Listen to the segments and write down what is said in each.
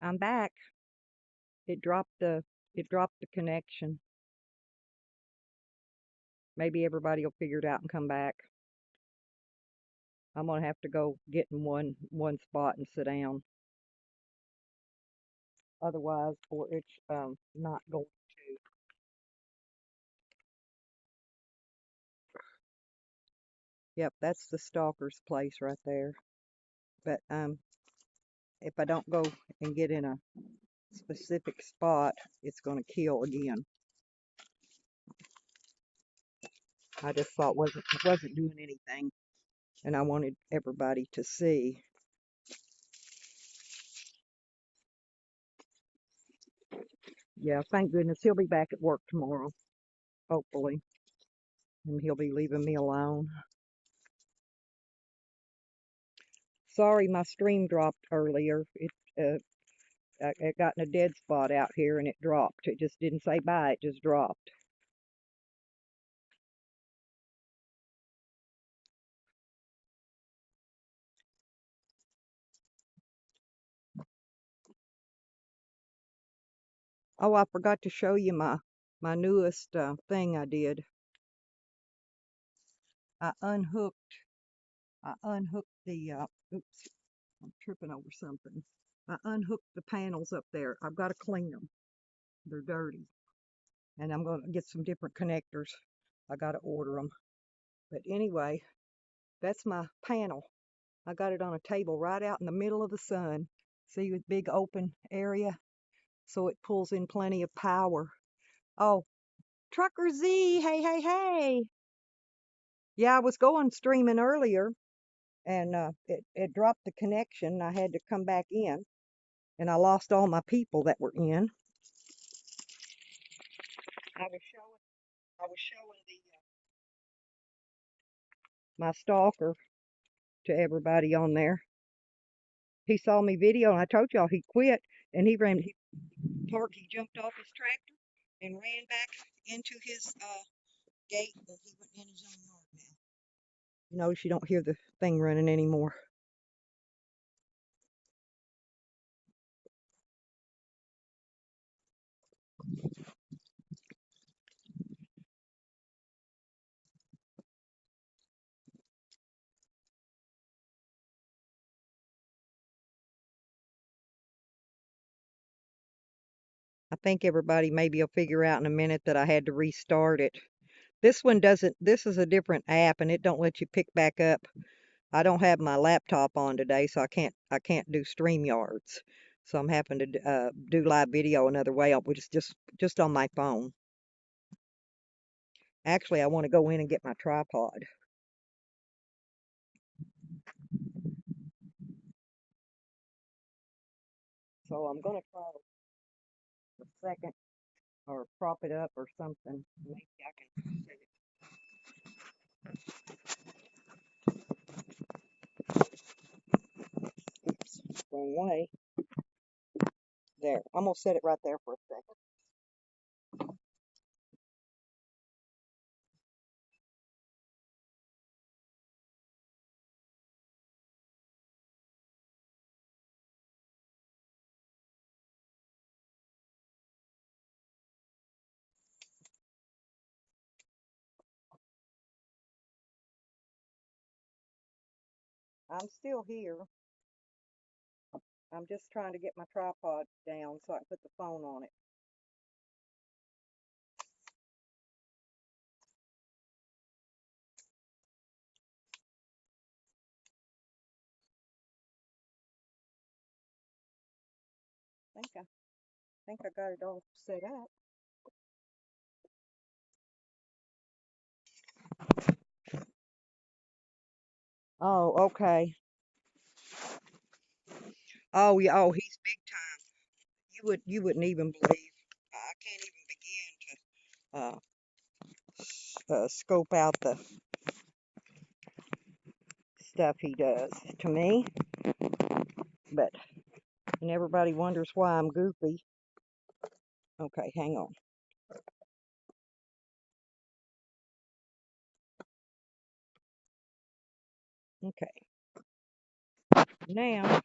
I'm back. It dropped the connection. Maybe everybody will figure it out and come back. I'm gonna have to go get in one spot and sit down. Otherwise, or it's not going to. Yep, that's the stalker's place right there. But if I don't go and get in a specific spot, it's gonna kill again. I just thought it wasn't doing anything, and I wanted everybody to see. Yeah, thank goodness he'll be back at work tomorrow, hopefully, and he'll be leaving me alone. Sorry, my stream dropped earlier. It got in a dead spot out here and it dropped. It just didn't say bye, it just dropped. Oh, I forgot to show you my newest thing I did. I unhooked the oops, I'm tripping over something. I unhooked the panels up there. I've got to clean them. They're dirty. And I'm going to get some different connectors. I got to order them. But anyway, that's my panel. I got it on a table right out in the middle of the sun. See, with big open area, so it pulls in plenty of power. Oh, Trucker Z, hey, hey, hey. Yeah, I was going streaming earlier, and it dropped the connection. I had to come back in, and I lost all my people that were in. I was showing my stalker to everybody on there. He saw me video, and I told y'all he quit, and he jumped off his tractor and ran back into his gate, and he went in his own yard now. You notice you don't hear the thing running anymore. I think everybody maybe will figure out in a minute that I had to restart it. This one doesn't, this is a different app and it don't let you pick back up. I don't have my laptop on today, so I can't do StreamYards. So I'm having to do live video another way, which is just on my phone. Actually, I want to go in and get my tripod. So I'm gonna try a second or prop it up or something. Maybe I can set it. Oops, wrong way. There. I'm gonna set it right there for a second. I'm still here. I'm just trying to get my tripod down so I can put the phone on it. I think I got it all set up. Oh, okay. Oh, yeah. Oh, he's big time. You wouldn't even believe. I can't even begin to scope out the stuff he does to me. But and everybody wonders why I'm goofy. Okay, hang on. Okay. Now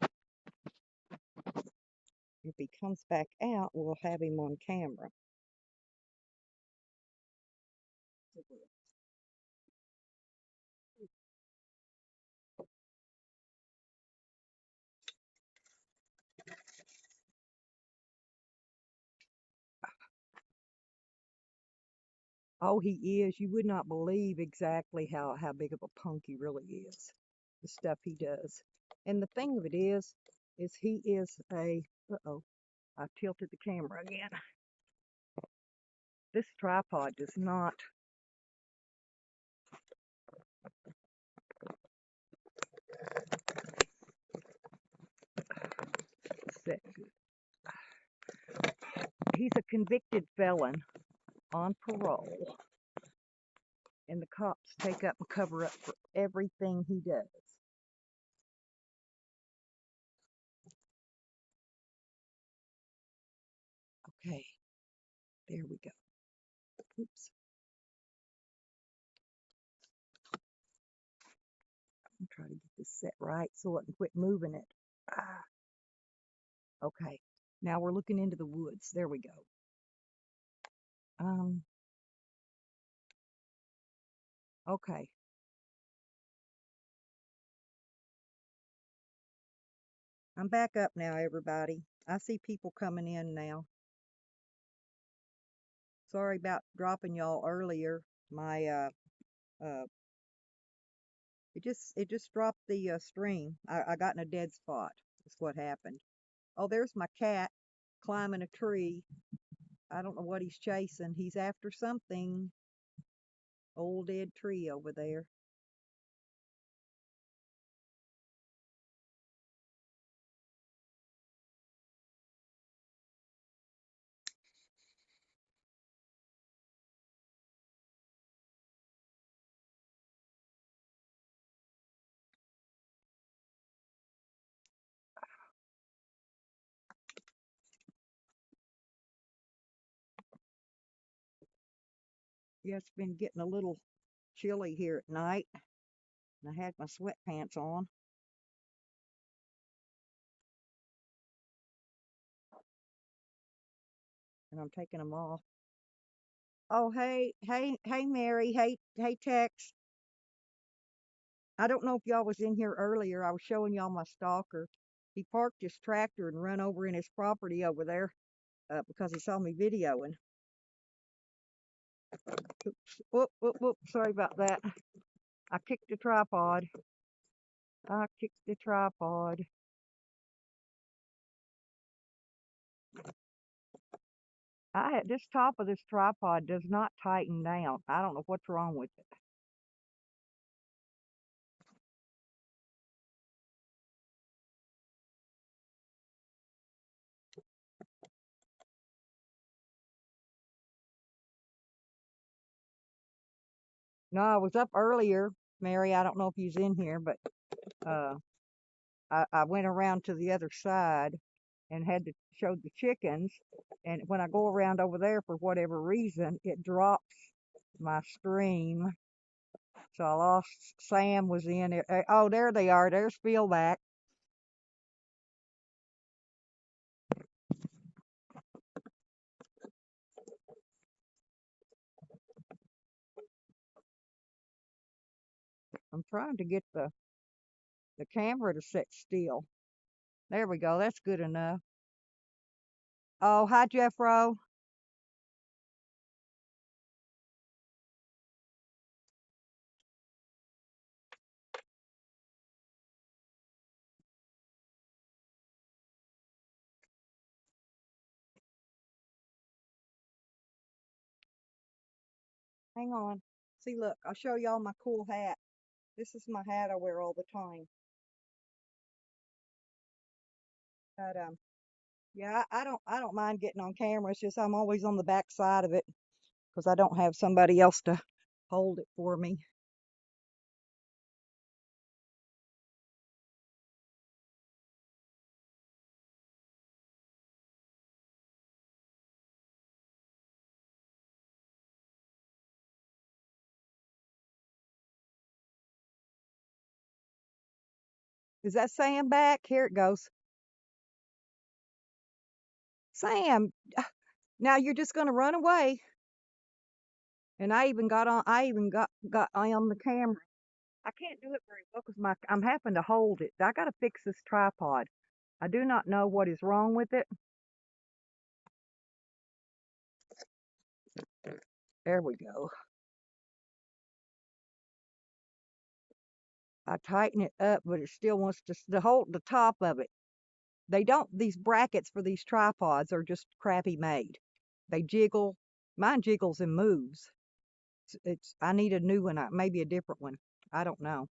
If he comes back out, we'll have him on camera. Oh, he is. You would not believe exactly how big of a punk he really is. The stuff he does. And the thing of it is he is uh-oh, I tilted the camera again. This tripod does not set good. He's a convicted felon on parole, and the cops take up and cover up for everything he does. Okay, there we go. Oops. I'm trying to get this set right so I can quit moving it. Ah, okay. Now we're looking into the woods. There we go. Okay. I'm back up now, everybody. I see people coming in now. Sorry about dropping y'all earlier. My uh it just dropped the stream. I got in a dead spot. That's what happened. Oh, there's my cat climbing a tree. I don't know what he's chasing. He's after something. Old dead tree over there. Yeah, it's been getting a little chilly here at night. And I had my sweatpants on. And I'm taking them off. Oh, hey, Mary. Hey, Tex. I don't know if y'all was in here earlier. I was showing y'all my stalker. He parked his tractor and run over in his property over there because he saw me videoing. Oops, whoop, whoop, whoop. Sorry about that. I kicked the tripod. I kicked the tripod. This top of this tripod does not tighten down. I don't know what's wrong with it. No, I was up earlier, Mary. I don't know if he's in here, but uh, I went around to the other side and had to show the chickens. And when I go around over there, for whatever reason, it drops my stream. So I lost. Sam was in it. Oh, there they are. There's Spielback. I'm trying to get the camera to sit still. There we go. That's good enough. Oh, hi, Jeffro. Hang on. See, look, I'll show y'all my cool hat. This is my hat I wear all the time. But yeah, I don't mind getting on camera. It's just I'm always on the back side of it because I don't have somebody else to hold it for me. Is that Sam back? Here it goes. Sam, now you're just gonna run away. And I even got on the camera. I can't do it very well because I'm having to hold it. I gotta fix this tripod. I do not know what is wrong with it. There we go. I tighten it up, but it still wants to hold the top of it. They don't, these brackets for these tripods are just crappy made. They jiggle. Mine jiggles and moves. I need a new one, maybe a different one. I don't know.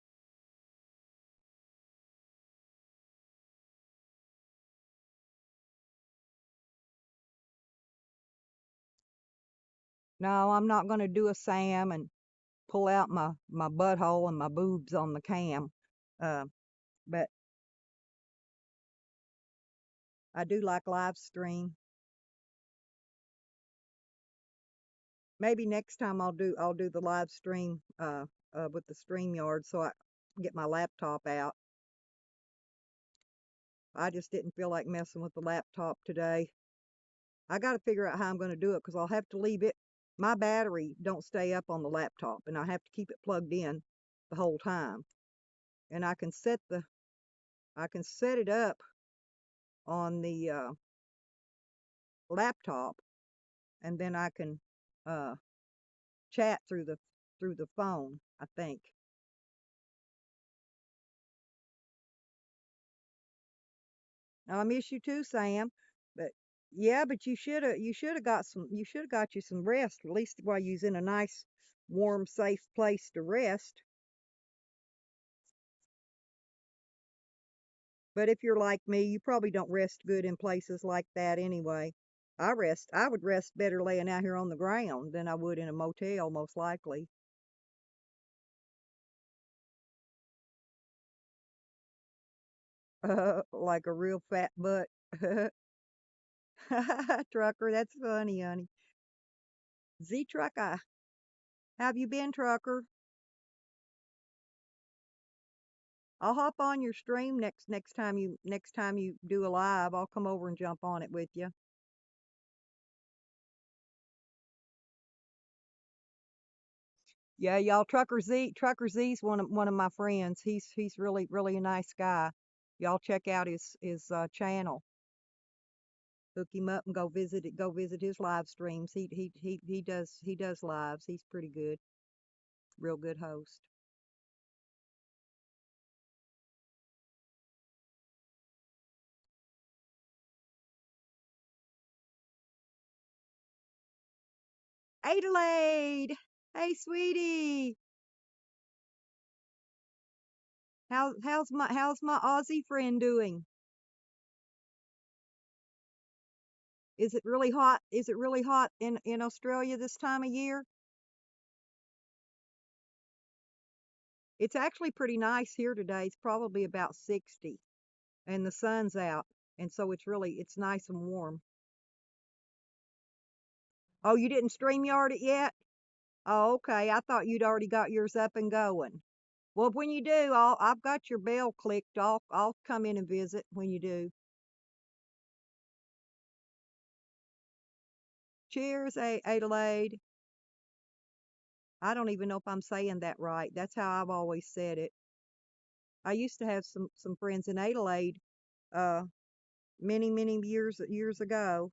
No, I'm not going to do a Sam and pull out my butthole and my boobs on the cam. Uh, but I do like live stream. Maybe next time I'll do the live stream with the StreamYard so I get my laptop out. I just didn't feel like messing with the laptop today. I got to figure out how I'm going to do it because I'll have to leave it. My battery don't stay up on the laptop, and I have to keep it plugged in the whole time. And I can set it up on the laptop, and then I can uh, chat through the phone, I think. Now, I miss you too, Sam. But yeah, but you should have got you some rest, at least while you was in a nice, warm, safe place to rest. But if you're like me, you probably don't rest good in places like that anyway. I would rest better laying out here on the ground than I would in a motel, most likely. Like a real fat butt. Trucker, that's funny, honey. Z Trucker, have you been, Trucker? I'll hop on your stream next time you do a live. I'll come over and jump on it with you. Yeah, y'all. Trucker Z's one of my friends. He's really a nice guy. Y'all check out his channel. Hook him up and go visit his live streams. He does lives. He's pretty good. Real good host. Adelaide, hey sweetie. How's my Aussie friend doing? Is it really hot? Is it really hot in Australia this time of year? It's actually pretty nice here today. It's probably about 60 and the sun's out. And so it's nice and warm. Oh, you didn't StreamYard it yet? Oh, okay. I thought you'd already got yours up and going. Well, when you do, I've got your bell clicked. I'll come in and visit when you do. Cheers, Adelaide. I don't even know if I'm saying that right. That's how I've always said it. I used to have some friends in Adelaide, uh, many years ago.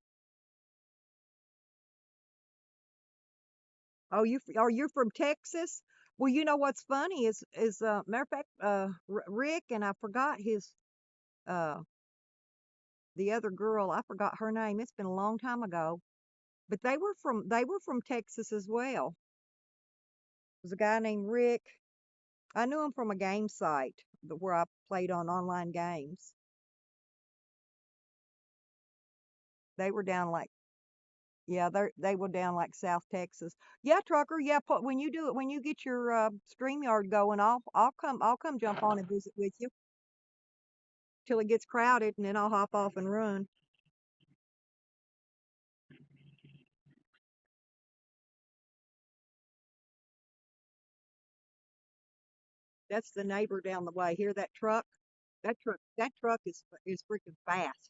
Oh, you're from Texas? Well, you know what's funny is matter of fact, Rick, and I forgot his uh the other girl. I forgot her name. It's been a long time ago, but they were from Texas as well. There's a guy named Rick. I knew him from a game site where I played on online games. They were down like Yeah, they were down like South Texas. Yeah, Trucker. Yeah, when you do it, when you get your StreamYard going, I'll come jump on and visit with you till it gets crowded, and then I'll hop off and run. That's the neighbor down the way. Hear that truck? That truck is freaking fast.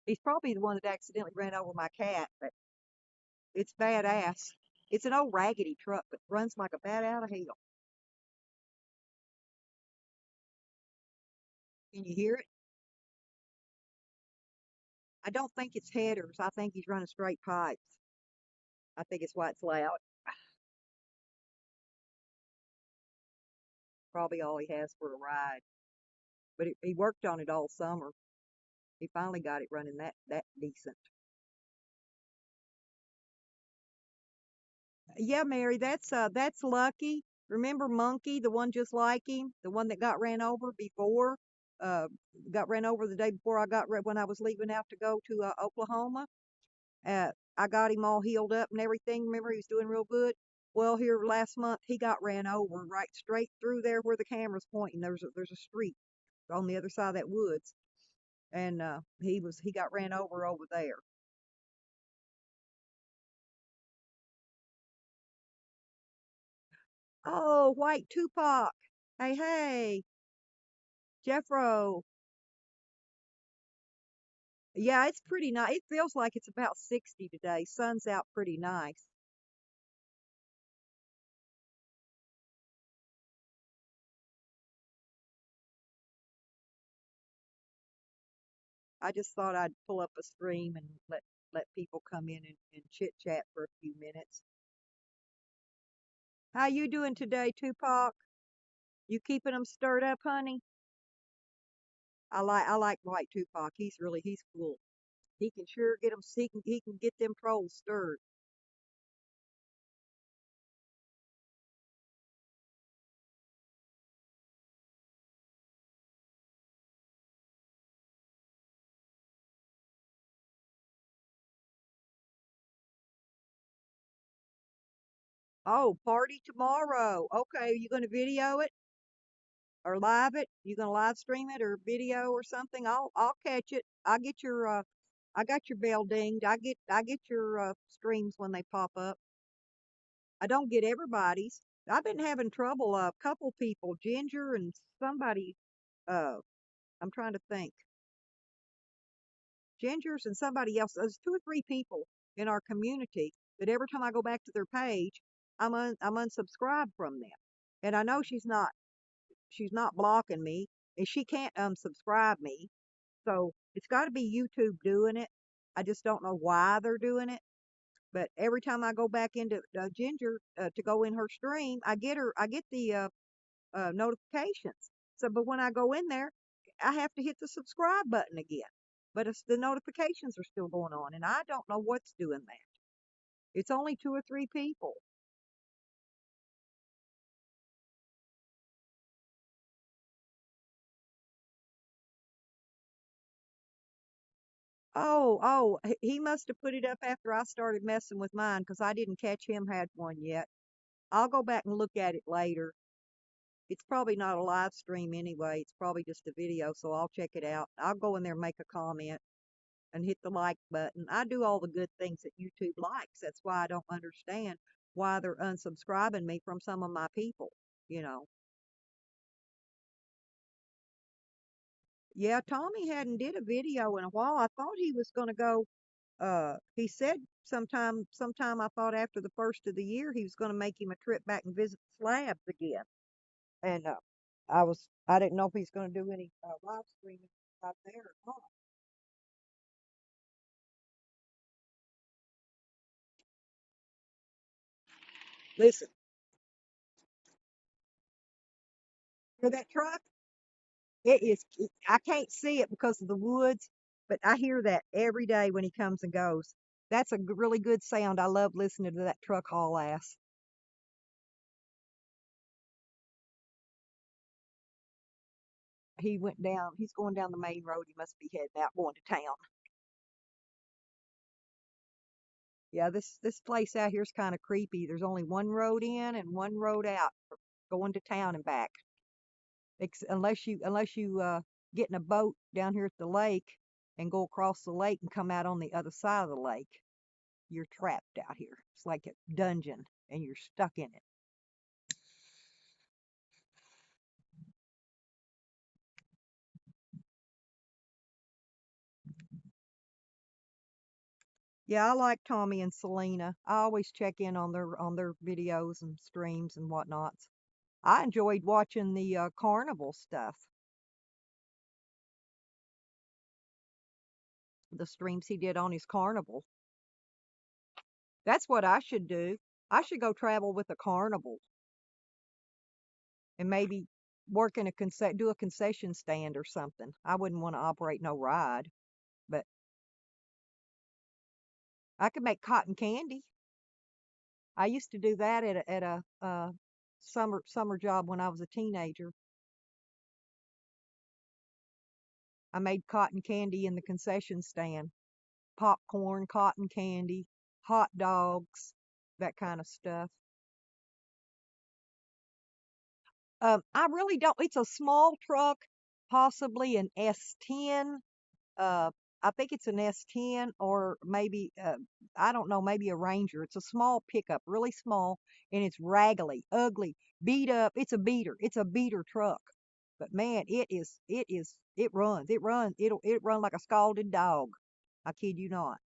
He's probably the one that accidentally ran over my cat, but it's badass. It's an old raggedy truck, but runs like a bat out of hell. Can you hear it? I don't think it's headers. I think he's running straight pipes. I think it's why it's loud. Probably all he has for a ride. But he worked on it all summer. He finally got it running that decent. Yeah, Mary, that's Lucky. Remember Monkey, the one just like him, the one that got ran over before, uh, got ran over the day before when I was leaving out to go to Oklahoma. I got him all healed up and everything. Remember, he was doing real good. Well, here last month he got ran over right straight through there where the camera's pointing. There's a street on the other side of that woods, and he got ran over there. Oh, White Tupac. Hey, hey, Jeffro. Yeah, it's pretty nice. It feels like it's about 60 today. Sun's out pretty nice. I just thought I'd pull up a stream and let people come in and chit chat for a few minutes. How you doing today, Tupac? You keeping them stirred up, honey? I like White Tupac. He's cool. He can sure get them. He can get them trolls stirred. Oh, party tomorrow. Okay, are you going to video it or live it? You going to live stream it or video or something? I'll catch it. I got your bell dinged. I get your streams when they pop up. I don't get everybody's. I've been having trouble. A couple people, Ginger and somebody. Uh, I'm trying to think. Ginger's and somebody else. There's two or three people in our community that every time I go back to their page, I'm unsubscribed from them. And I know she's not blocking me, and she can't unsubscribe me. So it's got to be YouTube doing it. I just don't know why they're doing it. But every time I go back into Ginger to go in her stream, I get the notifications. So, but when I go in there, I have to hit the subscribe button again. But the notifications are still going on, and I don't know what's doing that. It's only two or three people. Oh, he must have put it up after I started messing with mine because I didn't catch him had one yet. I'll go back and look at it later. It's probably not a live stream anyway. It's probably just a video, so I'll check it out. I'll go in there and make a comment and hit the like button. I do all the good things that YouTube likes. That's why I don't understand why they're unsubscribing me from some of my people, you know. Yeah, Tommy hadn't did a video in a while. I thought he was going to go he said sometime I thought after the first of the year he was going to make him a trip back and visit the slabs again. And I didn't know if he's going to do any live streaming out there or not. Listen, for that truck, I can't see it because of the woods, but I hear that every day when he comes and goes. That's a really good sound. I love listening to that truck haul ass. He's going down the main road. He must be heading out, going to town. Yeah, this place out here is kind of creepy. There's only one road in and one road out going to town and back. Unless you get in a boat down here at the lake and go across the lake and come out on the other side of the lake, you're trapped out here. It's like a dungeon and you're stuck in it. Yeah, I like Tommy and Selena. I always check in on their videos and streams and whatnots. I enjoyed watching the carnival stuff, the streams he did on his carnival. That's what I should do. I should go travel with a carnival and maybe work in a do a concession stand or something. I wouldn't want to operate no ride, but I could make cotton candy. I used to do that at a summer job when I was a teenager. I made cotton candy in the concession stand, popcorn, cotton candy, hot dogs, that kind of stuff. I really don't. It's a small truck, possibly an S10. Uh, I think it's an S10 or maybe I don't know, maybe a Ranger. It's a small pickup, really small, and it's raggedy, ugly, beat up. It's a beater. It's a beater truck. But man, it runs. It run like a scalded dog. I kid you not.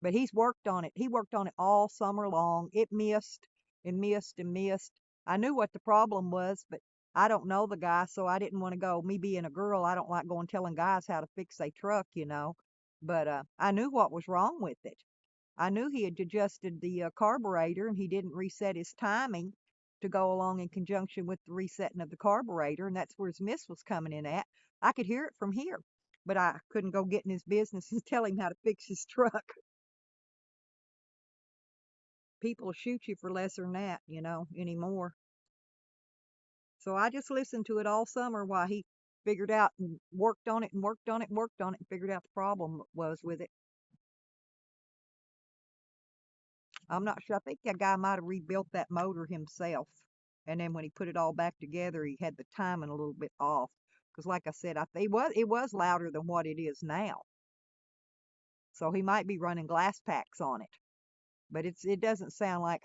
But he's worked on it. He worked on it all summer long. It missed and missed and missed. I knew what the problem was, but I don't know the guy, so I didn't want to go. Me being a girl, I don't like going telling guys how to fix a truck, you know. But I knew what was wrong with it. I knew he had adjusted the carburetor and he didn't reset his timing to go along in conjunction with the resetting of the carburetor, and that's where his miss was coming in at. I could hear it from here, but I couldn't go get in his business and tell him how to fix his truck. People shoot you for lesser than that, you know, anymore. So I just listened to it all summer while he figured out and worked on it and worked on it and worked on it and figured out the problem was with it. I'm not sure. I think that guy might have rebuilt that motor himself. And then when he put it all back together, he had the timing a little bit off. Because like I said, it was louder than what it is now. So he might be running glass packs on it. But it doesn't sound like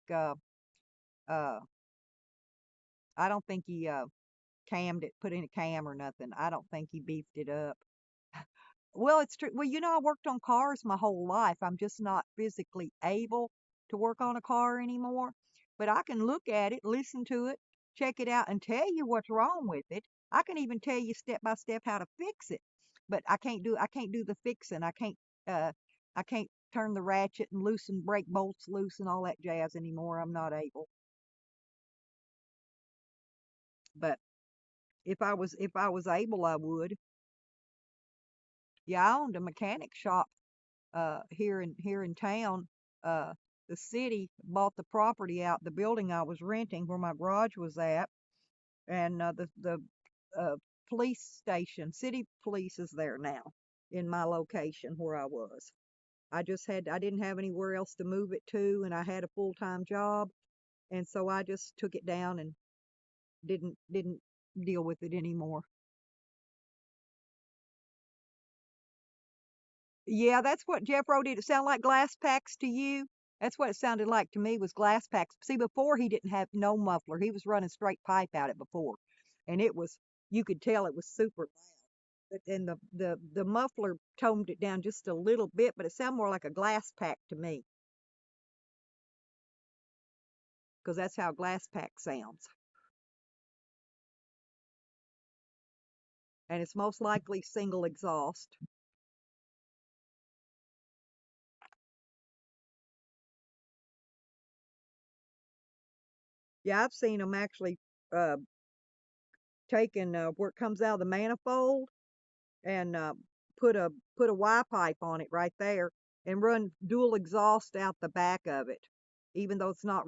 uh I don't think he cammed it, put in a cam or nothing. I don't think he beefed it up. Well, it's true. Well, you know, I worked on cars my whole life. I'm just not physically able to work on a car anymore. But I can look at it, listen to it, check it out, and tell you what's wrong with it. I can even tell you step by step how to fix it. But I can't do the fixing. Uh I can't turn the ratchet and loosen brake bolts loose and all that jazz anymore. I'm not able. But if I was able, I would. Yeah, I owned a mechanic shop here in town. Uh, the city bought the property out, the building I was renting where my garage was at, and the uh, police station, city police is there now in my location where I was. I didn't have anywhere else to move it to, and I had a full-time job, and so I just took it down and didn't deal with it anymore. Yeah, that's what Jeffro did. It sound like glass packs to you? That's what it sounded like to me was glass packs. See, before he didn't have no muffler. He was running straight pipe out it before. And it was you could tell it was super loud. And the muffler toned it down just a little bit, but it sounded more like a glass pack to me, because that's how glass pack sounds. And it's most likely single exhaust. Yeah, I've seen them actually uh taking where it comes out of the manifold and put a put a Y pipe on it right there and run dual exhaust out the back of it, even though it's not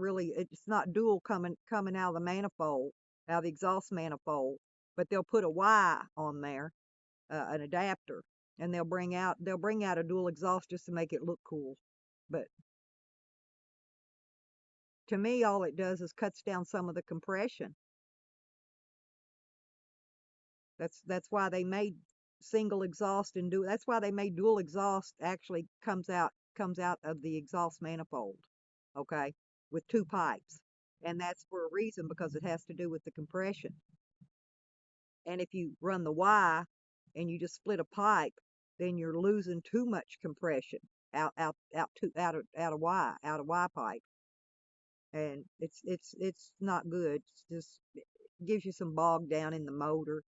dual coming out of the manifold, out of the exhaust manifold, but they'll put a Y on there, an adapter, and they'll bring out a dual exhaust just to make it look cool. But to me, all it does is cuts down some of the compression. That's why they made single exhaust and do that's why they made dual exhaust actually comes out of the exhaust manifold, okay, with two pipes. And that's for a reason because it has to do with the compression. And if you run the Y and you just split a pipe, then you're losing too much compression out of Y pipe, and it's not good. It's just it gives you some bog down in the motor.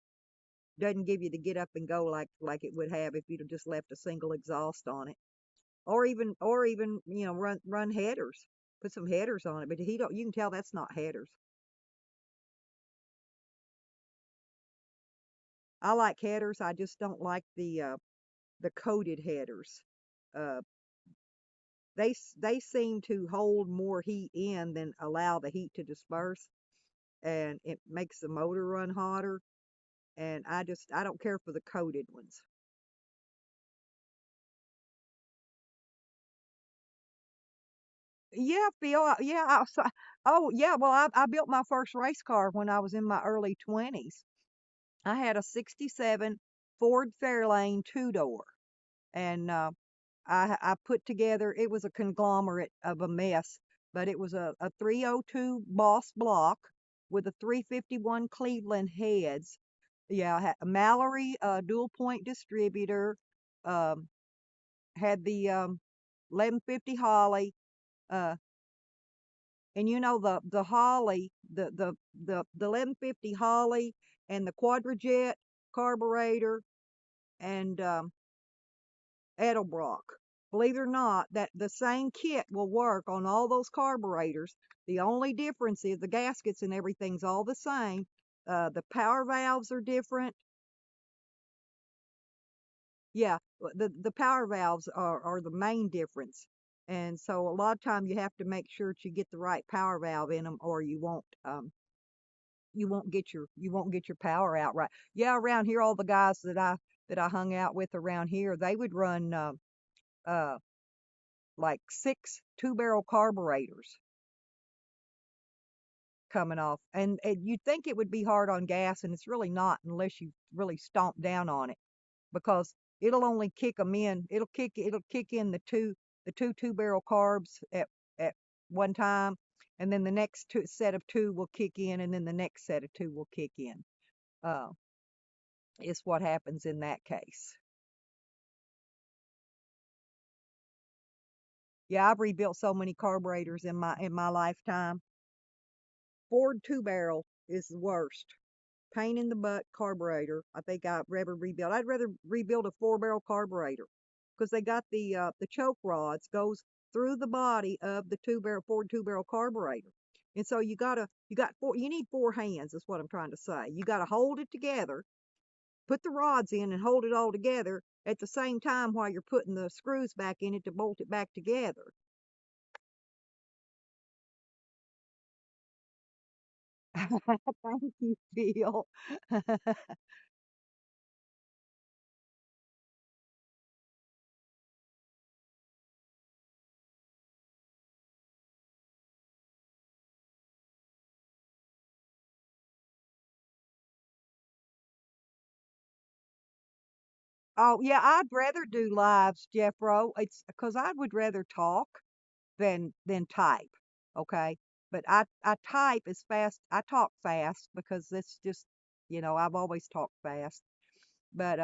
Doesn't give you the get up and go like it would have if you'd have just left a single exhaust on it, or even run headers, put some headers on it. But he don't. You can tell that's not headers. I like headers. I just don't like the coated headers. Uh, they seem to hold more heat in than allow the heat to disperse, and it makes the motor run hotter. And I don't care for the coated ones. Yeah, Phil. Yeah. Oh, yeah. Well, I built my first race car when I was in my early 20s. I had a '67 Ford Fairlane two door, and I put together. It was a conglomerate of a mess, but it was a 302 Boss block with a 351 Cleveland heads. Yeah, a Mallory dual point distributor. Um, had the 1150 Holly. Uh, and the Holly, the 1150 Holly, and the Quadrajet carburetor, and Edelbrock. Believe it or not, that the same kit will work on all those carburetors. The only difference is the gaskets and everything's all the same. The power valves are different. Yeah, the power valves are the main difference. And so a lot of time you have to make sure that you get the right power valve in them, or you won't get your power out right. Yeah, around here, all the guys that I hung out with around here, they would run uh like six two-barrel carburetors coming off, and you'd think it would be hard on gas, and it's really not unless you really stomp down on it, because it'll only kick them in. It'll kick in the two-barrel carbs at one time, and then the next set of two will kick in, and then the next set of two will kick in. Uh, is what happens in that case. Yeah, I've rebuilt so many carburetors in my lifetime. Ford two barrel is the worst. Pain in the butt carburetor. I think I'd rather rebuild. I'd rather rebuild a four-barrel carburetor, because they got the choke rods goes through the body of the two-barrel Ford two-barrel carburetor. And so you need four hands, is what I'm trying to say. You gotta hold it together, put the rods in and hold it all together at the same time while you're putting the screws back in it to bolt it back together. Thank you, Phil. Oh, yeah, I'd rather do lives, Jeffro. It's because I would rather talk than type. Okay. But I type as fast. I talk fast because it's just, I've always talked fast. But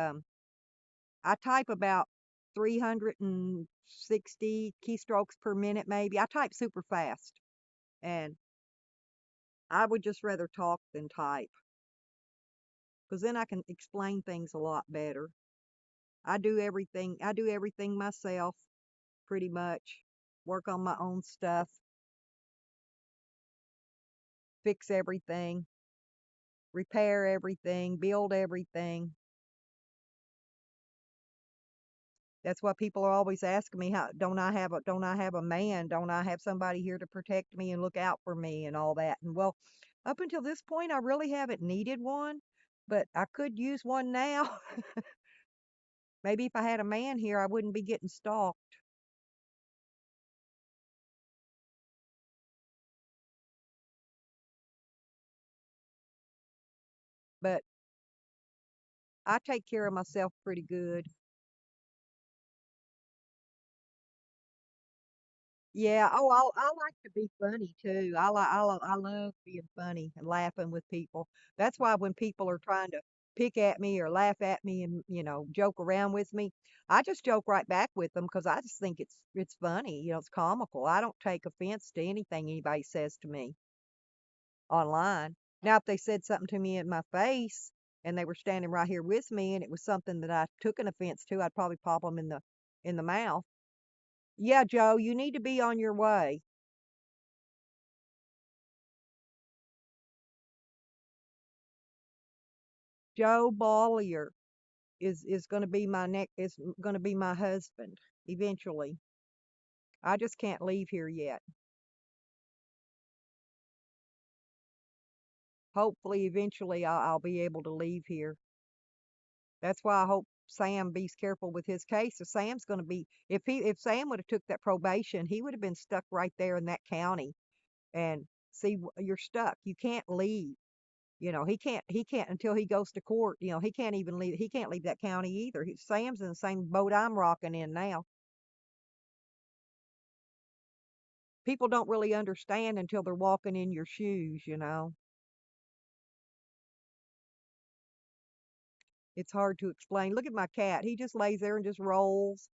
I type about 360 keystrokes per minute, maybe. I type super fast. And I would just rather talk than type, because then I can explain things a lot better. I do everything myself, pretty much. Work on my own stuff, fix everything, repair everything, build everything. That's why people are always asking me, how don't I have a man? Don't I have somebody here to protect me and look out for me and all that? And well, up until this point I really haven't needed one, but I could use one now. Maybe if I had a man here I wouldn't be getting stalked. But I take care of myself pretty good. Yeah. Oh, I like to be funny too. I love being funny and laughing with people. That's why when people are trying to pick at me or laugh at me and, joke around with me, I just joke right back with them because I just think it's funny. It's comical. I don't take offense to anything anybody says to me online. Now, if they said something to me in my face and they were standing right here with me and it was something that I took an offense to, I'd probably pop them in the mouth. Yeah, Joe, you need to be on your way. Joe Bollier is going to be my husband eventually. I just can't leave here yet. Hopefully, eventually, I'll be able to leave here. That's why I hope Sam be careful with his case. If Sam's going to be, if Sam would have took that probation, he would have been stuck right there in that county. And see, you're stuck. You can't leave. He can't until he goes to court. He can't even leave. He can't leave that county either. Sam's in the same boat I'm rocking in now. People don't really understand until they're walking in your shoes. It's hard to explain. Look at my cat. He just lays there and just rolls.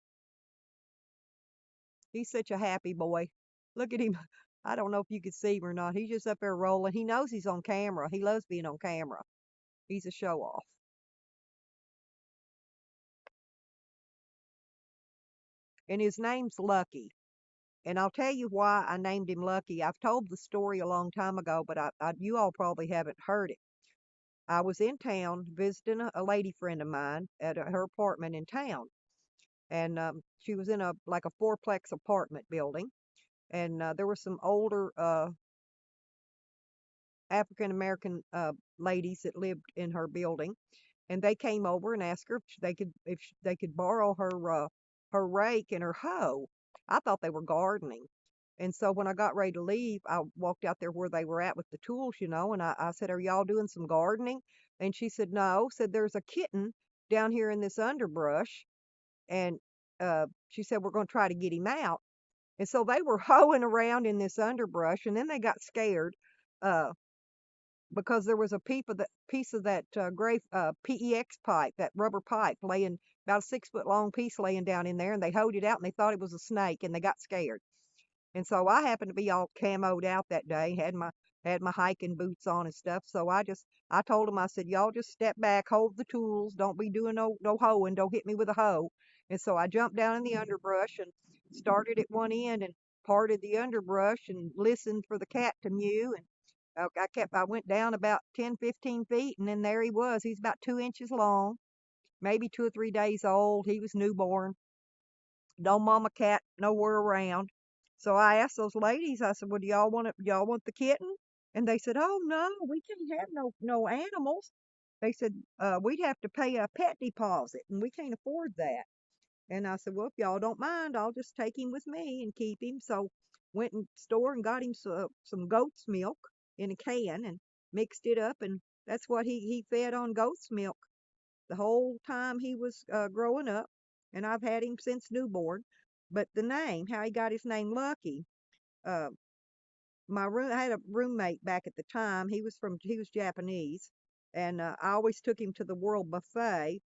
He's such a happy boy. Look at him. I don't know if you could see him or not. He's just up there rolling. He knows he's on camera. He loves being on camera. He's a show off. And his name's Lucky. And I'll tell you why I named him Lucky. I've told the story a long time ago, but you all probably haven't heard it. I was in town visiting a lady friend of mine at her apartment in town. And she was in like a fourplex apartment building. And there were some older African American ladies that lived in her building, and they came over and asked her if they could borrow her rake and her hoe. I thought they were gardening. And so when I got ready to leave, I walked out there where they were at with the tools, and I said, "Are y'all doing some gardening?" And she said, "No." Said, "There's a kitten down here in this underbrush." And she said, "We're going to try to get him out." And so they were hoeing around in this underbrush, and then they got scared. Uh, because there was a piece of that gray PEX pipe, that rubber pipe, laying about a 6 foot long piece laying down in there, and they hoed it out and they thought it was a snake and they got scared. And so I happened to be all camoed out that day, had my hiking boots on and stuff. So I told them, I said, "Y'all just step back, hold the tools, don't be doing no hoeing, don't hit me with a hoe." And so I jumped down in the underbrush and started at one end and parted the underbrush and listened for the cat to mew. And I went down about 10, 15 feet, and then there he was. He's about 2 inches long, maybe 2 or 3 days old. He was newborn. No mama cat nowhere around. So I asked those ladies, I said, "Well, do y'all want the kitten?" And they said, "Oh no, we can't have no animals." They said, "We'd have to pay a pet deposit and we can't afford that." And I said, "Well, if y'all don't mind, I'll just take him with me and keep him." So went in the store and got him some goat's milk in a can and mixed it up, and that's what he fed on, goat's milk, the whole time he was growing up. And I've had him since newborn. But the name, how he got his name Lucky, uh, I had a roommate back at the time. He was Japanese, and I always took him to the World Buffet.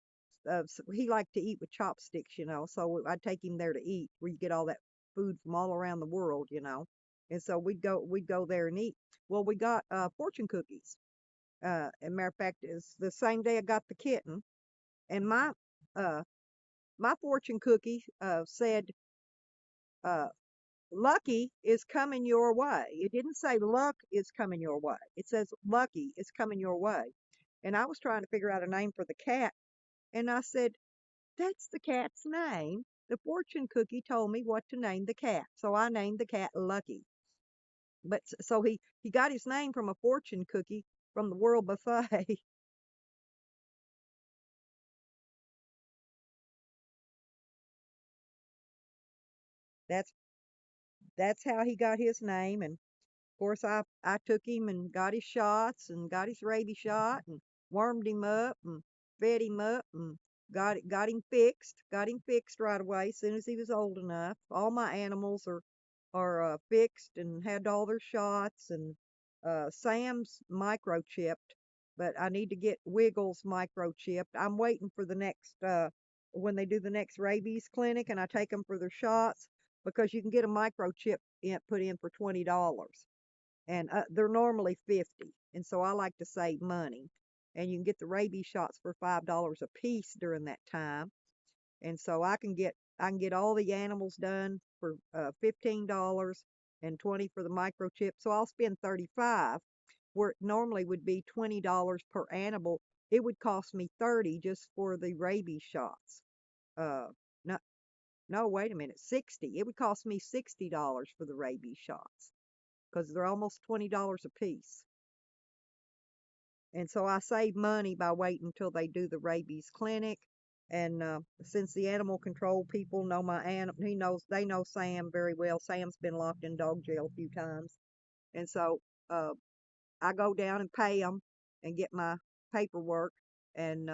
He liked to eat with chopsticks. So I'd take him there to eat, where you get all that food from all around the world. And so we'd go there and eat. Well, we got fortune cookies. As a matter of fact, it's the same day I got the kitten, and uh, my fortune cookie said, uh, "Lucky is coming your way." It didn't say luck is coming your way. It says Lucky is coming your way. And I was trying to figure out a name for the cat, and I said, "That's the cat's name." The fortune cookie told me what to name the cat, so I named the cat Lucky. But so he got his name from a fortune cookie from the World Buffet. that's that's how he got his name. And of course, I took him and got his shots and got his rabies shot and warmed him up and fed him up and got him fixed right away as soon as he was old enough. All my animals are fixed and had all their shots, and Sam's microchipped. but I need to get Wiggles microchipped. I'm waiting for the next when they do the next rabies clinic and I take them for their shots because you can get a microchip put in for $20 and they're normally 50, and so I like to save money. And you can get the rabies shots for $5 a piece during that time, and so I can get all the animals done for $15 and 20 for the microchip. So I'll spend 35 where it normally would be $20 per animal. It would cost me 30 just for the rabies shots. Uh, no, no, wait a minute, 60. It would cost me $60 for the rabies shots because they're almost $20 a piece. And so I save money by waiting until they do the rabies clinic. And since the animal control people know my animal, they know Sam very well. Sam's been locked in dog jail a few times, and so uh, I go down and pay them and get my paperwork. And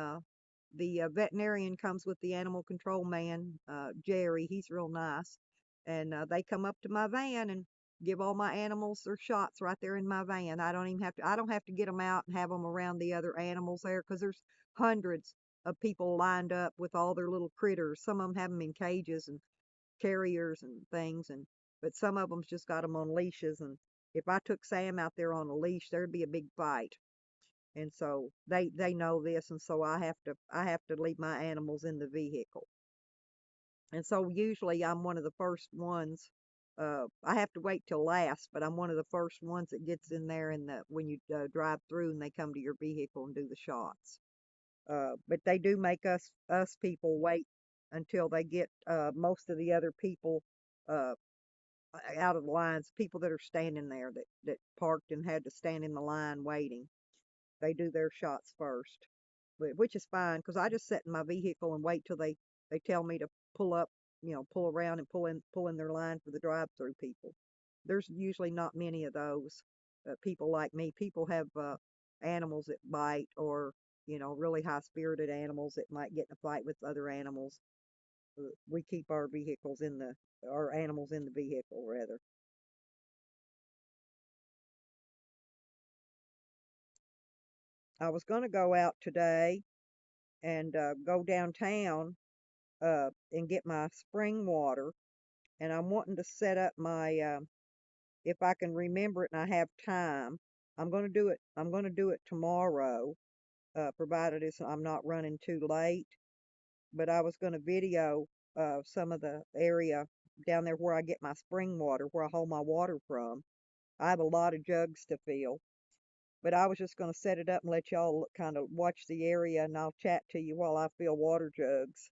the veterinarian comes with the animal control man, Jerry. He's real nice. And they come up to my van and give all my animals their shots right there in my van. I don't have to get them out and have them around the other animals there because there's hundreds of people lined up with all their little critters. Some of them have them in cages and carriers and things, but some of them's just got them on leashes. And if I took Sam out there on a leash, there'd be a big fight. And so they know this, and so I have to leave my animals in the vehicle. And so usually I'm one of the first ones. I have to wait till last, but I'm one of the first ones that gets in there in the when you drive through and they come to your vehicle and do the shots. But they do make us people wait until they get most of the other people uh, out of the lines, people that are standing there that parked and had to stand in the line waiting. They do their shots first, which is fine because I just sit in my vehicle and wait till they tell me to pull up, pull around and pull in their line for the drive-through people. There's usually not many of those people like me. People have animals that bite or really high-spirited animals that might get in a fight with other animals. We keep our animals in the vehicle rather. I was going to go out today and go downtown and get my spring water, and I'm wanting to set up my if I can remember it and I have time. I'm going to do it. I'm going to do it tomorrow, provided I'm not running too late. But I was going to video some of the area down there where I get my spring water, where I hold my water from. I have a lot of jugs to fill, but I was just going to set it up and let y'all kind of watch the area, and I'll chat to you while I fill water jugs.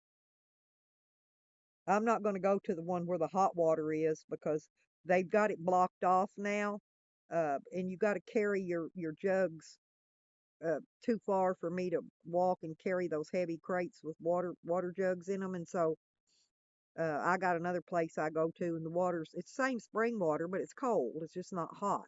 I'm not going to go to the one where the hot water is because they've got it blocked off now, and you got to carry your jugs too far for me to walk and carry those heavy crates with water jugs in them, and so I got another place I go to, and it's the same spring water, but it's cold. It's just not hot.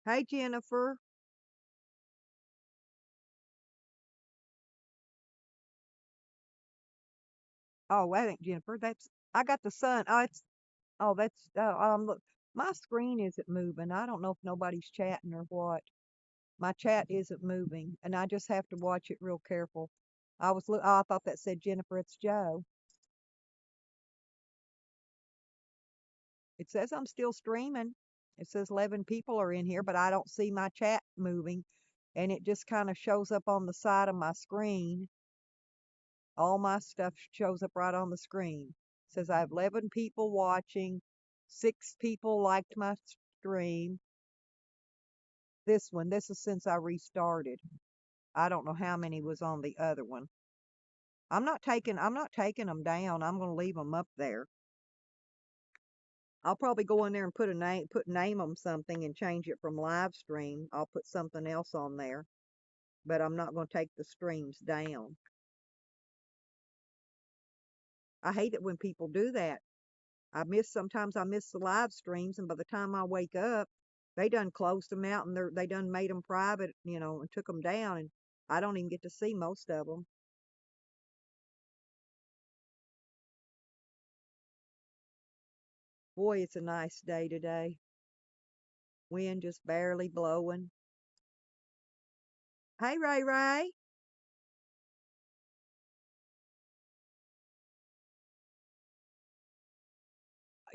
Hey, Jennifer. Oh, that ain't Jennifer. That's I got the sun. That's look, my screen isn't moving. I don't know if nobody's chatting or what. My chat isn't moving, and I just have to watch it real careful. I thought that said Jennifer. It's Joe. It says I'm still streaming. It says 11 people are in here, but I don't see my chat moving, and it just kind of shows up on the side of my screen. All my stuff shows up right on the screen. It says I have 11 people watching, 6 people liked my stream. This is since I restarted. I don't know how many was on the other one. I'm not taking them down. I'm going to leave them up there. I'll probably go in there and name them something and change it from live stream. I'll put something else on there, but I'm not going to take the streams down. I hate it when people do that. Sometimes I miss the live streams, and by the time I wake up, they done closed them out and they done made them private, and took them down, and I don't even get to see most of them. Boy, it's a nice day today. Wind just barely blowing. Hey, Ray Ray.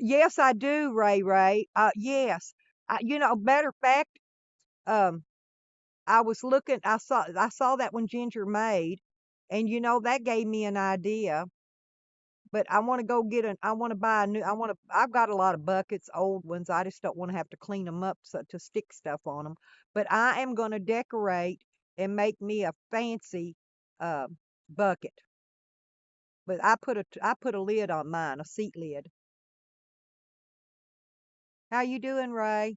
Yes, I do, Ray Ray. Yes. Matter of fact, um, I was looking. I saw that one Ginger made, and that gave me an idea. But I want to go get an. I want to buy a new. I've got a lot of buckets, old ones. I just don't want to have to clean them up to stick stuff on them. But I am going to decorate and make me a fancy uh, bucket. But I put a lid on mine, a seat lid. How you doing, Ray?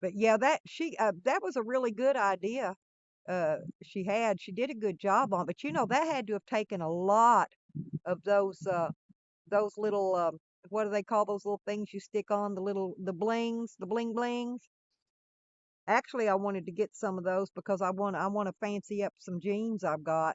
But yeah, that was a really good idea. She did a good job on, but that had to have taken a lot of those little what do they call those little things you stick on, the blings, the bling blings. Actually, I wanted to get some of those because I want to fancy up some jeans I've got.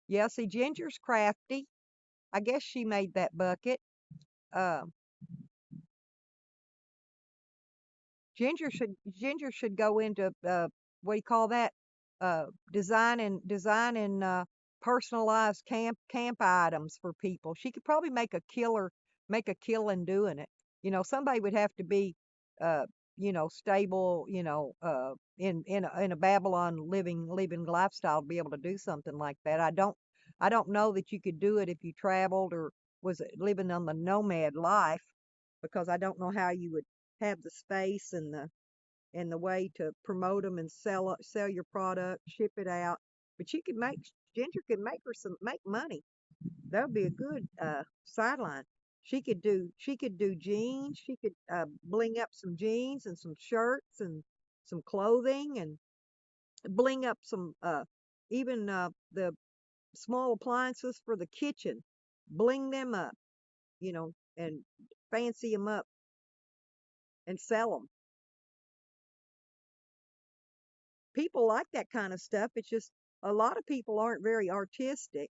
Yeah, see, Ginger's crafty. I guess she made that bucket. Uh, Ginger should go into what do you call that? Designing personalized camp items for people. She could probably make a killing doing it. Somebody would have to be uh stable, in a Babylon living lifestyle to be able to do something like that. I don't know that you could do it if you traveled or was living on the nomad life, because I don't know how you would have the space and the way to promote them and sell your product, ship it out. But Ginger could make money. That would be a good sideline. She could do jeans. She could bling up some jeans and some shirts and some clothing, and bling up some even the small appliances for the kitchen. Bling them up, and fancy them up and sell them. People like that kind of stuff. It's just a lot of people aren't very artistic,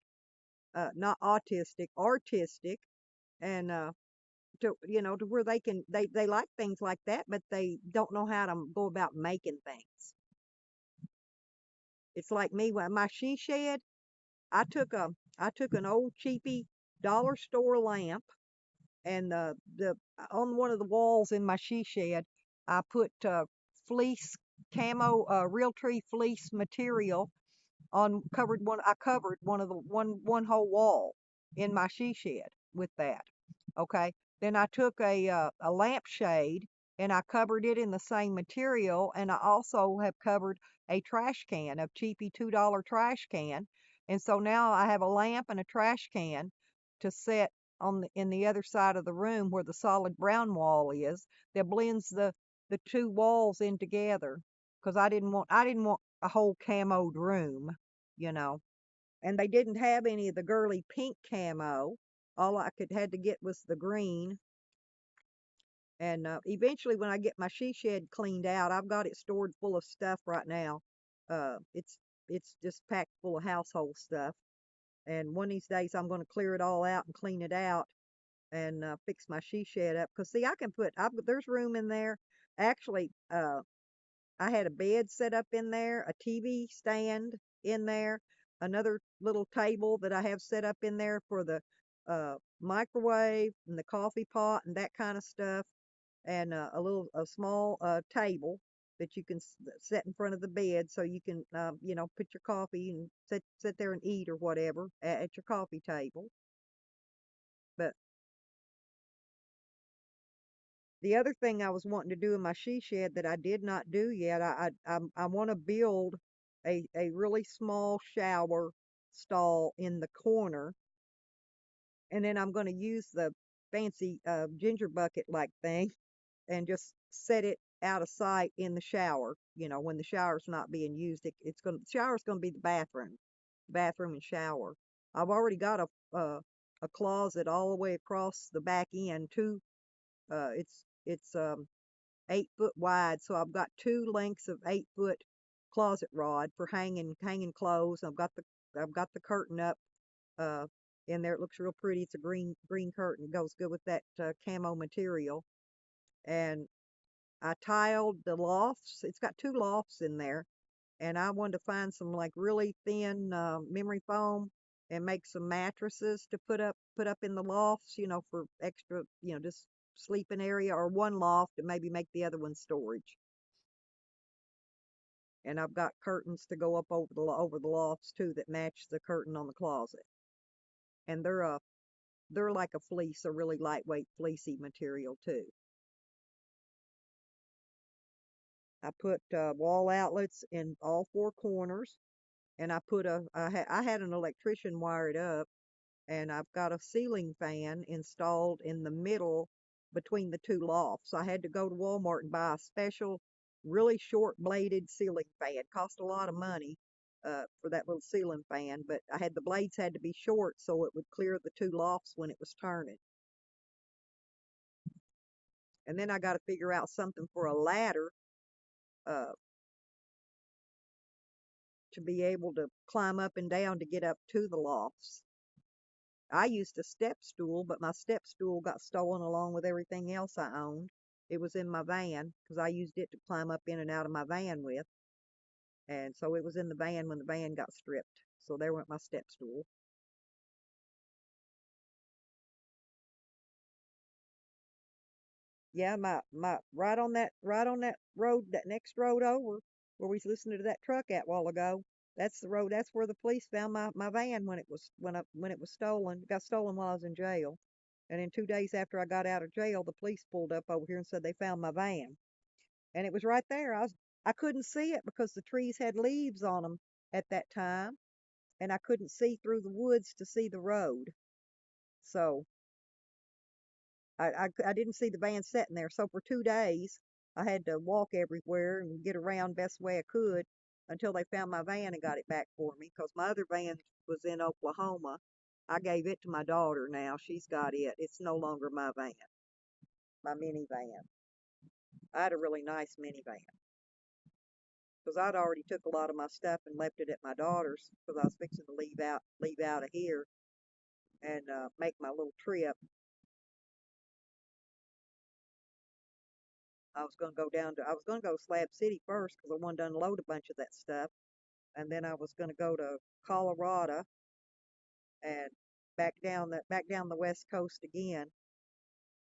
not autistic, artistic, and to where they like things like that, but they don't know how to go about making things. It's like me with my she shed. I took an old cheapy dollar store lamp, and the on one of the walls in my she shed, I put fleece camo, Realtree fleece material on covered one. I covered one whole wall in my she shed with that. Okay. Then I took a lampshade and I covered it in the same material, and I also have covered a trash can, a cheapy $2 trash can. And so now I have a lamp and a trash can to set in the other side of the room where the solid brown wall is, that blends the two walls in together, because I didn't want a whole camoed room, you know. And they didn't have any of the girly pink camo. All I could had to get was the green. And eventually, when I get my she shed cleaned out, I've got it stored full of stuff right now. It's just packed full of household stuff. And one of these days, I'm going to clear it all out and clean it out and fix my she shed up. Cause see, there's room in there. Actually, I had a bed set up in there, a TV stand in there, another little table that I have set up in there for the microwave and the coffee pot and that kind of stuff, and a small table that you can set in front of the bed, so you can put your coffee and sit there and eat or whatever at your coffee table. But the other thing I was wanting to do in my she shed that I did not do yet, I want to build a really small shower stall in the corner, and then I'm going to use the fancy ginger bucket like thing and just set it out of sight in the shower. When the shower's not being used, the shower's going to be the bathroom and shower. I've already got a closet all the way across the back end too. It's 8 foot wide. So I've got two lengths of 8 foot closet rod for hanging clothes. I've got the curtain up uh in there. It looks real pretty. It's a green curtain. It goes good with that camo material. And I tiled the lofts. It's got two lofts in there, and I wanted to find some like really thin memory foam and make some mattresses to put up in the lofts, for extra, just sleeping area, or one loft and maybe make the other one storage. And I've got curtains to go up over the lofts too that match the curtain on the closet. And they're like a fleece, a really lightweight fleecy material too. I put wall outlets in all four corners, and I had an electrician wire it up, and I've got a ceiling fan installed in the middle between the two lofts. I had to go to Walmart and buy a special, really short bladed ceiling fan. Cost a lot of money for that little ceiling fan, but the blades had to be short so it would clear the two lofts when it was turning. And then I got to figure out something for a ladder uh, to be able to climb up and down to get up to the lofts. I used a step stool, but my step stool got stolen along with everything else I owned. It was in my van because I used it to climb up in and out of my van with. And so it was in the van when the van got stripped. So there went my step stool. Yeah, my right on that road, that next road over where we was listening to that truck at a while ago. That's the road. That's where the police found my van when it was stolen. It got stolen while I was in jail. And then 2 days after I got out of jail, the police pulled up over here and said they found my van. And it was right there. I couldn't see it because the trees had leaves on them at that time, and I couldn't see through the woods to see the road. So I didn't see the van sitting there. So for 2 days, I had to walk everywhere and get around best way I could until they found my van and got it back for me. Because my other van was in Oklahoma. I gave it to my daughter now. She's got it. It's no longer my van, my minivan. I had a really nice minivan because I'd already took a lot of my stuff and left it at my daughter's because I was fixing to leave out of here and make my little trip. I was going to go to Slab City first because I wanted to unload a bunch of that stuff, and then I was going to go to Colorado and back down the West Coast again,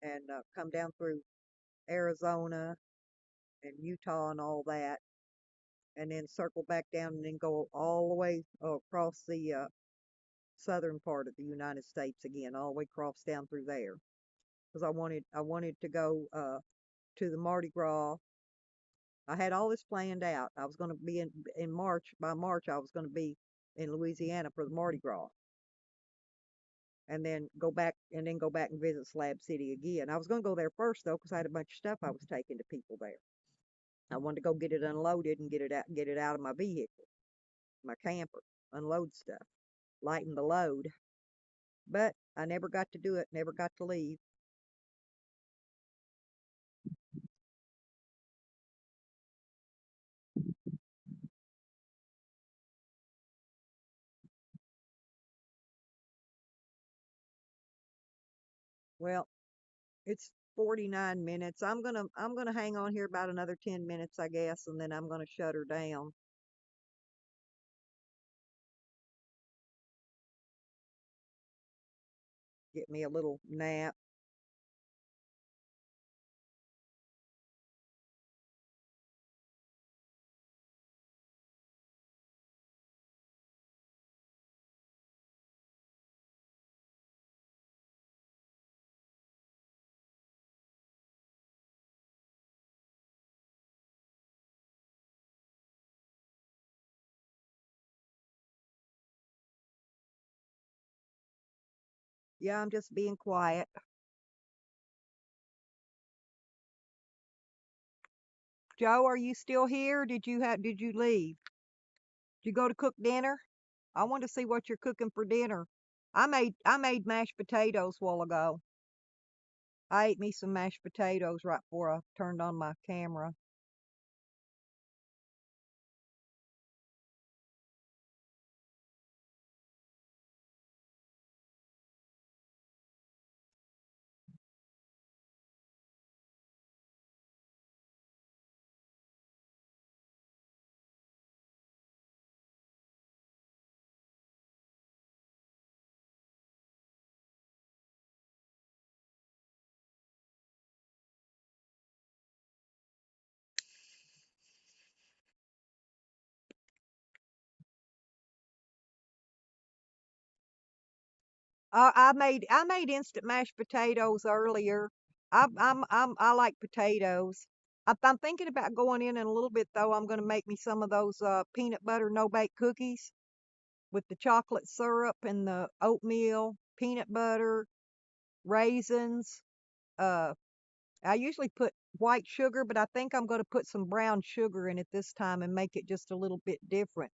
and come down through Arizona and Utah and all that, and then circle back down and then go all the way across the southern part of the United States again, all the way across down through there, because I wanted to go to the Mardi Gras. I had all this planned out. I was going to be in March. By March, I was going to be in Louisiana for the Mardi Gras, and then go back and visit Slab City again. I was going to go there first though, because I had a bunch of stuff I was taking to people there. I wanted to go get it unloaded and get it out of my vehicle, my camper, unload stuff, lighten the load. But I never got to do it. Never got to leave. Well, it's 49 minutes. I'm gonna hang on here about another 10 minutes, I guess, and then I'm gonna shut her down. Get me a little nap. Yeah, I'm just being quiet. Joe, are you still here? Did you leave? Did you go to cook dinner? I want to see what you're cooking for dinner. I made mashed potatoes a while ago. I ate me some mashed potatoes right before I turned on my camera. I made instant mashed potatoes earlier. I like potatoes. I'm thinking about going in a little bit though. I'm going to make me some of those peanut butter no bake cookies with the chocolate syrup and the oatmeal, peanut butter, raisins. Uh, I usually put white sugar, but I think I'm going to put some brown sugar in it this time and make it just a little bit different.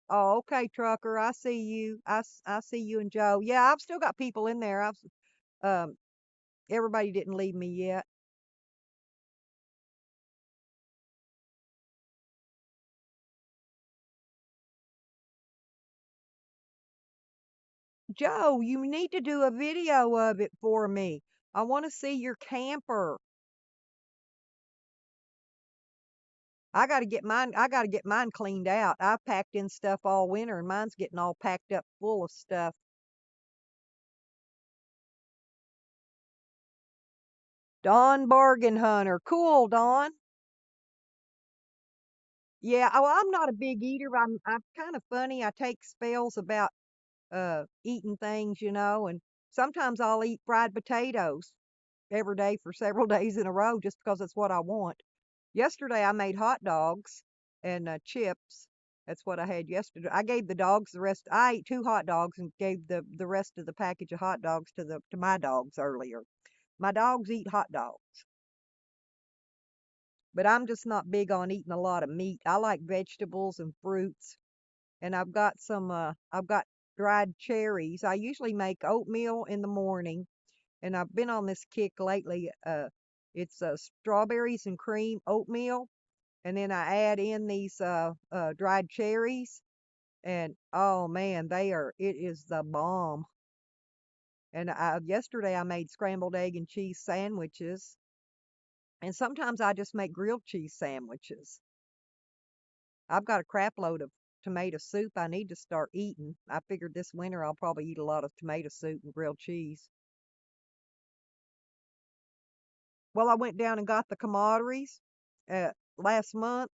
Oh, okay, trucker. I see you. I see you and Joe. Yeah, I've still got people in there. Um, everybody didn't leave me yet. Joe, you need to do a video of it for me. I want to see your camper. I got to get mine cleaned out. I packed in stuff all winter and mine's getting all packed up full of stuff. Dawn Bargain Hunter. Cool, Dawn. Yeah, oh, I'm not a big eater. I'm kind of funny. I take spells about eating things, and sometimes I'll eat fried potatoes every day for several days in a row just because it's what I want. Yesterday I made hot dogs and chips. That's what I had yesterday. I gave the dogs the rest. I ate 2 hot dogs and gave the rest of the package of hot dogs to my dogs earlier. My dogs eat hot dogs, but I'm just not big on eating a lot of meat. I like vegetables and fruits, and I've got dried cherries. I usually make oatmeal in the morning, and I've been on this kick lately. It's strawberries and cream oatmeal, and then I add in these dried cherries, and oh man, it is the bomb. And yesterday I made scrambled egg and cheese sandwiches, and sometimes I just make grilled cheese sandwiches. I've got a crap load of tomato soup I need to start eating. I figured this winter I'll probably eat a lot of tomato soup and grilled cheese. Well, I went down and got the commodities last month,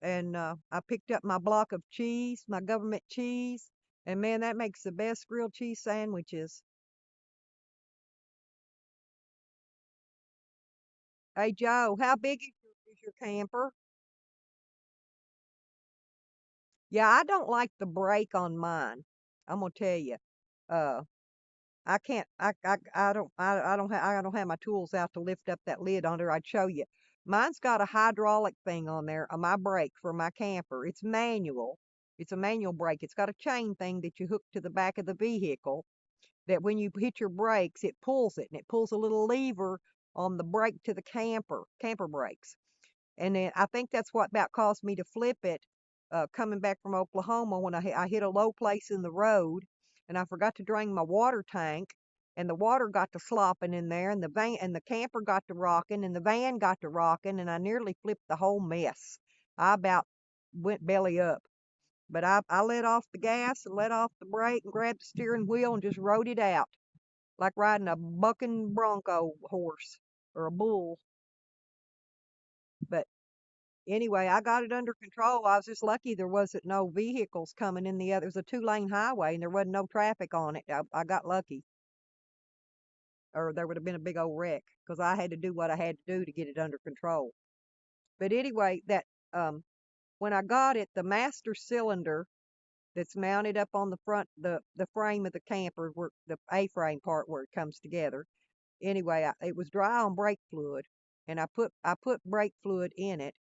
and I picked up my block of cheese, my government cheese, and man, that makes the best grilled cheese sandwiches. Hey, Joe, how big is your camper? Yeah, I don't like the brake on mine. I'm gonna tell you. Uh, I can't. I don't have my tools out to lift up that lid on there. I'd show you. Mine's got a hydraulic thing on there on my brake for my camper. It's manual. It's a manual brake. It's got a chain thing that you hook to the back of the vehicle. That when you hit your brakes, it pulls it, and it pulls a little lever on the brake to the camper brakes. And then I think that's what about caused me to flip it coming back from Oklahoma when I hit a low place in the road and I forgot to drain my water tank and the water got to slopping in there and the van and the camper got to rocking and the van got to rocking and I nearly flipped the whole mess. I about went belly up. But I let off the gas and let off the brake and grabbed the steering wheel and just rode it out like riding a bucking bronco horse or a bull. But anyway, I got it under control. I was just lucky there wasn't no vehicles coming in the other. It was a 2-lane highway and there wasn't no traffic on it. I got lucky, or there would have been a big old wreck because I had to do what I had to do to get it under control. But anyway, that when I got it, the master cylinder that's mounted up on the front, the frame of the camper, where the A-frame part where it comes together. Anyway, it was dry on brake fluid, and I put brake fluid in it.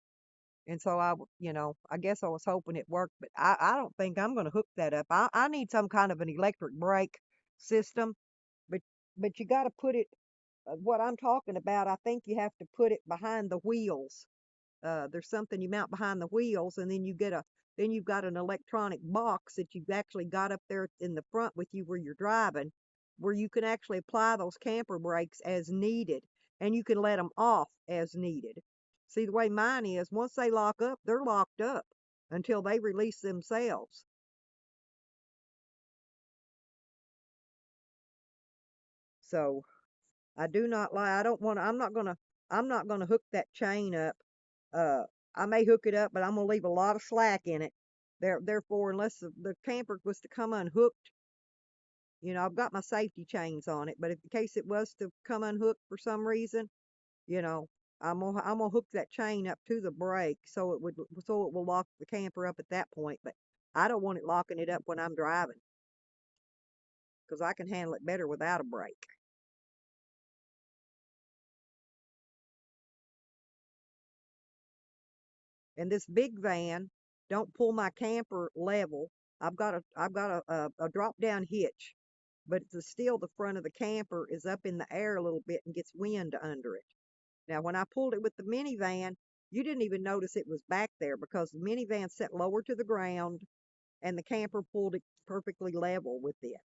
And so I guess I was hoping it worked, but I don't think I'm going to hook that up. I need some kind of an electric brake system, but but you got to put it. what I'm talking about, I think you have to put it behind the wheels. There's something you mount behind the wheels, and then you've got an electronic box that you've actually got up there in the front with you where you're driving, where you can actually apply those camper brakes as needed, and you can let them off as needed. See, the way mine is, once they lock up, they're locked up until they release themselves. So I do not lie. I don't want to, I'm not gonna hook that chain up. Uh, I may hook it up, but I'm gonna leave a lot of slack in it. Therefore, unless the camper was to come unhooked, I've got my safety chains on it, but if in case it was to come unhooked for some reason, you know, I'm gonna hook that chain up to the brake so it will lock the camper up at that point. But I don't want it locking it up when I'm driving because I can handle it better without a brake. And this big van don't pull my camper level. I've got a drop down hitch, but still the front of the camper is up in the air a little bit and gets wind under it. Now, when I pulled it with the minivan, you didn't even notice it was back there because the minivan set lower to the ground and the camper pulled it perfectly level with it.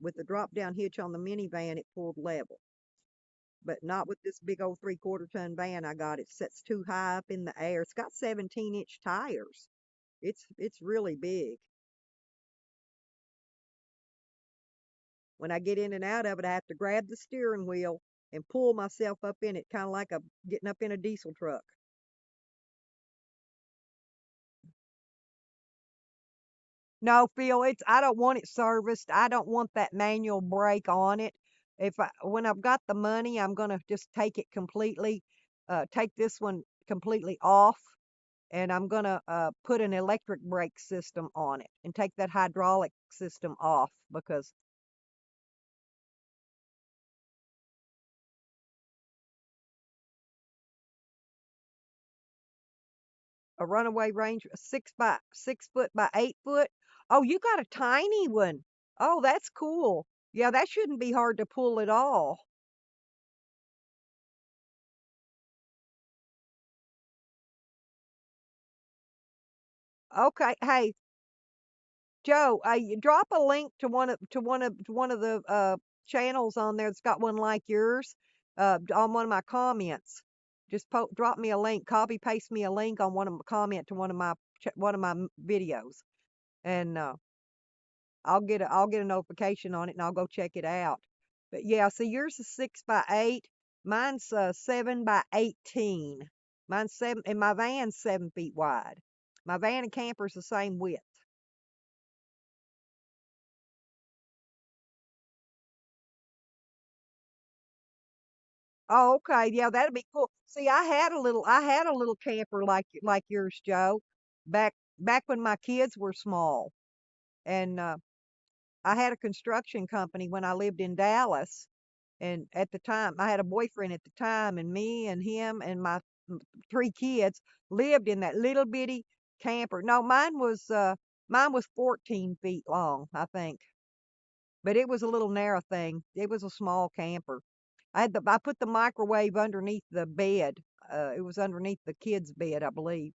With the drop down hitch on the minivan, it pulled level, but not with this big old 3/4 ton van I got. It sets too high up in the air. It's got 17-inch tires. It's really big. When I get in and out of it, I have to grab the steering wheel and pull myself up in it, kind of like getting up in a diesel truck. No, Phil, I don't want it serviced. I don't want that manual brake on it. When I've got the money, I'm gonna just take it completely, take this one completely off, and I'm gonna put an electric brake system on it and take that hydraulic system off because a runaway ranger, 6 foot by 8 foot. Oh, you got a tiny one. Oh, that's cool. Yeah, that shouldn't be hard to pull at all. Okay, hey, Joe, you drop a link to one of the channels on there that's got one like yours, on one of my comments. Just drop me a link, copy paste me a link on one of my comment to one of my videos, and I'll get a notification on it and I'll go check it out. But yeah, so yours is 6 by 8, mine's 7 by 18. Mine's seven, and my van's 7 feet wide. My van and camper's the same width. Oh, okay. Yeah, that'd be cool. See, I had a little camper like yours, Joe, back when my kids were small. And I had a construction company when I lived in Dallas. And at the time, I had a boyfriend at the time, and me and him and my 3 kids lived in that little bitty camper. No, mine was 14 feet long, I think. But it was a little narrow thing. It was a small camper. I put the microwave underneath the bed. It was underneath the kids' bed, I believe.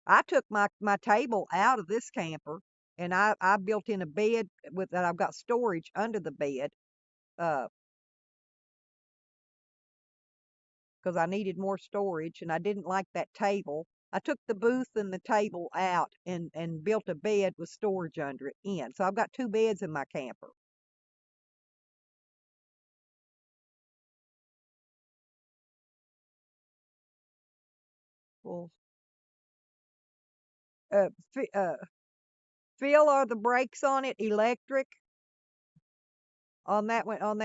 I took my table out of this camper and I built in a bed with that. I've got storage under the bed, uh, because I needed more storage and I didn't like that table. I took the booth and the table out and built a bed with storage under it in. So I've got 2 beds in my camper. Well, uh, Phil, are the brakes on it electric on that one on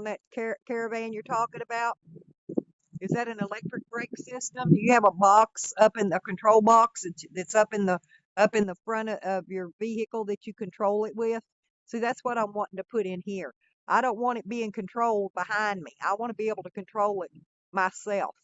that caravan you're talking about? Is that an electric brake system? Do you have a box up in the control box that's up in the front of your vehicle that you control it with? See, that's what I'm wanting to put in here. I don't want it being controlled behind me. I want to be able to control it myself.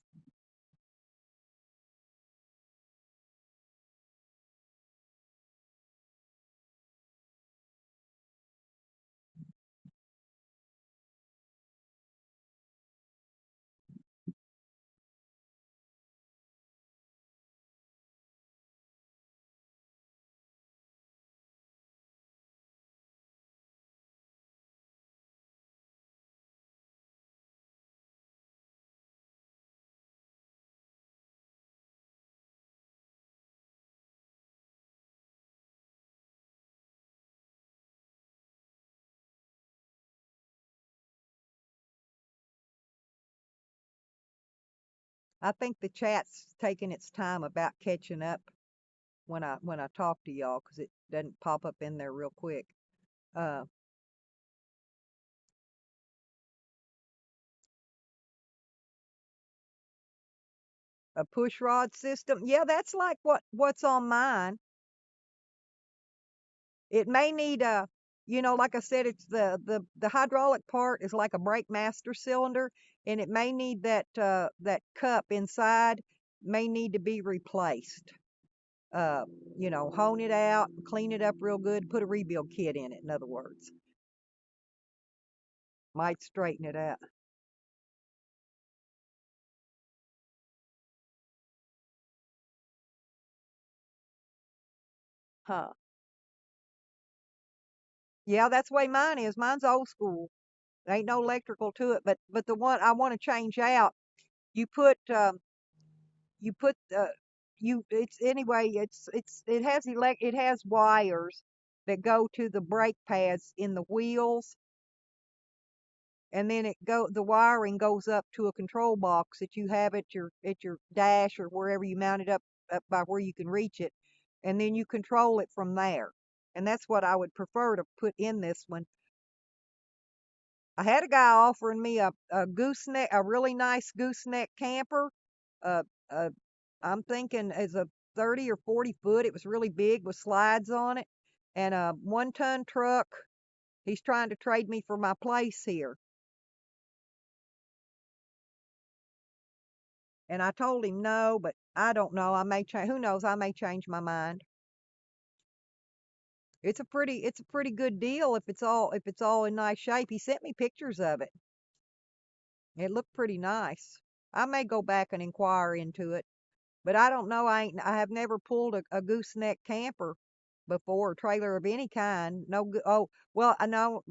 I think the chat's taking its time about catching up when I talk to y'all because it doesn't pop up in there real quick. Uh, a push rod system. Yeah, that's like what's on mine. It may need a, like I said, it's the hydraulic part is like a brake master cylinder, and it may need that cup inside may need to be replaced. Uh, hone it out, clean it up real good, put a rebuild kit in it. In other words, might straighten it out. Huh? Yeah, that's the way mine is. Mine's old school. There ain't no electrical to it, but the one I want to change out, you put you put you it's anyway it has it has wires that go to the brake pads in the wheels, and then the wiring goes up to a control box that you have at your dash or wherever you mount it up by where you can reach it, and then you control it from there. And that's what I would prefer to put in this one. I had a guy offering me a gooseneck, a really nice gooseneck camper. Uh, uh, I'm thinking as a 30 or 40 foot. It was really big with slides on it, and a 1-ton truck. He's trying to trade me for my place here, and I told him no, but I don't know. I may change. Who knows? I may change my mind. It's a pretty good deal if it's all in nice shape. He sent me pictures of it. It looked pretty nice. I may go back and inquire into it. But I don't know. I have never pulled a gooseneck camper before, a trailer of any kind. No. Oh, well, I know.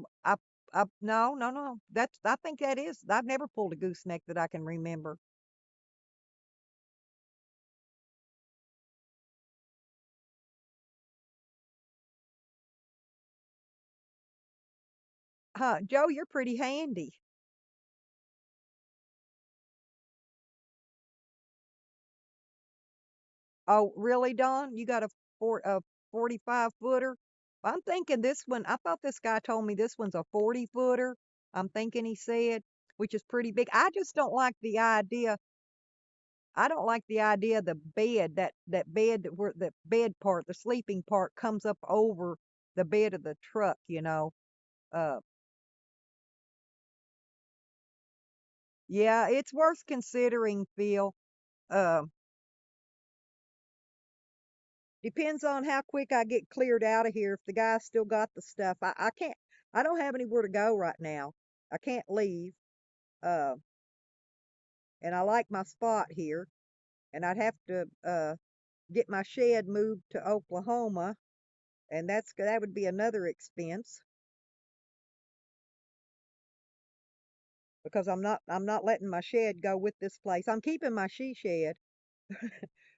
No, no, no. I think that is. I've never pulled a gooseneck that I can remember. Huh, Joe, you're pretty handy. Oh, really, Don? You got a 45 footer? I'm thinking this one. I thought this guy told me this one's a 40 footer. I'm thinking he said, which is pretty big. I just don't like the idea. I don't like the idea of the bed, that bed where the bed part, the sleeping part comes up over the bed of the truck. Uh, yeah, it's worth considering, Phil. Uh, depends on how quick I get cleared out of here. If the guy's still got the stuff, I can't. I don't have anywhere to go right now. I can't leave. Uh, and I like my spot here, and I'd have to get my shed moved to Oklahoma, and that would be another expense. Because I'm not letting my shed go with this place. I'm keeping my she shed.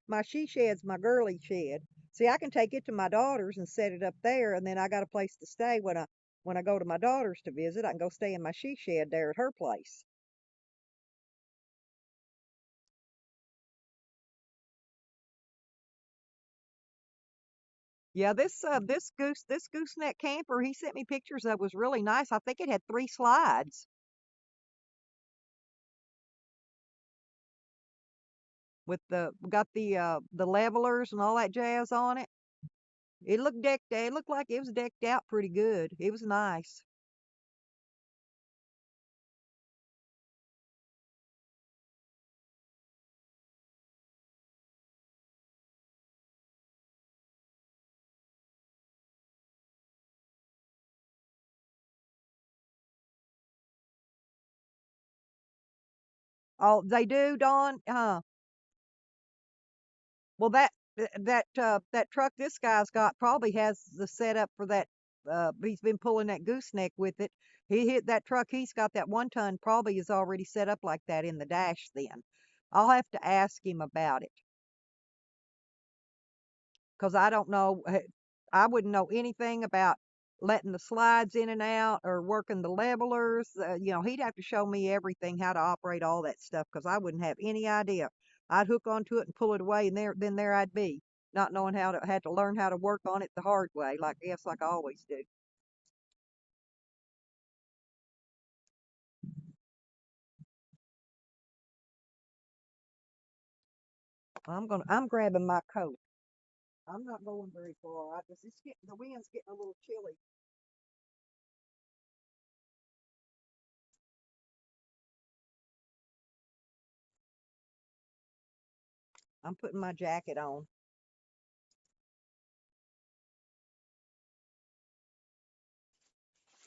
My she shed's my girly shed. See, I can take it to my daughter's and set it up there, and then I got a place to stay when I go to my daughter's to visit. I can go stay in my she shed there at her place. Yeah, this gooseneck camper he sent me pictures of was really nice. I think it had 3 slides with the levelers and all that jazz on it. It looked decked. It looked like it was decked out pretty good. It was nice. Oh, they do, Dawn? Well, that truck this guy's got probably has the setup for that. He's been pulling that gooseneck with it. He hit that truck. He's got that 1-ton probably is already set up like that in the dash. Then I'll have to ask him about it because I don't know. I wouldn't know anything about letting the slides in and out or working the levelers. He'd have to show me everything, how to operate all that stuff, because I wouldn't have any idea. I'd hook onto it and pull it away, and there I'd be, not knowing had to learn how to work on it the hard way, like I always do. I'm grabbing my coat. I'm not going very far. The wind's getting a little chilly. I'm putting my jacket on.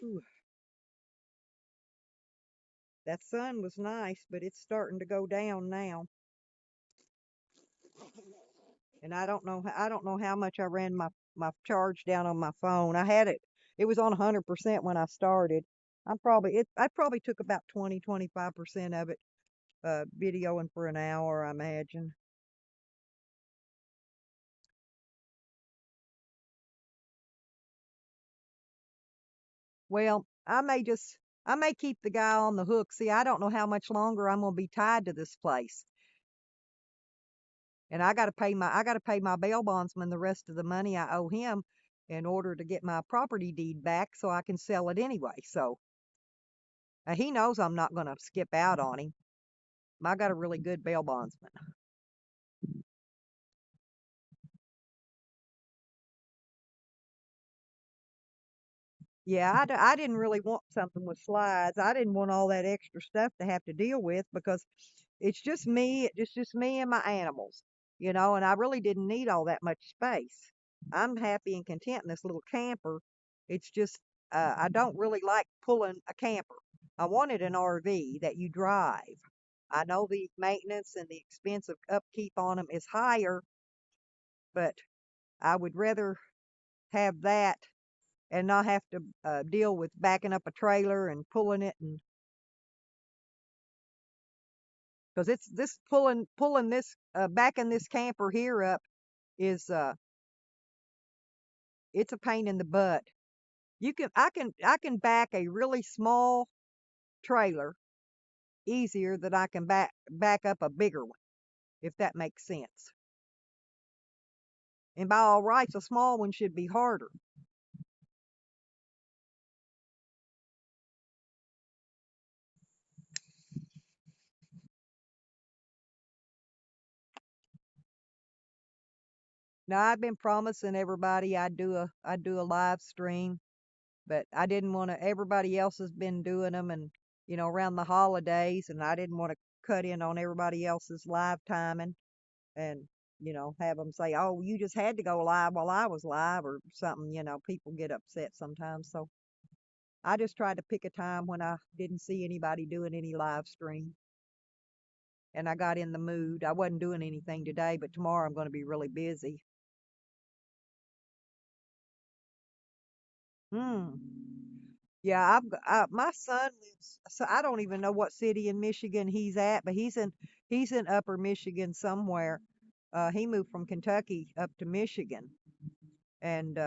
Ooh, that sun was nice, but it's starting to go down now. And I don't know how much I ran my charge down on my phone. It was on 100% when I started. I probably took about 25% of it videoing for an hour, I imagine. Well, I may keep the guy on the hook. See, I don't know how much longer I'm going to be tied to this place. And I got to pay my bail bondsman the rest of the money I owe him in order to get my property deed back so I can sell it anyway. So he knows I'm not going to skip out on him. I got a really good bail bondsman. Yeah, I didn't really want something with slides. I didn't want all that extra stuff to have to deal with because it's just me and my animals, and I really didn't need all that much space. I'm happy and content in this little camper. It's just, I don't really like pulling a camper. I wanted an RV that you drive. I know the maintenance and the expense of upkeep on them is higher, but I would rather have that and not have to deal with backing up a trailer and pulling it, and because it's this pulling this backing this camper here up is it's a pain in the butt. I can back a really small trailer easier than I can back up a bigger one, if that makes sense. And by all rights, a small one should be harder. Now I've been promising everybody I'd do a live stream, but I didn't want to. Everybody else has been doing them, and around the holidays, and I didn't want to cut in on everybody else's live timing, and have them say, "Oh, you just had to go live while I was live," or something. People get upset sometimes, so I just tried to pick a time when I didn't see anybody doing any live stream, and I got in the mood. I wasn't doing anything today, but tomorrow I'm going to be really busy. Hmm. Yeah, my son lives. So I don't even know what city in Michigan he's at, but he's in Upper Michigan somewhere. He moved from Kentucky up to Michigan, and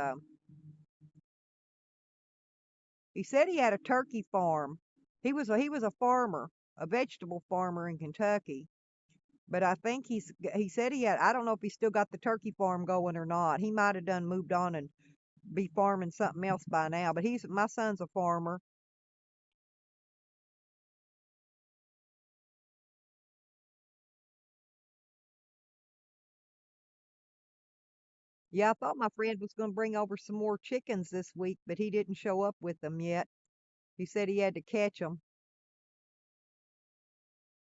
he said he had a turkey farm. He was a farmer, a vegetable farmer in Kentucky. But I think he said he had. I don't know if he still got the turkey farm going or not. He might have done moved on and be farming something else by now. But he's my son's a farmer. Yeah, I thought my friend was going to bring over some more chickens this week, but he didn't show up with them yet. He said he had to catch them.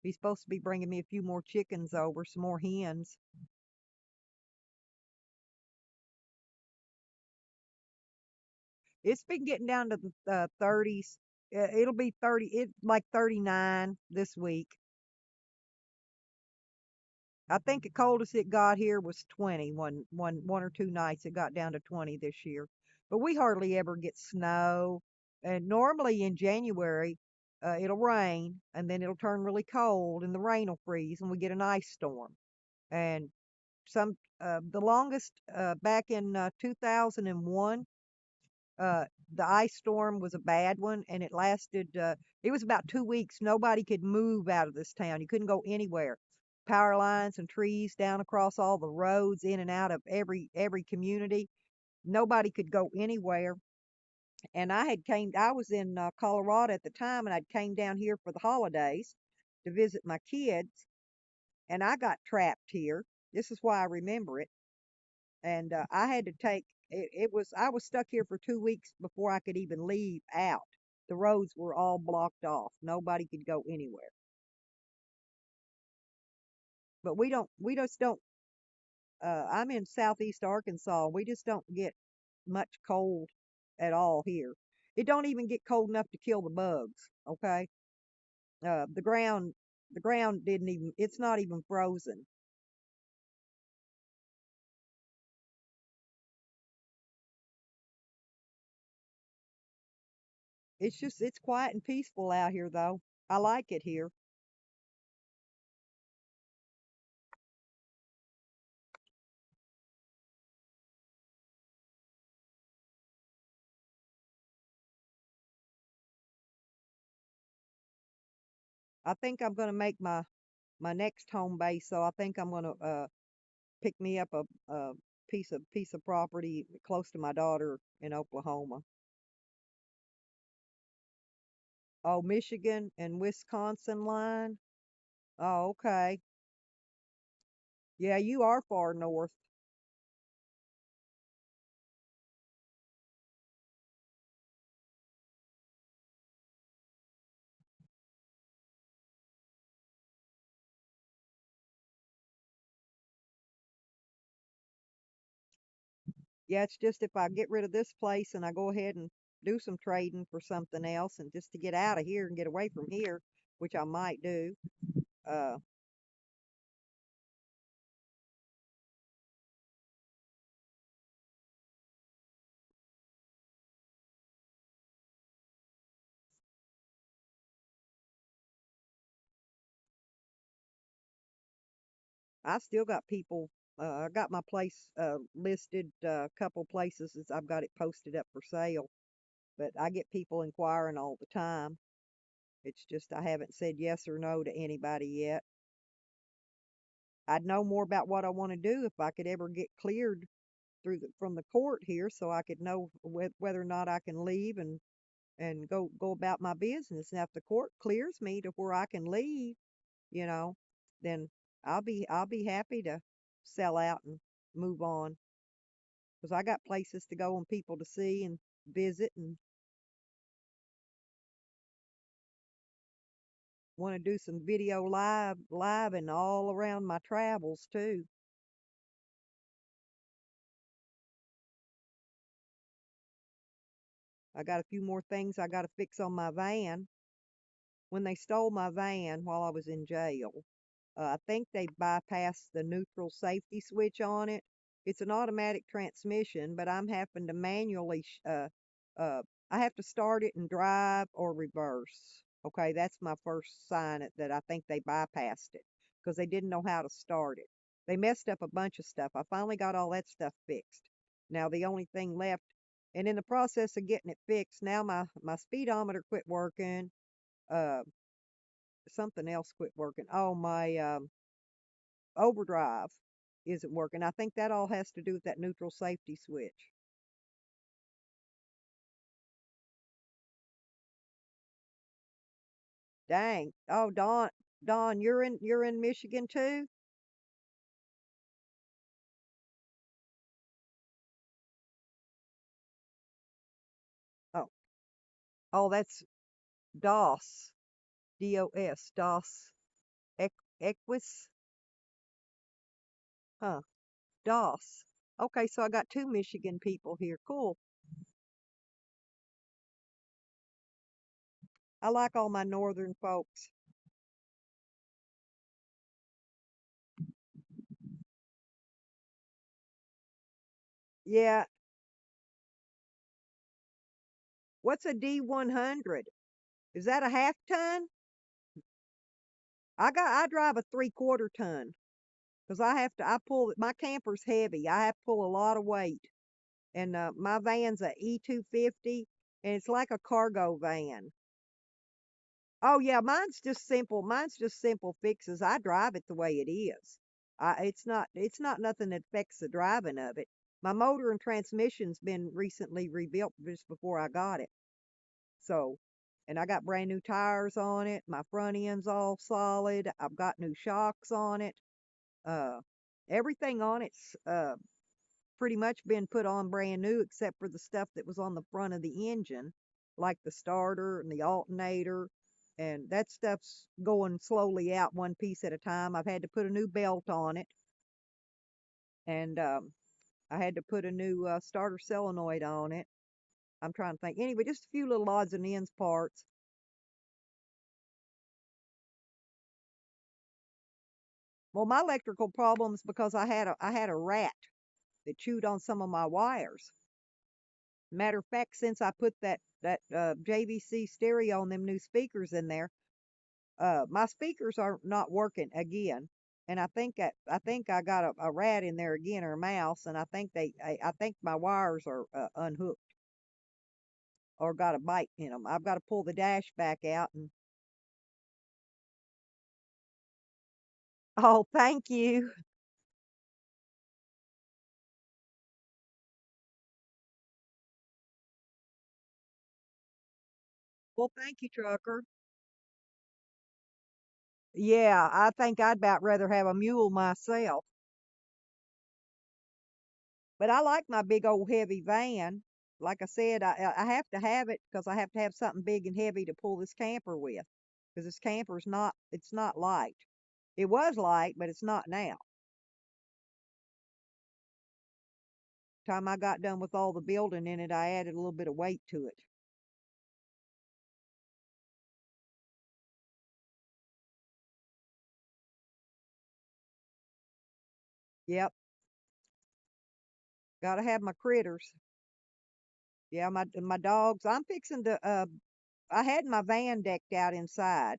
He's supposed to be bringing me a few more chickens over, some more hens. It's been getting down to the 30s. It'll be 39 this week. I think the coldest it got here was 20. One or two nights it got down to 20 this year. But we hardly ever get snow. And normally in January, it'll rain and then it'll turn really cold and the rain will freeze and we get an ice storm. And the longest back in 2001, The ice storm was a bad one, and it lasted. It was about 2 weeks. Nobody could move out of this town. You couldn't go anywhere. Power lines and trees down across all the roads, in and out of every community. Nobody could go anywhere. And I was in Colorado at the time, and I'd came down here for the holidays to visit my kids, and I got trapped here. This is why I remember it. And I had to take I was stuck here for 2 weeks before I could even leave out. The roads were all blocked off. Nobody could go anywhere. But we just don't, I'm in southeast Arkansas. We just don't get much cold at all here. It don't even get cold enough to kill the bugs, okay? The ground didn't even, it's not even frozen. It's quiet and peaceful out here though. I like it here. I think I'm going to make my next home base, so I think I'm going to pick me up a piece of property close to my daughter in Oklahoma. Oh, Michigan and Wisconsin line. Oh, okay. Yeah, you are far north. Yeah, it's just if I get rid of this place and I go ahead and do some trading for something else, and just to get out of here and get away from here, which I might do. Uh, I still got people. I got my place listed. A couple places. I've got it posted up for sale, but I get people inquiring all the time. It's just I haven't said yes or no to anybody yet. I'd know more about what I want to do if I could ever get cleared from the court here, so I could know whether or not I can leave and go about my business. Now, if the court clears me to where I can leave, you know, then I'll be happy to sell out and move on, because I got places to go and people to see and visit, and want to do some video live and all around my travels too. I got a few more things I got to fix on my van. When they stole my van while I was in jail, I think they bypassed the neutral safety switch on it. It's an automatic transmission, but I'm having to manually, uh, I have to start it and drive or reverse. Okay, that's my first sign that I think they bypassed it because they didn't know how to start it. They messed up a bunch of stuff. I finally got all that stuff fixed. Now the only thing left, and in the process of getting it fixed, now my speedometer quit working. Uh, Something else quit working. Oh, my overdrive isn't working. I think that all has to do with that neutral safety switch. Dang. Oh, Dawn, you're in Michigan too? Oh, oh, that's DOS, DOS, DOS, Equus, huh? DOS. Okay, so I got two Michigan people here. Cool. I like all my northern folks. Yeah. What's a D100? Is that a half ton? I drive a 3/4 ton. Because I pull, my camper's heavy. I have to pull a lot of weight. And my van's a E250. and it's like a cargo van. Oh yeah, mine's just simple. Mine's just simple fixes. I drive it the way it is. It's not nothing that affects the driving of it. My motor and transmission's been recently rebuilt just before I got it. So, and I got brand new tires on it. My front end's all solid. I've got new shocks on it. Uh, Everything on it's pretty much been put on brand new except for the stuff that was on the front of the engine, like the starter and the alternator. And that stuff's going slowly out one piece at a time. I've had to put a new belt on it, and I had to put a new starter solenoid on it. I'm trying to think. Anyway, just a few little odds and ends parts. Well, my electrical problems because I had a rat that chewed on some of my wires. Matter of fact, since I put that JVC stereo and them new speakers in there, my speakers are not working again, and I think I got a rat in there again, or a mouse, and I think my wires are unhooked or got a bite in them. I've got to pull the dash back out and oh, thank you. Well, thank you, trucker. Yeah, I think I'd about rather have a mule myself, but I like my big old heavy van. Like I said, I have to have it because I have to have something big and heavy to pull this camper with. Because this camper's not, it's not light. It was light, but it's not now. Time I got done with all the building in it, I added a little bit of weight to it. Yep, gotta have my critters. Yeah, my dogs. I'm fixing to. I had my van decked out inside,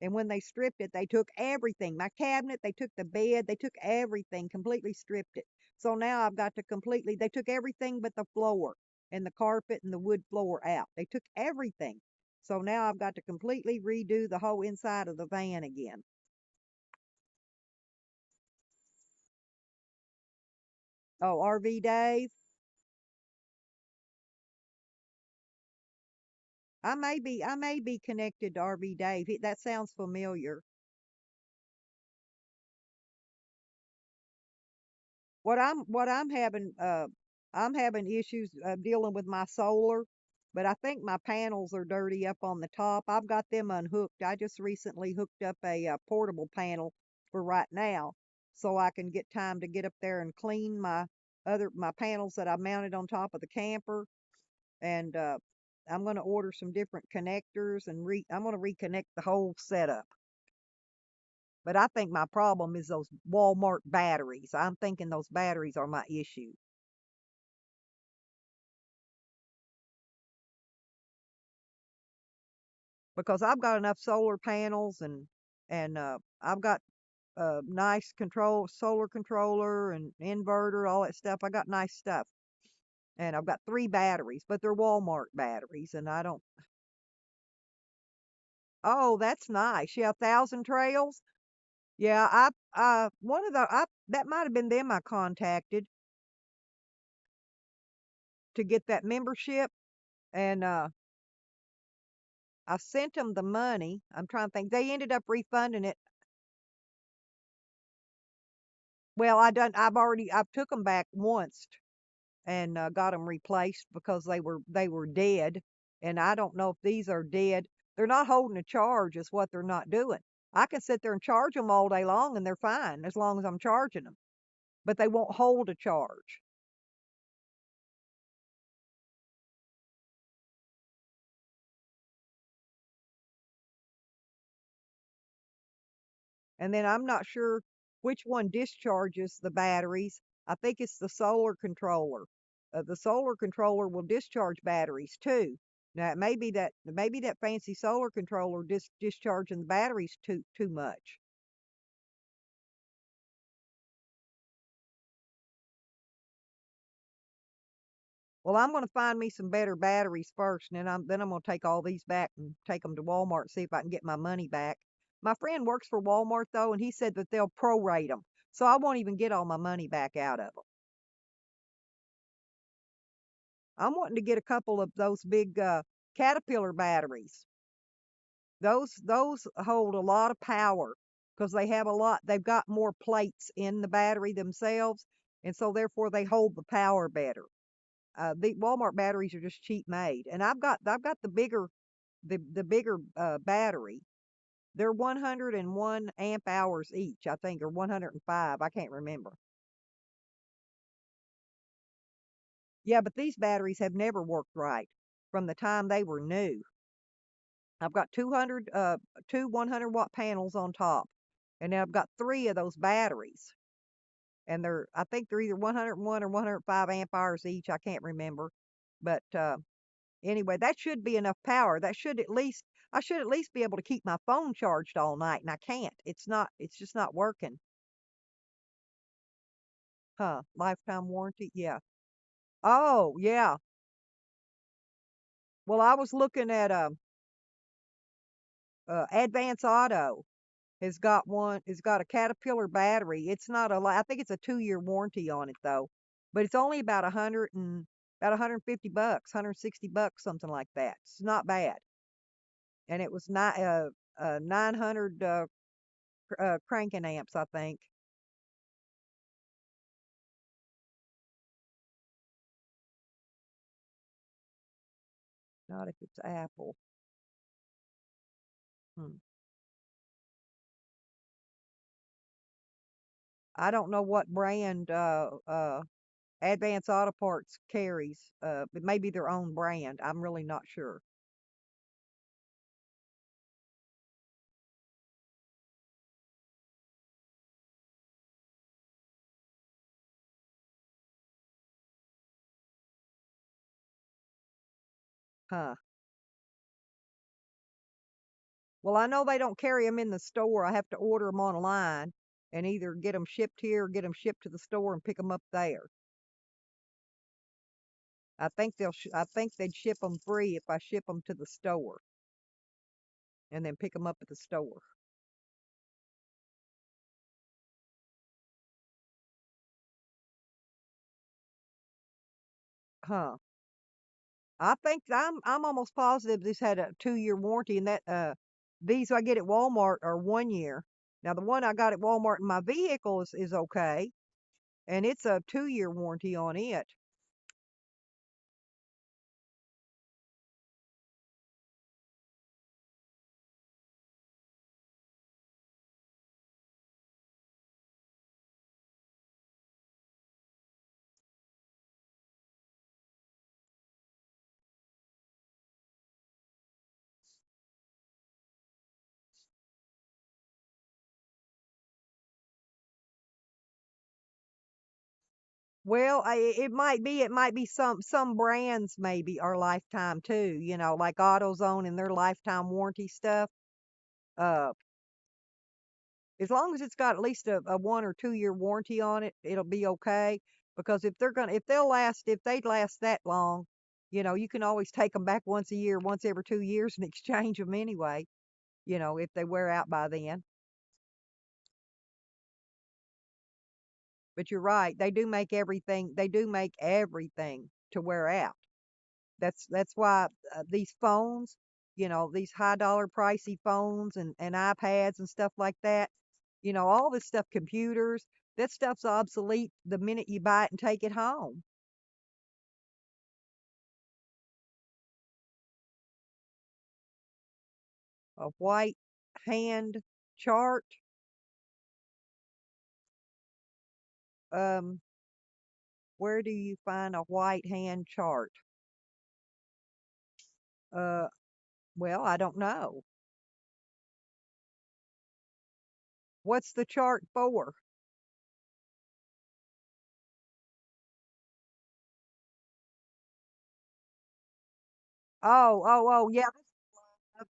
and when they stripped it, they took everything. My cabinet, they took the bed, they took everything, completely stripped it. So now I've got to completely. They took everything but the floor and the carpet and the wood floor out. They took everything. So now I've got to completely redo the whole inside of the van again. Oh, RV Dave. I may be connected to RV Dave. That sounds familiar. What I'm having issues dealing with my solar, but I think my panels are dirty up on the top. I've got them unhooked. I just recently hooked up a portable panel for right now, so I can get time to get up there and clean my panels that I mounted on top of the camper. And I'm going to order some different connectors and I'm going to reconnect the whole setup. But I think my problem is those Walmart batteries. I'm thinking those batteries are my issue because I've got enough solar panels and I've got nice solar controller and inverter, all that stuff. I got nice stuff, and I've got three batteries, but they're Walmart batteries, and I don't. Oh, that's nice. Yeah, Thousand Trails. Yeah, one of that might have been them I contacted to get that membership, and I sent them the money. I'm trying to think. They ended up refunding it. Well, I've took them back once and got them replaced because they were dead. And I don't know if these are dead. They're not holding a charge, is what they're not doing. I can sit there and charge them all day long, and they're fine as long as I'm charging them. But they won't hold a charge. And then I'm not sure which one discharges the batteries. I think it's the solar controller. The solar controller will discharge batteries too. Now it maybe that fancy solar controller discharging the batteries too much. Well, I'm going to find me some better batteries first, and then I'm going to take all these back and take them to Walmart and see if I can get my money back. My friend works for Walmart though, and he said that they'll prorate them, so I won't even get all my money back out of them. I'm wanting to get a couple of those big Caterpillar batteries. Those hold a lot of power because they have a lot. They've got more plates in the battery themselves, and so therefore they hold the power better. The Walmart batteries are just cheap made, and I've got the bigger battery. They're 101 amp hours each, I think, or 105. I can't remember. Yeah, but these batteries have never worked right from the time they were new. I've got two 100-watt panels on top, and then I've got three of those batteries, and I think they're either 101 or 105 amp hours each. I can't remember, but anyway, that should be enough power. I should at least be able to keep my phone charged all night, and I can't. It's just not working. Huh? Lifetime warranty? Yeah. Oh, yeah. Well, I was looking at Advance Auto has got a Caterpillar battery. It's not I think it's a 2-year warranty on it though, but it's only about about 150 bucks, $160, something like that. It's not bad, and it was not 900 cranking amps, I think. Not if it's Apple. Hmm. I don't know what brand Advance Auto Parts carries. It may be their own brand. I'm really not sure. Huh. Well, I know they don't carry them in the store. I have to order them online and either get them shipped here or get them shipped to the store and pick them up there. I think they'd ship them free if I ship them to the store and then pick them up at the store. Huh. I'm almost positive this had a 2-year warranty, and that these I get at Walmart are 1 year. Now the one I got at Walmart in my vehicle is okay, and it's a 2-year warranty on it. Well, it might be some brands maybe are lifetime too, like AutoZone and their lifetime warranty stuff. Uh, as long as it's got at least a 1 or 2 year warranty on it, it'll be okay. Because if they'd last that long, you can always take them back once a year, once every 2 years, and exchange them anyway. If they wear out by then. But you're right, They do make everything to wear out. That's why these phones, these high dollar pricey phones and iPads and stuff like that, all this stuff, computers, that stuff's obsolete the minute you buy it and take it home. A white hand chart, um, where do you find a white hand chart? Uh, well, I don't know. What's the chart for? Oh, yeah.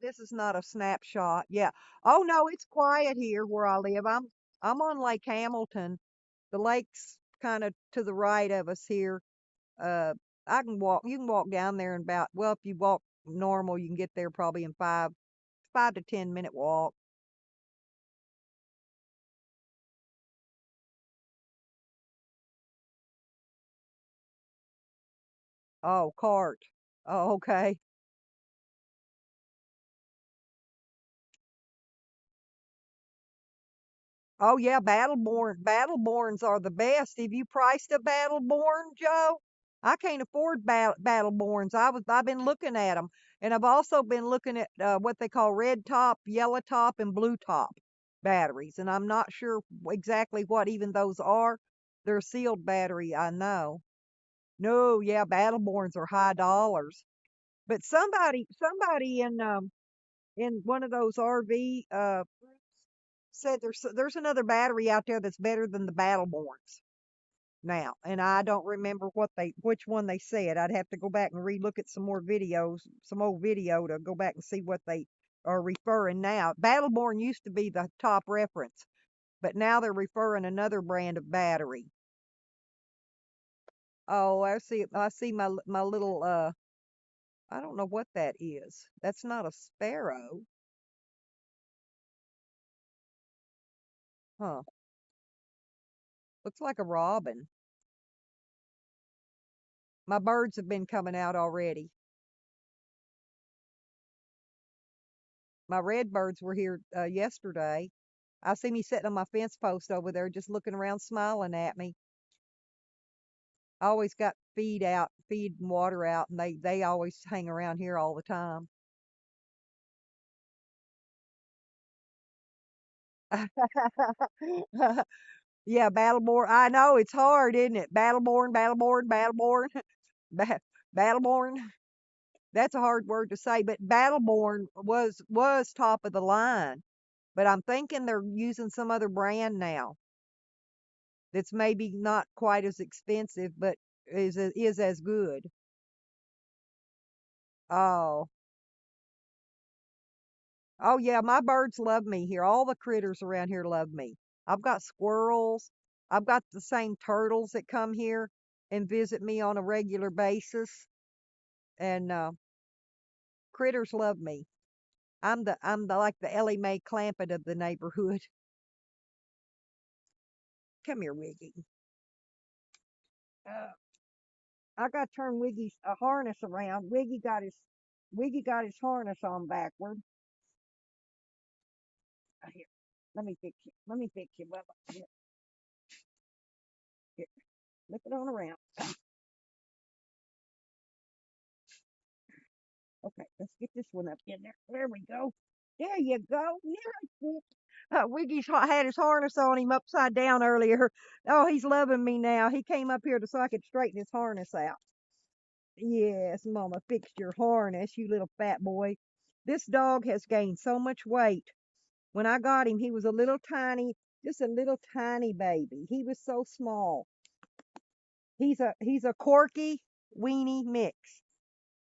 This is not a snapshot. Yeah. Oh no, it's quiet here where I live. I'm on Lake Hamilton. The lake's kind of to the right of us here. I can walk. You can walk down there in about, well, if you walk normal, you can get there probably in 5 to 10 minute walk. Oh, cart. Oh, okay. Oh yeah, Battleborns are the best. Have you priced a Battleborn, Joe? I can't afford Battleborns. I've been looking at them, and I've also been looking at what they call red top, yellow top, and blue top batteries, and I'm not sure exactly what even those are. They're sealed battery, I know. No, yeah, Battleborns are high dollars. But somebody in one of those RV said there's another battery out there that's better than the Battleborns now, and I don't remember which one they said. I'd have to go back and relook at some more videos, some old video to go back and see what they are referring now. Battleborn used to be the top reference, but now they're referring another brand of battery. Oh, I see my little I don't know what that is. That's not a sparrow. Huh. Looks like a robin. My birds have been coming out already. My red birds were here yesterday. I see me sitting on my fence post over there just looking around smiling at me. I always got feed and water out, and they always hang around here all the time. Yeah, Battleborn. I know it's hard, isn't it? Battleborn. Ba- Battleborn. That's a hard word to say, but Battleborn was top of the line. But I'm thinking they're using some other brand now that's maybe not quite as expensive, but is as good. Oh, oh yeah, my birds love me here. All the critters around here love me. I've got squirrels. I've got the same turtles that come here and visit me on a regular basis, and critters love me. I'm the like the Ellie Mae Clampett of the neighborhood. Come here, Wiggy. Uh, I got to turn Wiggy's harness around. Wiggy got his harness on backward. Here, let me fix you. Let me fix you, Bubba. Here, flip it on around. Okay, let's get this one up in there. There we go. There you go. Nearly fixed. Wiggy's had his harness on him upside down earlier. Oh, he's loving me now. He came up here so I could straighten his harness out. Yes, Mama fixed your harness, you little fat boy. This dog has gained so much weight. When I got him, he was a little tiny, just a little tiny baby. He was so small. He's a Corky weenie mix,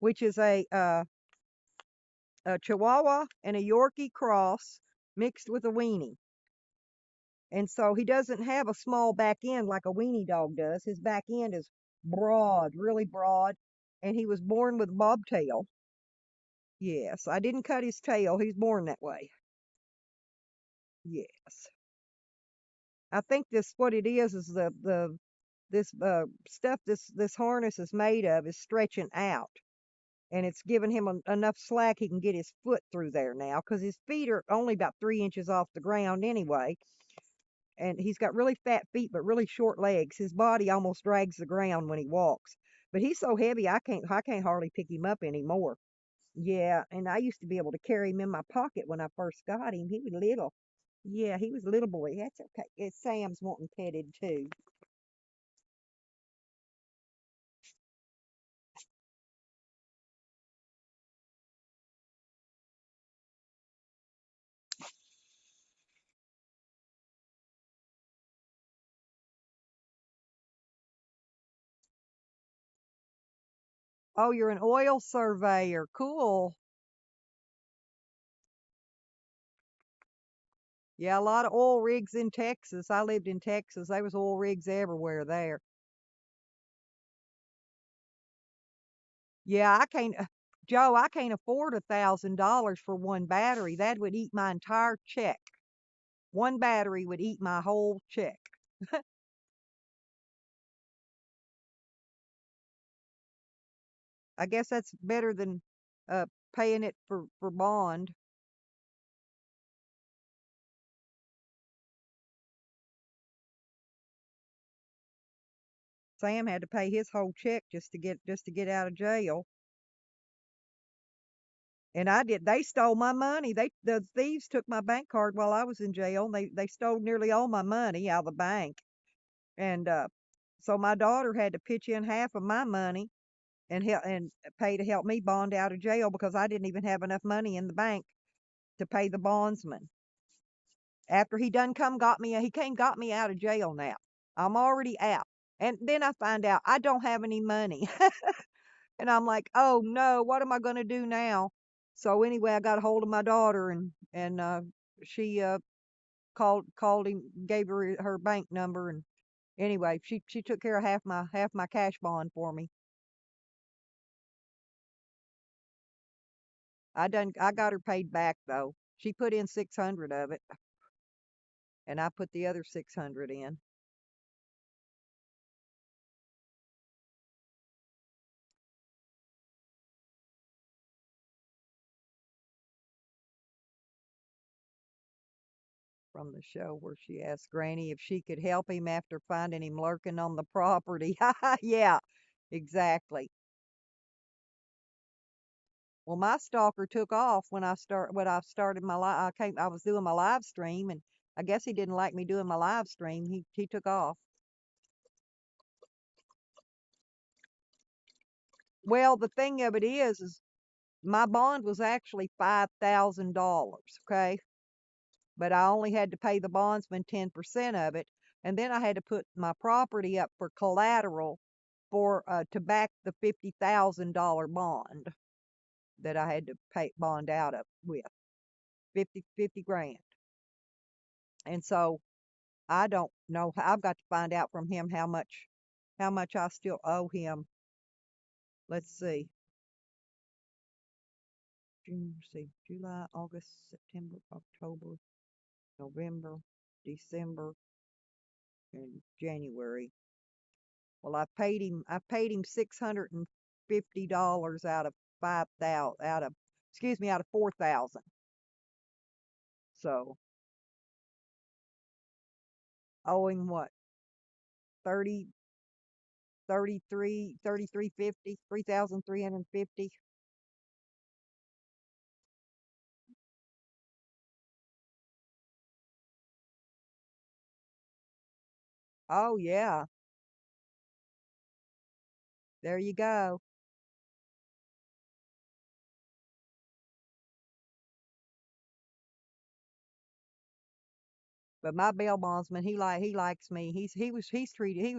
which is a Chihuahua and a Yorkie cross mixed with a weenie. And so he doesn't have a small back end like a weenie dog does. His back end is broad, really broad, and he was born with bobtail. Yes, I didn't cut his tail. He's born that way. Yes. I think this what it is the this stuff this harness is made of is stretching out, and it's giving him enough slack he can get his foot through there now because his feet are only about 3 inches off the ground anyway, and he's got really fat feet but really short legs. His body almost drags the ground when he walks, but he's so heavy I can't hardly pick him up anymore. Yeah, and I used to be able to carry him in my pocket when I first got him. He was little. Yeah, he was a little boy. That's okay. Sam's wanting petted too. Oh, you're an oil surveyor. Cool. Yeah, a lot of oil rigs in Texas. I lived in Texas. There was oil rigs everywhere there. Yeah, I can't, Joe, I can't afford $1,000 for one battery. That would eat my entire check. One battery would eat my whole check. I guess that's better than uh paying it for bond. Sam had to pay his whole check just to get out of jail. And I did. They stole my money. The thieves took my bank card while I was in jail. And they stole nearly all my money out of the bank. And so my daughter had to pitch in half of my money and help and pay to help me bond out of jail because I didn't even have enough money in the bank to pay the bondsman. After he done come got me, he came got me out of jail now. I'm already out. And then I find out I don't have any money. And I'm like, oh no, what am I going to do now? So anyway, I got a hold of my daughter and she called him, gave her bank number, and anyway, she took care of half my cash bond for me. I got her paid back though. She put in 600 of it, and I put the other 600 in from the show where she asked Granny if she could help him after finding him lurking on the property. Yeah, exactly. Well, my stalker took off when I started my I was doing my live stream, and I guess he didn't like me doing my live stream. He took off. Well, the thing of it is my bond was actually $5,000, okay? But I only had to pay the bondsman 10% of it, and then I had to put my property up for collateral for to back the $50,000 bond that I had to pay bond out of with 50 grand. And so I don't know. I've got to find out from him how much I still owe him. Let's see. See, July, August, September, October, November, December, and January. Well, I paid him $650 out of 5,000 out of 4,000. So owing what? 30 3350 3,350. Oh yeah, there you go. But my bail bondsman, he likes me. He was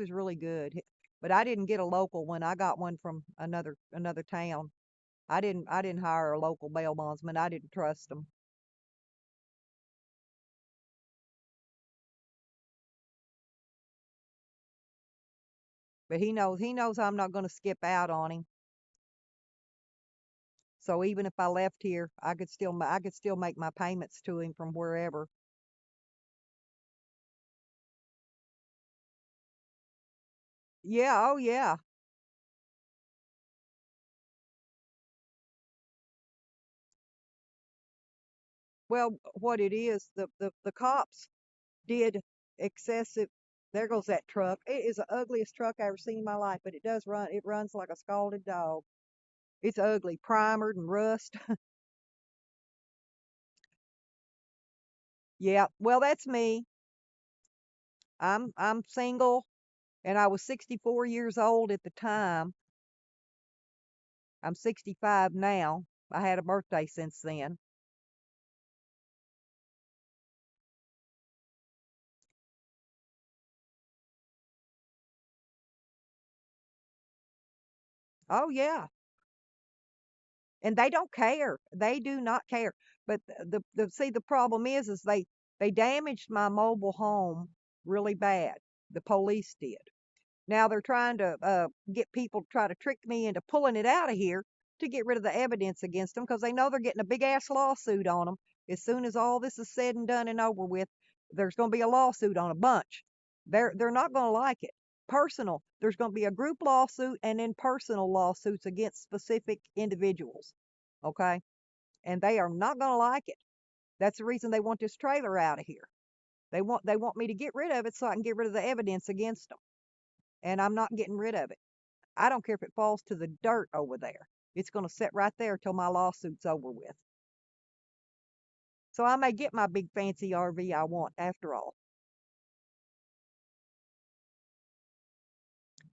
really good. But I didn't get a local one. I got one from another town. I didn't hire a local bail bondsman. I didn't trust him. But he knows I'm not going to skip out on him. So even if I left here, I could still make my payments to him from wherever. Yeah, oh yeah. Well, what it is, the cops did excessive. There goes that truck. It is the ugliest truck I ever seen in my life, but it does run. It runs like a scalded dog. It's ugly, primered and rust. Yeah, well, that's me. I'm single, and I was 64 years old at the time. I'm 65 now. I had a birthday since then. Oh yeah, and they don't care. They do not care. But the problem is they damaged my mobile home really bad. The police did. Now they're trying to get people to try to trick me into pulling it out of here to get rid of the evidence against them because they know they're getting a big ass lawsuit on them. As soon as all this is said and done and over with, there's going to be a lawsuit on a bunch. They're not going to like it. Personal. There's going to be a group lawsuit and then personal lawsuits against specific individuals. Okay? And they are not going to like it. That's the reason they want this trailer out of here. They want me to get rid of it so I can get rid of the evidence against them. And I'm not getting rid of it. I don't care if it falls to the dirt over there. It's going to sit right there till my lawsuit's over with. So I may get my big fancy RV I want after all.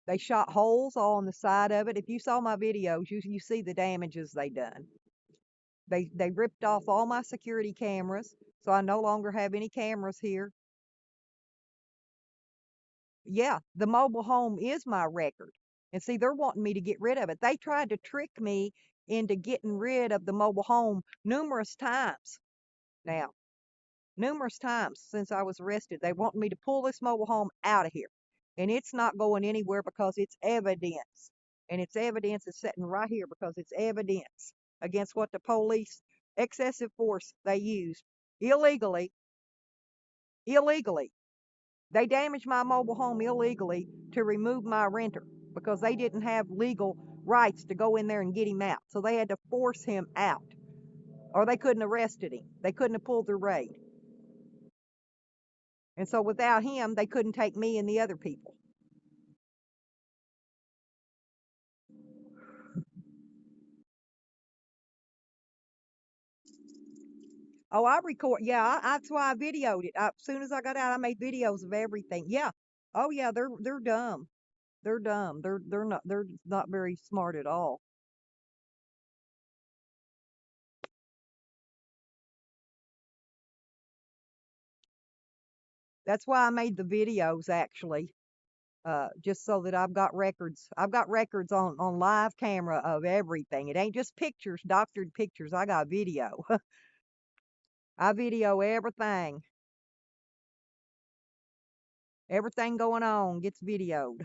They shot holes all on the side of it. If you saw my videos, you see the damages they done. They ripped off all my security cameras, so I no longer have any cameras here. Yeah, the mobile home is my record. And see, they're wanting me to get rid of it. They tried to trick me into getting rid of the mobile home numerous times now. Numerous times since I was arrested. They want me to pull this mobile home out of here. And it's not going anywhere because it's evidence. And its evidence is sitting right here because it's evidence against what the police, excessive force they used illegally. They damaged my mobile home illegally to remove my renter because they didn't have legal rights to go in there and get him out. So they had to force him out. Or they couldn't have arrested him. They couldn't have pulled the raid. And so without him, they couldn't take me and the other people. Oh, I record. Yeah, that's why I videoed it. As soon as I got out, I made videos of everything. Yeah. Oh yeah, they're dumb. They're dumb. They're not very smart at all. That's why I made the videos actually. Just so that I've got records. I've got records on live camera of everything. It ain't just pictures, doctored pictures. I got video. I video everything. Everything going on gets videoed.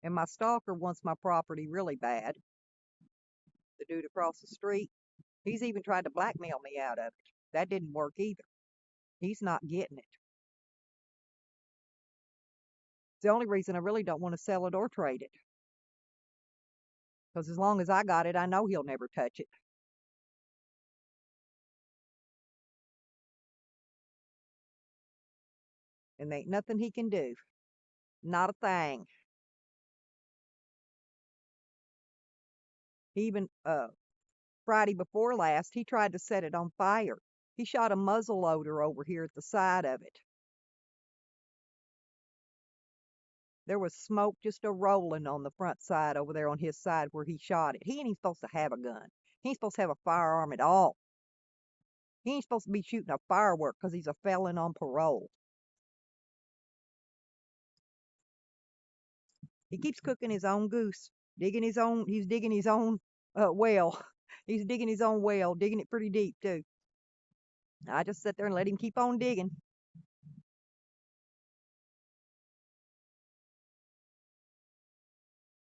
And my stalker wants my property really bad. The dude across the street, he's even tried to blackmail me out of it. That didn't work either. He's not getting it. It's the only reason I really don't want to sell it or trade it. Because as long as I got it, I know he'll never touch it. And there ain't nothing he can do. Not a thing. He even Friday before last, he tried to set it on fire. He shot a muzzle loader over here at the side of it. There was smoke just a rolling on the front side over there on his side where he shot it. He ain't even supposed to have a gun. He ain't supposed to have a firearm at all. He ain't supposed to be shooting a firework because he's a felon on parole. He keeps cooking his own goose, he's digging his own well. He's digging his own well, digging it pretty deep too. I just sit there and let him keep on digging.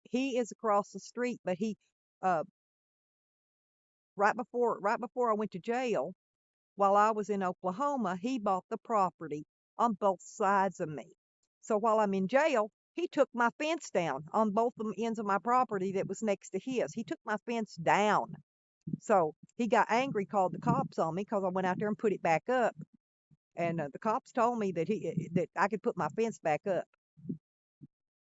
He is across the street, but he uh right before I went to jail, while I was in Oklahoma, he bought the property on both sides of me. So while I'm in jail, he took my fence down on both the ends of my property that was next to his. He took my fence down. So he got angry, called the cops on me because I went out there and put it back up. And the cops told me that I could put my fence back up.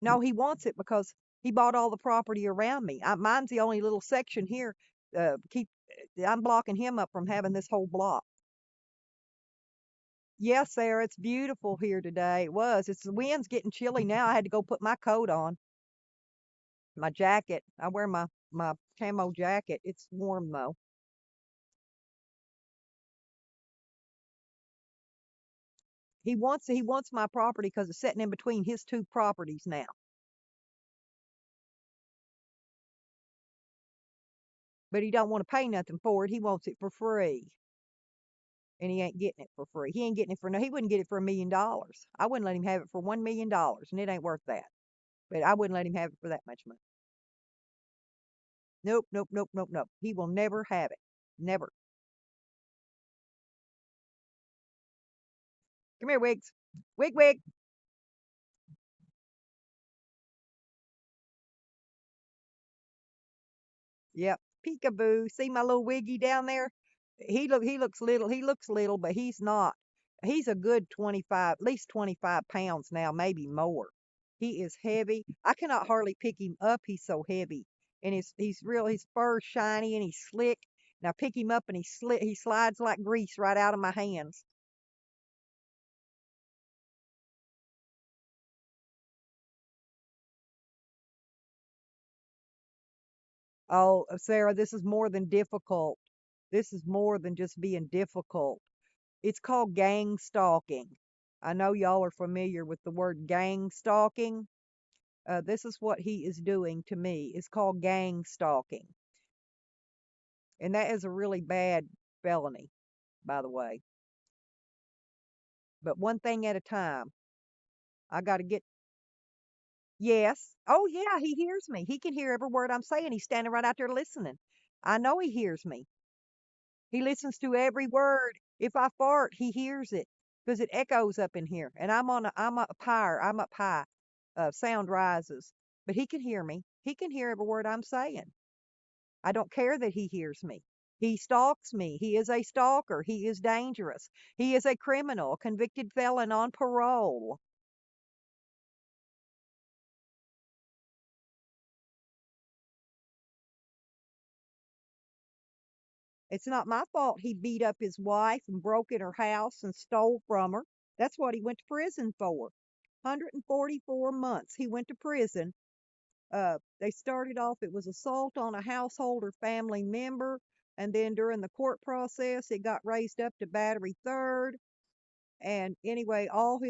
No, he wants it because he bought all the property around me. Mine's the only little section here. I'm blocking him up from having this whole block. Yes, Sarah, it's beautiful here today. It was. It's the wind's getting chilly now. I had to go put my coat on, my jacket. I wear my camo jacket. It's warm though. He wants my property because it's sitting in between his two properties now. But he don't want to pay nothing for it. He wants it for free. And he ain't getting it for free. He ain't getting it for no. He wouldn't get it for $1 million. I wouldn't let him have it for $1 million, and it ain't worth that. But I wouldn't let him have it for that much money. Nope, nope, nope, nope, nope. He will never have it. Never. Come here, Wiggs. Wig, wig. Yep. Peekaboo. See my little Wiggy down there? He looks little, but he's not. He's a good 25, at least 25 pounds now, maybe more. He is heavy. I cannot hardly pick him up. He's so heavy. And his fur's shiny and he's slick. And I pick him up and he slides like grease right out of my hands. Oh, Sarah, this is more than difficult. This is more than just being difficult. It's called gang stalking. I know y'all are familiar with the word gang stalking. This is what he is doing to me. It's called gang stalking. And that is a really bad felony, by the way. But one thing at a time. I got to get, yes. Oh, yeah, he hears me. He can hear every word I'm saying. He's standing right out there listening. I know he hears me. He listens to every word. If I fart, he hears it because it echoes up in here. And I'm up higher. I'm up high. Sound rises. But he can hear me. He can hear every word I'm saying. I don't care that he hears me. He stalks me. He is a stalker. He is dangerous. He is a criminal, a convicted felon on parole. It's not my fault he beat up his wife and broke in her house and stole from her. That's what he went to prison for. 144 months he went to prison. They started off, it was assault on a household or family member. And then during the court process, it got raised up to battery third. And anyway, all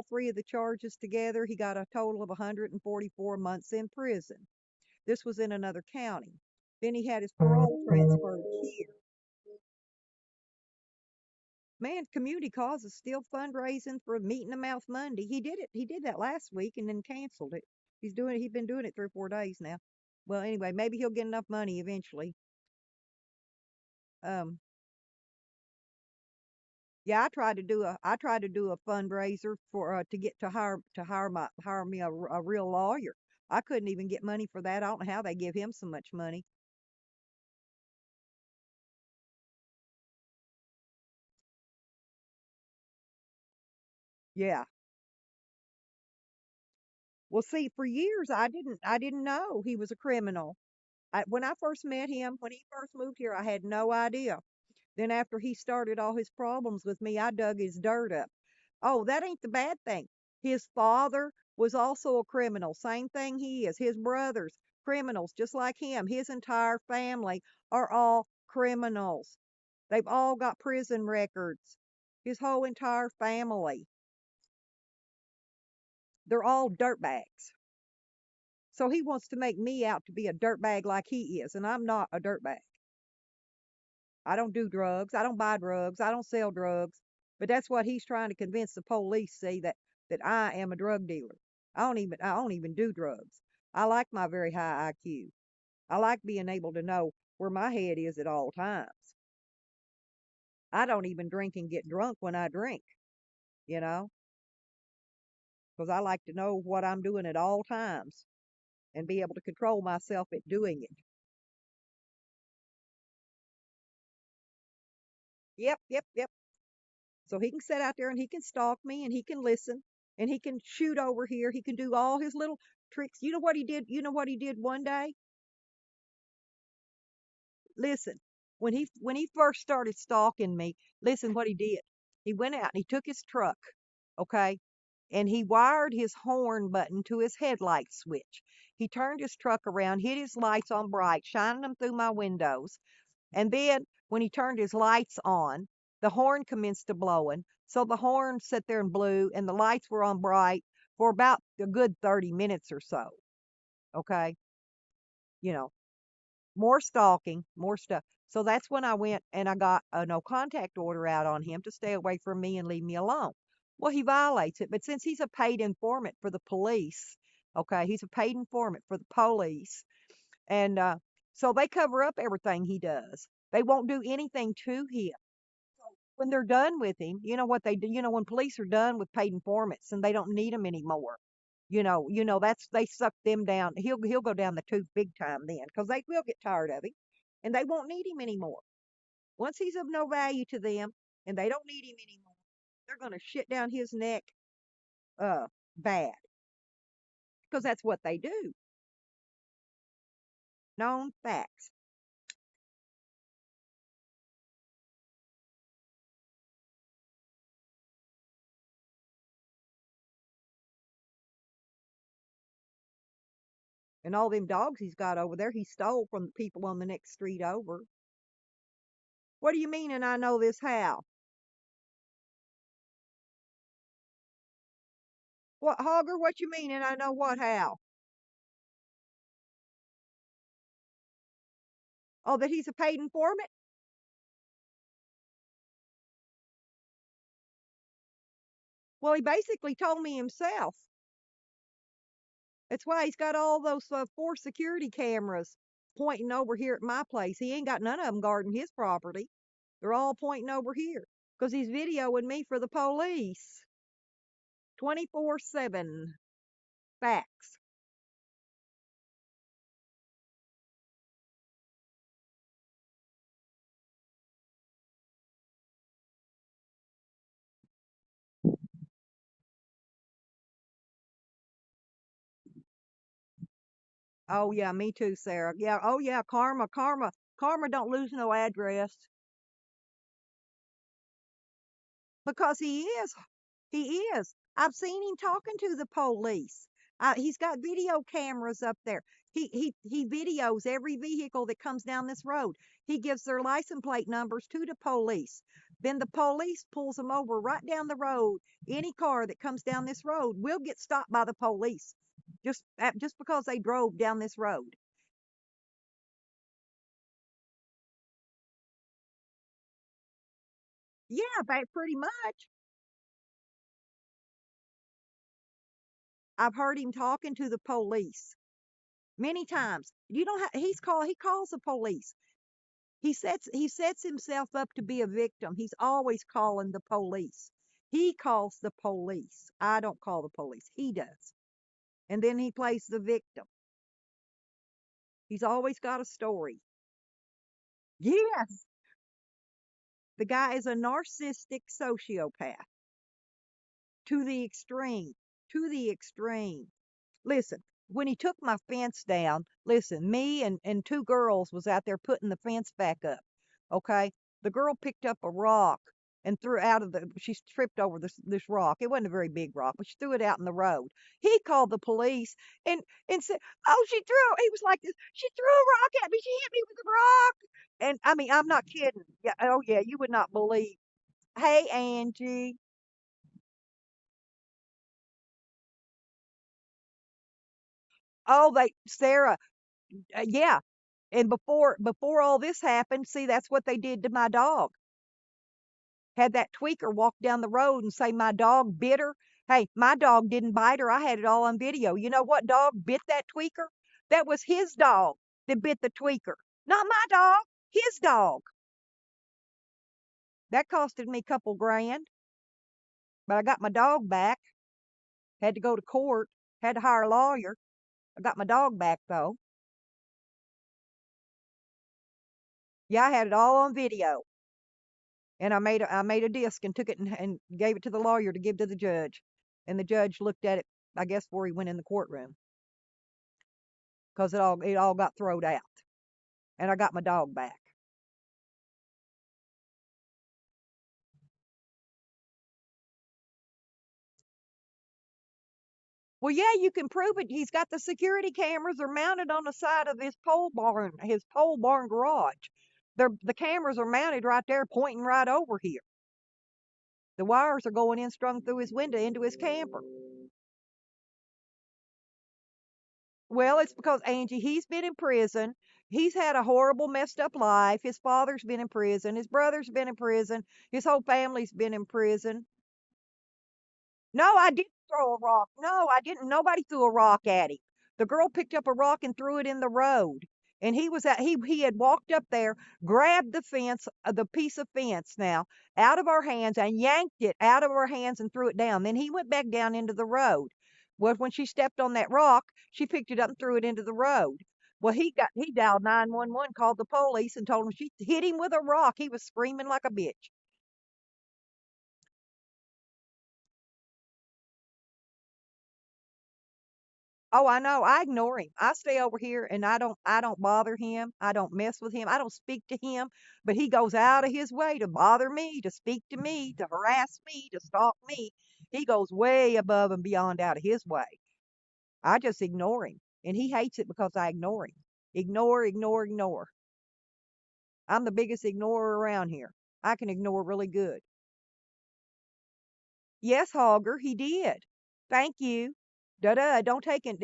three of the charges together, he got a total of 144 months in prison. This was in another county. Then he had his parole transferred here. Man, community cause is still fundraising for Meet in the Mouth Monday. He did it. He did that last week and then canceled it. He's been doing it 3 or 4 days now. Well, anyway, maybe he'll get enough money eventually. Um, yeah, I tried to do a fundraiser for to get hire me a real lawyer. I couldn't even get money for that. I don't know how they give him so much money. Yeah. Well, see, for years I didn't know he was a criminal. When I first met him, when he first moved here, I had no idea. Then after he started all his problems with me, I dug his dirt up. Oh, that ain't the bad thing. His father was also a criminal. Same thing he is. His brothers, criminals, just like him. His entire family are all criminals. They've all got prison records. His whole entire family. They're all dirtbags. So he wants to make me out to be a dirtbag like he is, and I'm not a dirtbag. I don't do drugs. I don't buy drugs. I don't sell drugs. But that's what he's trying to convince the police, see, that I am a drug dealer. I don't even do drugs. I like my very high IQ. I like being able to know where my head is at all times. I don't even drink and get drunk when I drink, you know, because I like to know what I'm doing at all times and be able to control myself at doing it. Yep, yep, yep. So he can sit out there and he can stalk me and he can listen and he can shoot over here. He can do all his little tricks. You know what he did? You know what he did one day? Listen, when he first started stalking me, listen what he did. He went out and he took his truck, okay, and he wired his horn button to his headlight switch. He turned his truck around, hit his lights on bright, shining them through my windows. And then when he turned his lights on, the horn commenced to blowing. So the horn sat there and blew, and the lights were on bright for about a good 30 minutes or so. Okay. You know, more stalking, more stuff. So that's when I went and I got a no contact order out on him to stay away from me and leave me alone. Well, he violates it, but since he's a paid informant for the police, okay, he's a paid informant for the police, and so they cover up everything he does. They won't do anything to him. When they're done with him, you know what they do? You know, when police are done with paid informants and they don't need them anymore, that's they suck them down. He'll go down the tooth big time then, because they will get tired of him, and they won't need him anymore. Once he's of no value to them, and they don't need him anymore, they're gonna shit down his neck, bad, because that's what they do. Known facts. And all them dogs he's got over there, he stole from the people on the next street over. What do you mean? And I know this how? What, Hogger? What you mean? And I know what how? Oh, that he's a paid informant? Well, he basically told me himself. That's why he's got all those 4 security cameras pointing over here at my place. He ain't got none of them guarding his property. They're all pointing over here because he's videoing me for the police 24/7. Facts. Oh, yeah, me too, Sarah. Yeah, oh, yeah, karma don't lose no address. Because he is. He is. I've seen him talking to the police. He's got video cameras up there. He videos every vehicle that comes down this road. He gives their license plate numbers to the police. Then the police pulls them over right down the road. Any car that comes down this road will get stopped by the police just because they drove down this road. Yeah, pretty much. I've heard him talking to the police many times. You don't have, he calls the police. He sets himself up to be a victim. He's always calling the police. He calls the police. I don't call the police. He does. And then he plays the victim. He's always got a story. Yes. The guy is a narcissistic sociopath to the extreme. To the extreme. Listen, when he took my fence down, listen, me and 2 girls was out there putting the fence back up. Okay. The girl picked up a rock and threw out of she tripped over this rock. It wasn't a very big rock, but she threw it out in the road. He called the police and said, "Oh, he was like this. She threw a rock at me. She hit me with a rock." And I mean, I'm not kidding. Yeah, oh yeah, you would not believe. Hey, Angie. Oh, Sarah, yeah. And before all this happened, see, that's what they did to my dog. Had that tweaker walk down the road and say my dog bit her. Hey, my dog didn't bite her. I had it all on video. You know what dog bit that tweaker? That was his dog that bit the tweaker. Not my dog, his dog. That costed me a couple grand, but I got my dog back. Had to go to court, had to hire a lawyer. I got my dog back though. Yeah, I had it all on video. And I made a disc and took it and gave it to the lawyer to give to the judge. And the judge looked at it, I guess, before he went in the courtroom, because it all got thrown out. And I got my dog back. Well, yeah, you can prove it. He's got the security cameras are mounted on the side of his pole barn garage. The cameras are mounted right there, pointing right over here. The wires are going in strung through his window into his camper. Well, it's because Angie, he's been in prison. He's had a horrible, messed up life. His father's been in prison. His brother's been in prison. His whole family's been in prison. No, I didn't throw a rock. No, I didn't. Nobody threw a rock at him. The girl picked up a rock and threw it in the road. And he had walked up there, grabbed the fence, the piece of fence now, out of our hands and yanked it out of our hands and threw it down. Then he went back down into the road. Well, when she stepped on that rock, she picked it up and threw it into the road. Well, he dialed 911, called the police and told them she hit him with a rock. He was screaming like a bitch. Oh, I know. I ignore him. I stay over here and I don't bother him. I don't mess with him. I don't speak to him, but he goes out of his way to bother me, to speak to me, to harass me, to stalk me. He goes way above and beyond out of his way. I just ignore him, and he hates it because I ignore him. Ignore, ignore, ignore. I'm the biggest ignorer around here. I can ignore really good. Yes, Hogger, he did. Thank you. Da-da. It don't take a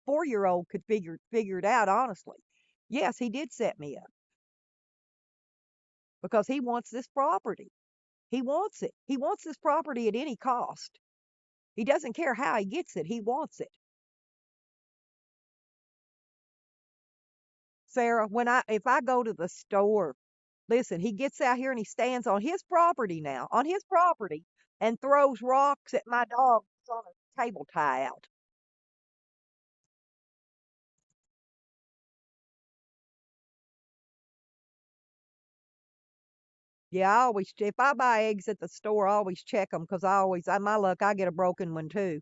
4-year-old could figure it out, honestly. Yes, he did set me up because he wants this property. He wants it. He wants this property at any cost. He doesn't care how he gets it. He wants it. Sarah, if I go to the store, listen, he gets out here and he stands on his property now, on his property, and throws rocks at my dog that's on a cable tie out. Yeah, if I buy eggs at the store, I always check them because my luck, I get a broken one too.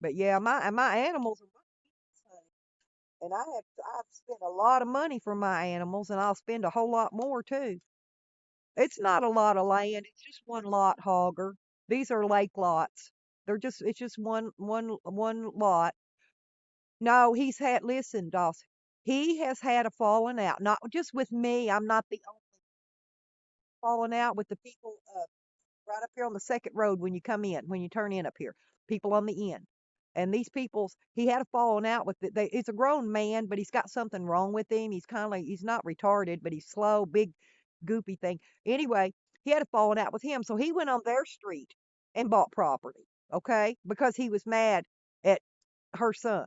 But yeah, my animals are and I've spent a lot of money for my animals, and I'll spend a whole lot more too. It's not a lot of land; it's just one lot, Hogger. These are lake lots. It's just one lot. No, listen, Dawson. He has had a falling out, not just with me. I'm not the only falling out with the people. Right up here on the second road when you turn in up here, people on the end. And these people's, he had a falling out with it's a grown man, but he's got something wrong with him. He's not retarded, but he's slow, big, goopy thing. Anyway, he had a falling out with him. So he went on their street and bought property, okay, because he was mad at her son.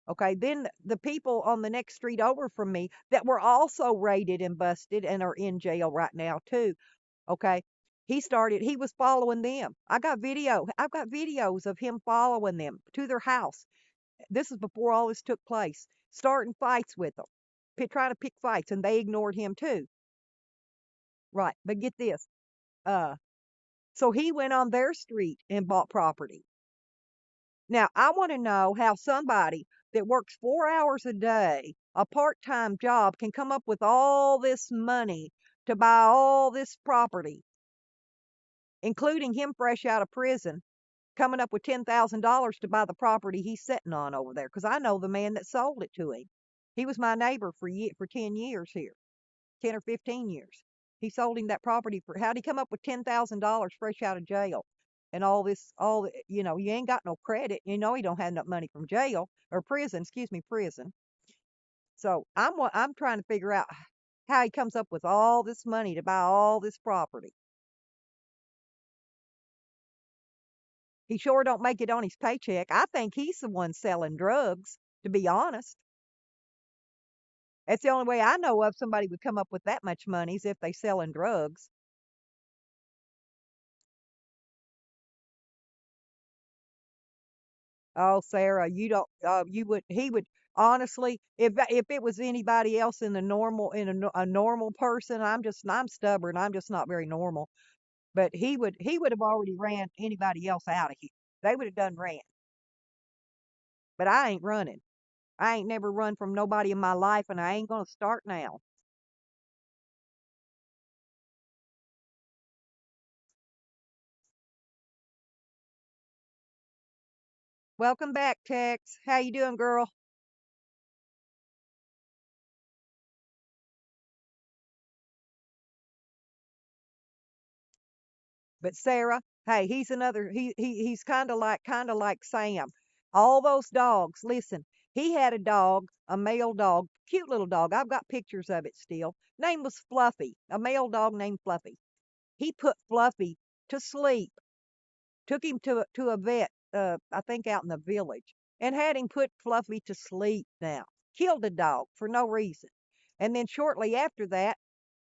Okay, then the people on the next street over from me that were also raided and busted and are in jail right now, too. Okay. He was following them. I've got videos of him following them to their house. This is before all this took place, starting fights with them, trying to pick fights, and they ignored him too. Right. But get this. Uh, so he went on their street and bought property. Now, I want to know how somebody that works 4 hours a day, a part-time job, can come up with all this money to buy all this property, including him fresh out of prison, coming up with $10,000 to buy the property he's sitting on over there. Because I know the man that sold it to him. He was my neighbor for 10 years here, 10 or 15 years. He sold him that property how'd he come up with $10,000 fresh out of jail? And you ain't got no credit. You know, he don't have enough money from jail or prison, excuse me, prison. So I'm trying to figure out how he comes up with all this money to buy all this property. He sure don't make it on his paycheck. I think he's the one selling drugs, to be honest. That's the only way I know of somebody would come up with that much money is if they selling drugs. Oh, Sarah, you don't, you would, he would, honestly, if it was anybody else in a normal person, I'm stubborn. I'm just not very normal. But he would have already ran anybody else out of here. They would have done ran. But I ain't running. I ain't never run from nobody in my life, and I ain't gonna start now. Welcome back, Tex. How you doing, girl? But Sarah, hey, he's another. He's kind of like Sam. All those dogs. Listen, he had a dog, a male dog, cute little dog. I've got pictures of it still. Name was Fluffy, a male dog named Fluffy. He put Fluffy to sleep. Took him to a vet, I think out in the village, and had him put Fluffy to sleep now. Killed the dog for no reason. And then shortly after that,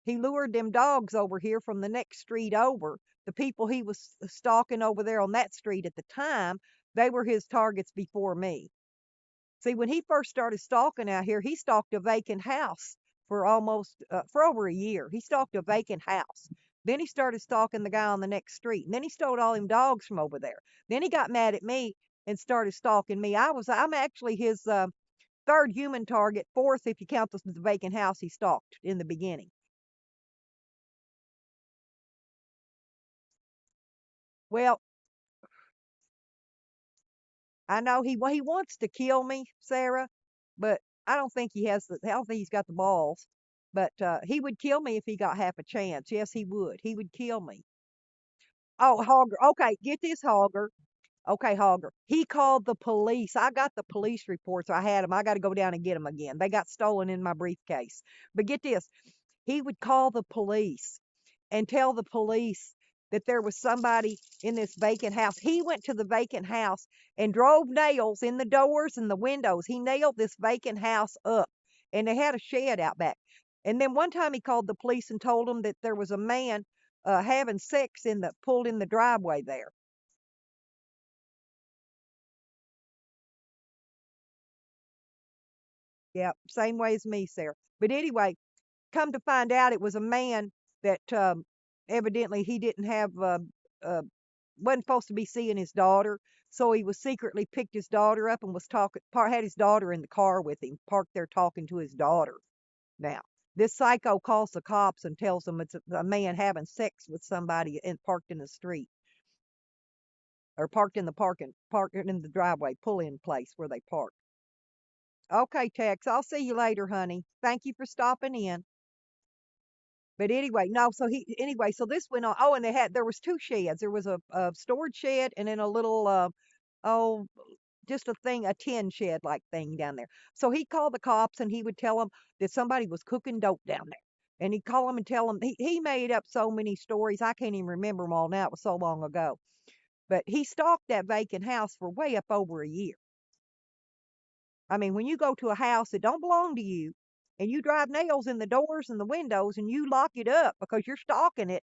he lured them dogs over here from the next street over. The people he was stalking over there on that street at the time, they were his targets before me. See, when he first started stalking out here, he stalked a vacant house for over a year. He stalked a vacant house. Then he started stalking the guy on the next street. And then he stole all them dogs from over there. Then he got mad at me and started stalking me. I'm actually his third human target, fourth if you count the vacant house he stalked in the beginning. Well, I know he wants to kill me, Sarah, but I don't think he's got the balls. But he would kill me if he got half a chance. Yes, he would. He would kill me. Oh, Hogger. Okay, get this, Hogger. Okay, Hogger. He called the police. I got the police reports. I had them. I got to go down and get them again. They got stolen in my briefcase. But get this. He would call the police and tell the police that there was somebody in this vacant house. He went to the vacant house and drove nails in the doors and the windows. He nailed this vacant house up, and they had a shed out back. And then one time he called the police and told them that there was a man having sex pulled in the driveway there. Yeah, same way as me, Sarah. But anyway, come to find out, it was a man that evidently he didn't have uh, wasn't supposed to be seeing his daughter, so he was secretly picked his daughter up and was had his daughter in the car with him, parked there talking to his daughter. Now, this psycho calls the cops and tells them it's a man having sex with somebody parked in the street or parking in the driveway, pull-in place where they park. Okay, Tex, I'll see you later, honey. Thank you for stopping in. But anyway, no, so this went on. Oh, and there was two sheds. There was a storage shed and then a little oh, just a tin shed like thing down there. So he called the cops and he would tell them that somebody was cooking dope down there. And he'd call them and tell them he made up so many stories. I can't even remember them all now. It was so long ago. But he stalked that vacant house for way up over a year. I mean, when you go to a house that don't belong to you and you drive nails in the doors and the windows and you lock it up because you're stalking it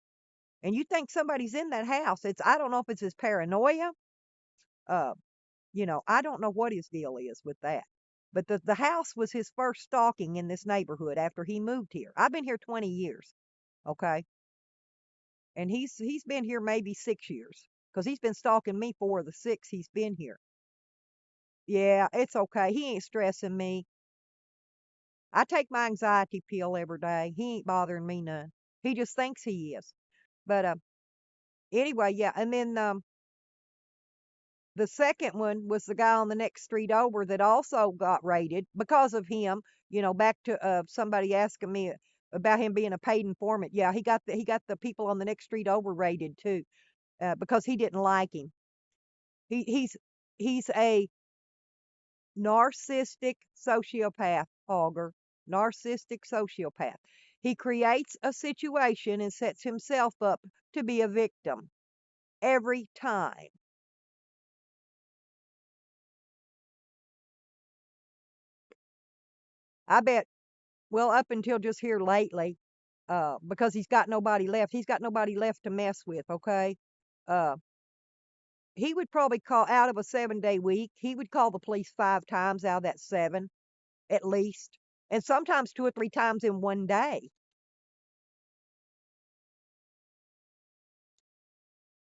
and you think somebody's in that house, I don't know if it's his paranoia. Uh, I don't know what his deal is with that. But the house was his first stalking in this neighborhood after he moved here. I've been here 20 years, okay? And he's been here maybe 6 years because he's been stalking me for the six he's been here. Yeah, it's okay. He ain't stressing me. I take my anxiety pill every day. He ain't bothering me none. He just thinks he is. But anyway, yeah. And then the second one was the guy on the next street over that also got raided because of him. Back to somebody asking me about him being a paid informant. Yeah, he got the people on the next street over raided too because he didn't like him. He's a narcissistic sociopath, Auger. Narcissistic sociopath. He creates a situation and sets himself up to be a victim every time. I bet, well, up until just here lately, because he's got nobody left. He's got nobody left to mess with, okay? Uh, he would probably call out of a 7-day week, he would call the police 5 times out of that seven, at least. And sometimes 2 or 3 times in one day.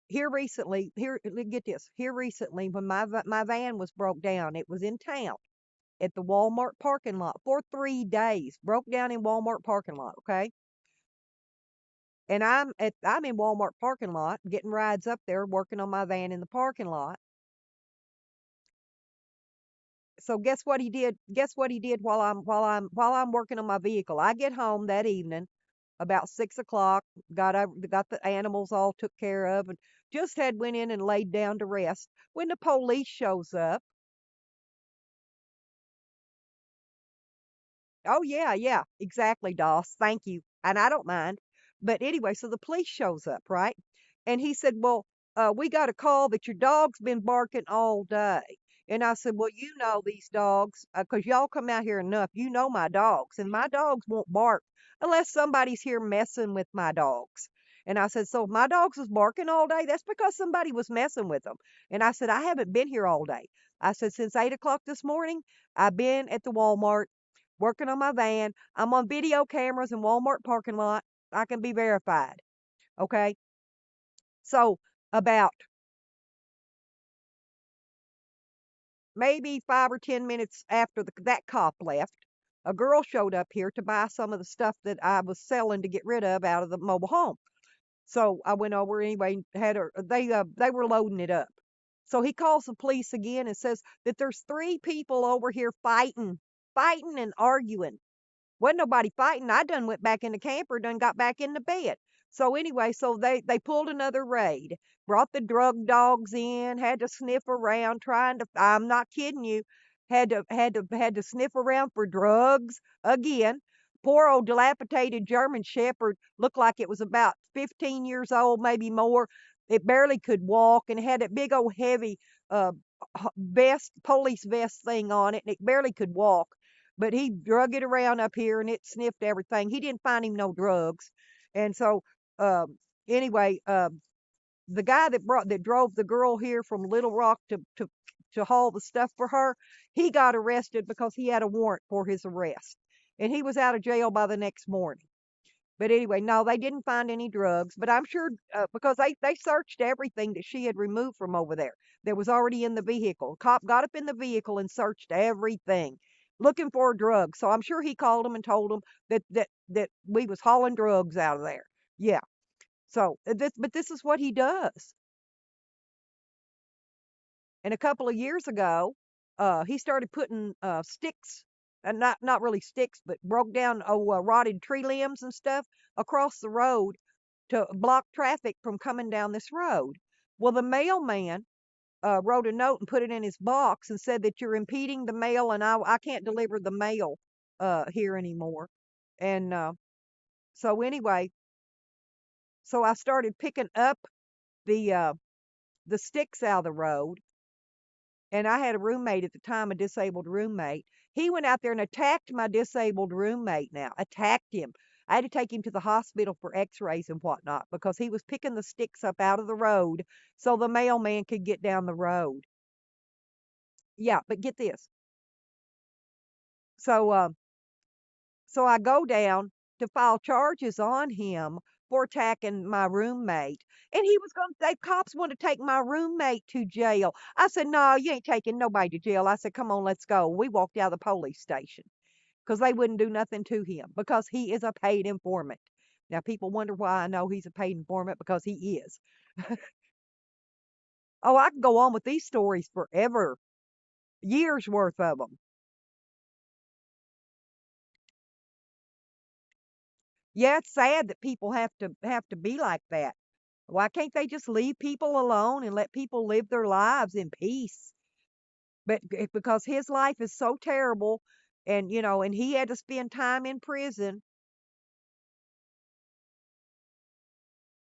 Get this. Here recently, when my van was broke down, it was in town at the Walmart parking lot for 3 days. Broke down in Walmart parking lot, okay? And I'm in Walmart parking lot, getting rides up there, working on my van in the parking lot. So guess what he did? Guess what he did while I'm working on my vehicle? I get home that evening. about 6 o'clock. Got the animals all took care of, and just had went in and laid down to rest when the police shows up. Oh, yeah, yeah, exactly, Doss. Thank you. And I don't mind. But anyway, so the police shows up, right? And he said, "Well, we got a call that your dog's been barking all day." And I said, "Well, you know these dogs, 'cause y'all come out here enough. You know my dogs, and my dogs won't bark unless somebody's here messing with my dogs." And I said, "So if my dogs was barking all day, that's because somebody was messing with them." And I said, "I haven't been here all day." I said, "Since 8 o'clock this morning, I've been at the Walmart working on my van. I'm on video cameras in Walmart parking lot. I can be verified." Okay. So about maybe 5 or 10 minutes after that cop left, a girl showed up here to buy some of the stuff that I was selling to get rid of out of the mobile home. So I went over anyway, had her, they were loading it up. So he calls the police again and says that there's three people over here fighting and arguing. Wasn't nobody fighting. I done went back in the camper, done got back in the bed. So anyway, so they pulled another raid, brought the drug dogs in, had to sniff around, trying to. I'm not kidding you. Had to sniff around for drugs again. Poor old dilapidated German Shepherd looked like it was about 15 years old, maybe more. It barely could walk and had that big old heavy uh vest, police vest thing on it, and it barely could walk, but he drug it around up here and it sniffed everything. He didn't find him no drugs. And so, anyway, the guy that drove the girl here from Little Rock to haul the stuff for her, he got arrested because he had a warrant for his arrest, and he was out of jail by the next morning. But anyway, no, they didn't find any drugs. But I'm sure, because they searched everything that she had removed from over there that was already in the vehicle. Cop got up in the vehicle and searched everything, looking for drugs. So I'm sure he called them and told them that we was hauling drugs out of there. Yeah. So but this is what he does. And a couple of years ago, he started putting sticks, and not really sticks, but broke down rotted tree limbs and stuff across the road to block traffic from coming down this road. Well, the mailman wrote a note and put it in his box and said that you're impeding the mail, and I can't deliver the mail here anymore. And so anyway, so I started picking up the uh, the sticks out of the road, and I had a roommate at the time, a disabled roommate. He went out there and attacked my disabled roommate now, attacked him. I had to take him to the hospital for x-rays and whatnot because he was picking the sticks up out of the road so the mailman could get down the road. Yeah, but get this. So, so I go down to file charges on him for attacking my roommate. And he was going to, they cops want to take my roommate to jail. I said, "No, you ain't taking nobody to jail." I said, "Come on, let's go." We walked out of the police station because they wouldn't do nothing to him because he is a paid informant. Now, people wonder why I know he's a paid informant, because he is. Oh, I can go on with these stories forever, years worth of them. Yeah, it's sad that people have to be like that. Why can't they just leave people alone and let people live their lives in peace? But because his life is so terrible, and and he had to spend time in prison.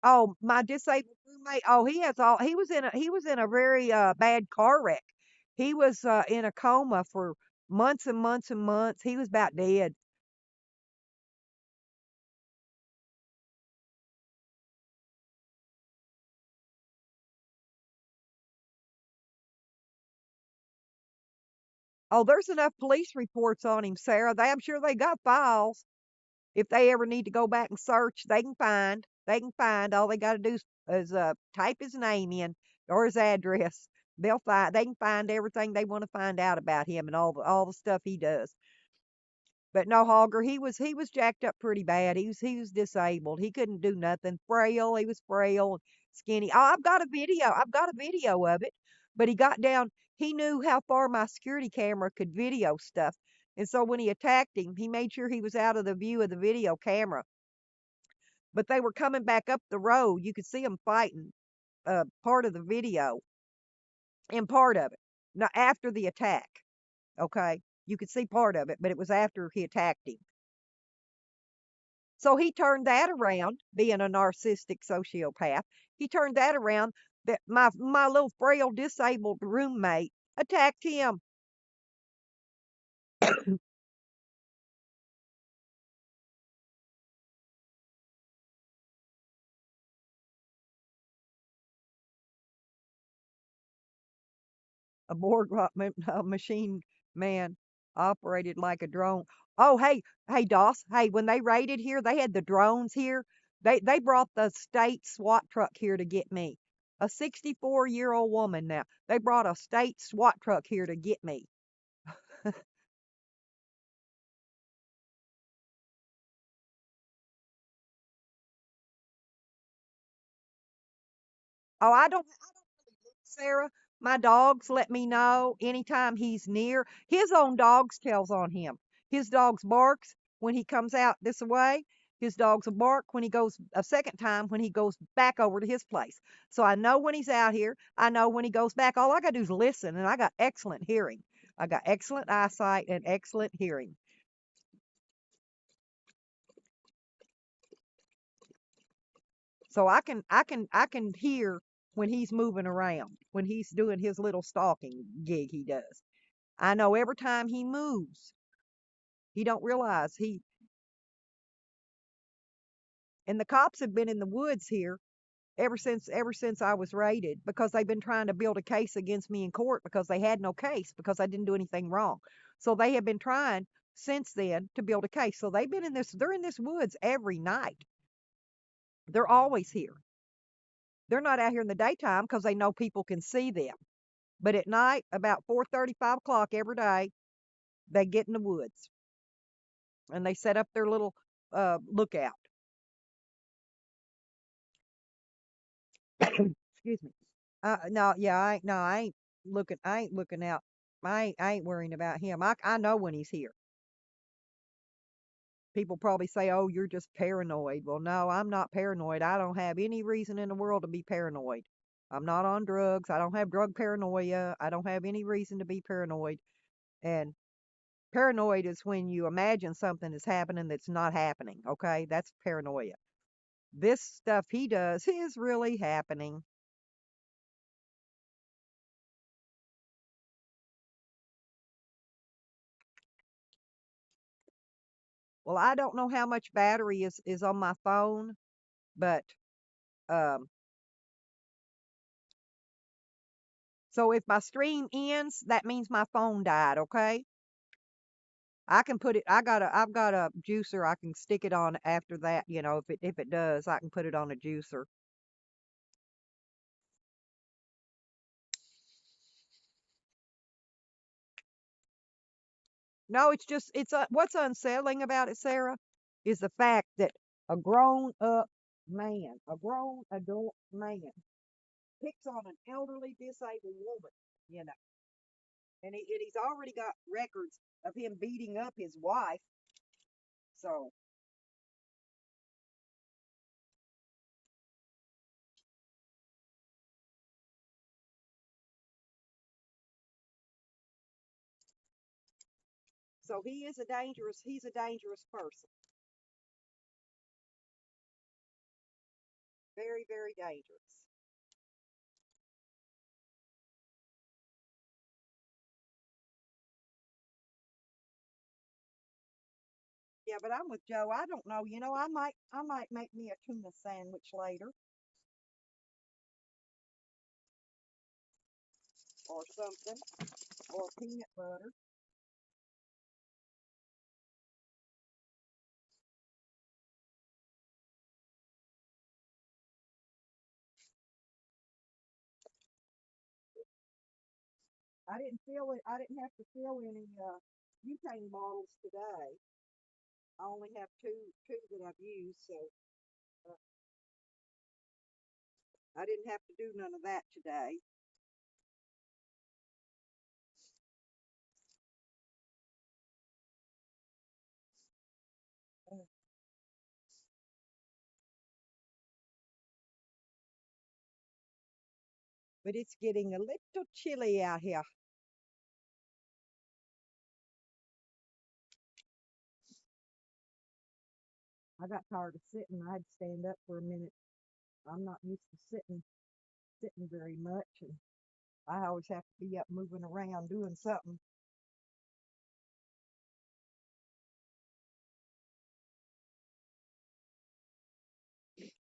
Oh, my disabled roommate. Oh, he was in a very bad car wreck. He was in a coma for months and months and months. He was about dead. Oh, there's enough police reports on him, Sarah. I'm sure they got files. If they ever need to go back and search, they can find. They can find. All they got to do is type his name in or his address. They can find everything they want to find out about him and all the stuff he does. But no, Hogger, he was jacked up pretty bad. He was disabled. He couldn't do nothing. Frail. He was frail, skinny. Oh, I've got a video. I've got a video of it. But he got down. He knew how far my security camera could video stuff. And so when he attacked him, he made sure he was out of the view of the video camera. but they were coming back up the road. You could see them fighting, part of the video and part of it. Now, after the attack, okay? You could see part of it, but it was after he attacked him. So he turned that around, being a narcissistic sociopath. He turned that around that my little frail disabled roommate attacked him. A machine man operated like a drone. Oh, hey, Doss. Hey, when they raided here, they had the drones here. They brought the state SWAT truck here to get me. A 64-year-old woman now. They brought a state SWAT truck here to get me. Oh, Sarah. My dogs let me know anytime he's near. His own dogs tells on him. His dogs barks when he comes out this way. His dogs will bark when he goes a second time when he goes back over to his place. So I know when he's out here. I know when he goes back. All I got to do is listen, and I got excellent hearing. I got excellent eyesight and excellent hearing. So I can hear when he's moving around, when he's doing his little stalking gig he does. I know every time he moves. He don't realize he and the cops have been in the woods here ever since I was raided because they've been trying to build a case against me in court because they had no case because I didn't do anything wrong. So they have been trying since then to build a case. So they're in this woods every night. They're always here. They're not out here in the daytime because they know people can see them. But at night, about 4:30, 5 o'clock every day, they get in the woods and they set up their little lookout. Excuse me. No, yeah, I ain't looking out. I ain't worrying about him. I know when he's here. People probably say, "Oh, you're just paranoid." Well, no, I'm not paranoid. I don't have any reason in the world to be paranoid. I'm not on drugs. I don't have drug paranoia. I don't have any reason to be paranoid. And paranoid is when you imagine something is happening that's not happening. Okay, that's paranoia. This stuff he does is really happening. Well, I don't know how much battery is on my phone, but um so if my stream ends, that means my phone died, okay? I can put it I've got a juicer I can stick it on after that, if it does, I can put it on a juicer. No, it's just what's unsettling about it, Sarah, is the fact that a grown up man, a grown adult man picks on an elderly disabled woman, you know. And he's already got records of him beating up his wife. So so he's a dangerous person. Very, very dangerous. Yeah, but I'm with Joe. I don't know. I might make me a tuna sandwich later or something or peanut butter. I didn't feel it. I didn't have to fill any butane bottles today. I only have two that I've used, so uh, I didn't have to do none of that today. Uh, but it's getting a little chilly out here. I got tired of sitting. I had to stand up for a minute. I'm not used to sitting very much, and I always have to be up moving around doing something.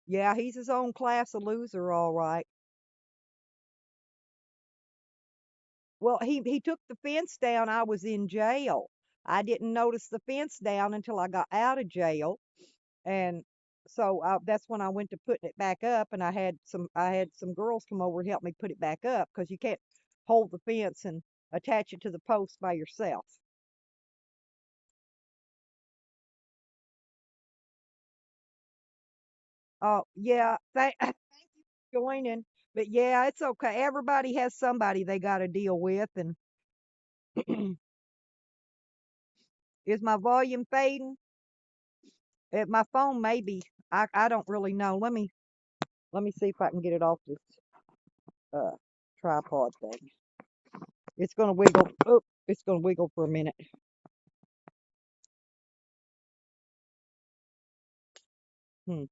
Yeah, he's his own class of loser, all right. Well, he took the fence down. I was in jail. I didn't notice the fence down until I got out of jail, and so that's when I went to putting it back up. And I had some girls come over and help me put it back up because you can't hold the fence and attach it to the post by yourself. Oh yeah, thank joining, but yeah, it's okay. Everybody has somebody they got to deal with, and is my volume fading? My phone maybe. I don't really know. Let me see if I can get it off this uh tripod thing. It's gonna wiggle. Oh, it's gonna wiggle for a minute. Hmm.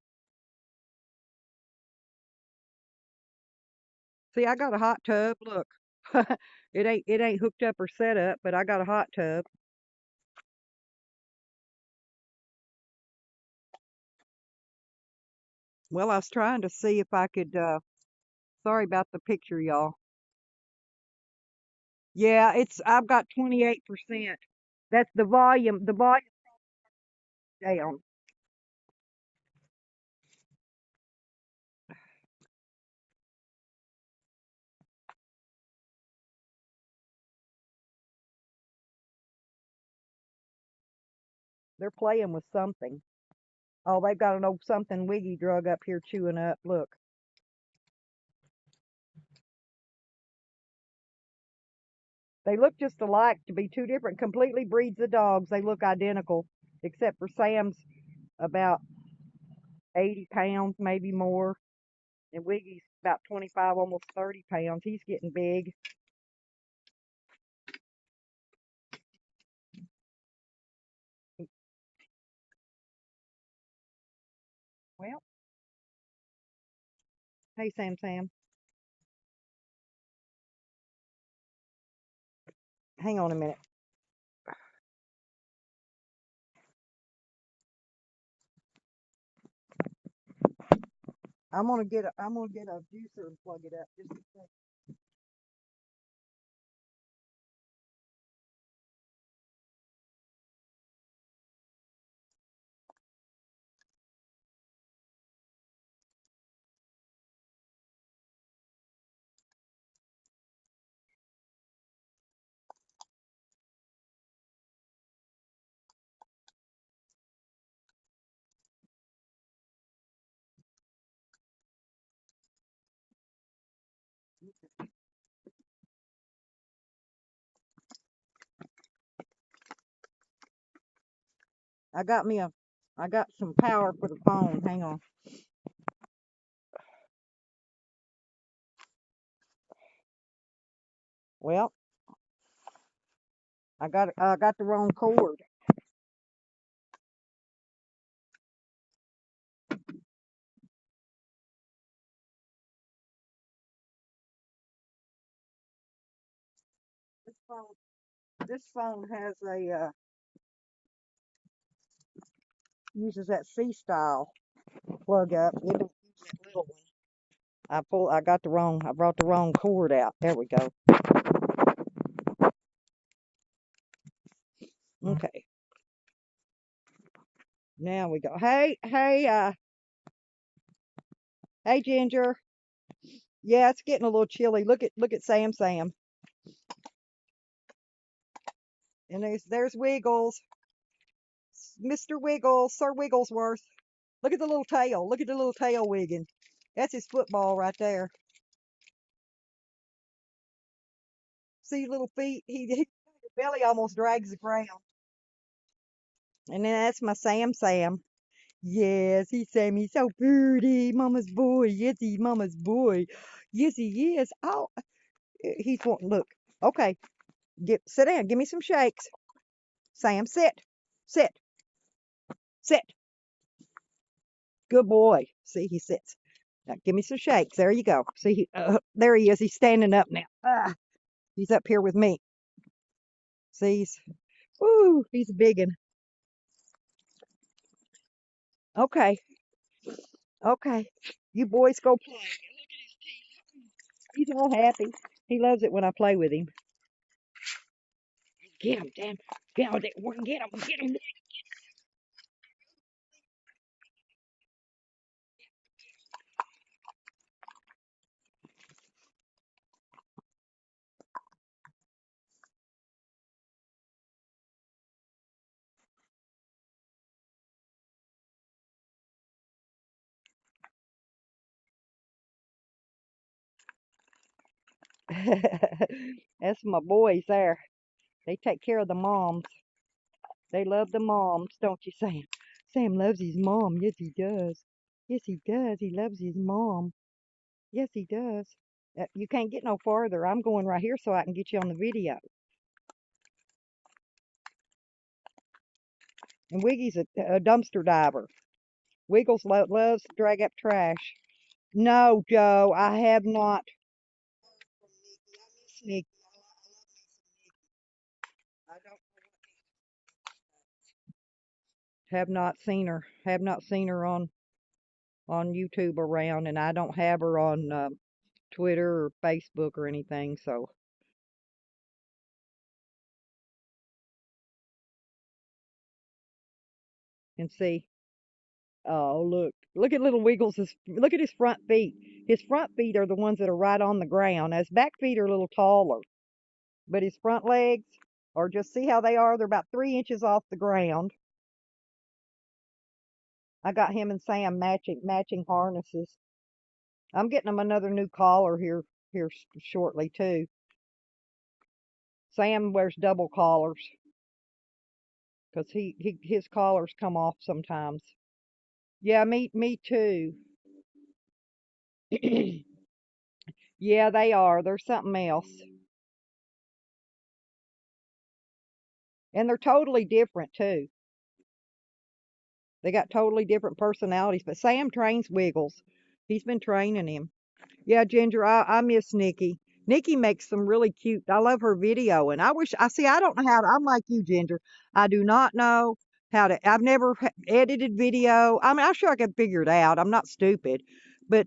See, I got a hot tub. Look, it ain't hooked up or set up, but I got a hot tub. Well, I was trying to see if I could. Sorry about the picture, y'all. Yeah, I've got 28%. That's the volume. The volume down. They're playing with something. Oh, they've got an old something wiggy drug up here chewing up. Look. They look just alike to be two different, completely breeds of dogs. They look identical, except for Sam's about 80 pounds, maybe more, and Wiggy's about 25, almost 30 pounds. He's getting big. Well, hey, Sam. Hang on a minute. I'm gonna get a juicer and plug it up. Just a second. I got me a, I got some power for the phone. Hang on. Well, I got the wrong cord. This phone, this phone has uses that C style plug up. It don't use that little one. I brought the wrong cord out. There we go. Okay. Now we go. Hey, Ginger. Yeah, it's getting a little chilly. Look at Sam. And there's Wiggles. Mr. Wiggles, Sir Wigglesworth. Look at the little tail. Look at the little tail wigging. That's his football right there. See little feet? His belly almost drags the ground. And then that's my Sam. Yes, he's Sammy, so pretty. Mama's boy. Yes, he's Mama's boy. Yes, he is. Oh, he's wanting, look. Okay, sit down. Give me some shakes. Sam, sit. Sit. Sit. Good boy. See, he sits. Now, give me some shakes. There you go. See, there he is. He's standing up now. He's up here with me. See, he's a big one. Okay, okay. You boys go play. Look at his teeth. He's all happy. He loves it when I play with him. Get him, damn. Get him, get him. That's my boys there. They take care of the moms. They love the moms, don't you, Sam? Sam loves his mom. Yes, he does. Yes, he does. He loves his mom. Yes, he does. You can't get no farther. I'm going right here so I can get you on the video. And Wiggy's a dumpster diver. Wiggles loves to drag up trash. No, Joe, I have not. Sneak. I don't have not seen her. Have not seen her on YouTube around, and I don't have her on Twitter or Facebook or anything. So, and see. Oh, look at little Wiggles. Look at his front feet. His front feet are the ones that are right on the ground. His back feet are a little taller, but his front legs are just, see how they are? They're about 3 inches off the ground. I got him and Sam matching harnesses. I'm getting him another new collar here shortly too. Sam wears double collars because his collars come off sometimes. Yeah, me too. Yeah, they are. They're something else. And they're totally different too. They got totally different personalities. But Sam trains Wiggles. He's been training him. Yeah, Ginger, I miss Nikki. Nikki makes some really cute. I love her video, and I don't know how to. I'm like you, Ginger. I do not know how to. I've never edited video. I mean, I'm sure I could figure it out. I'm not stupid, but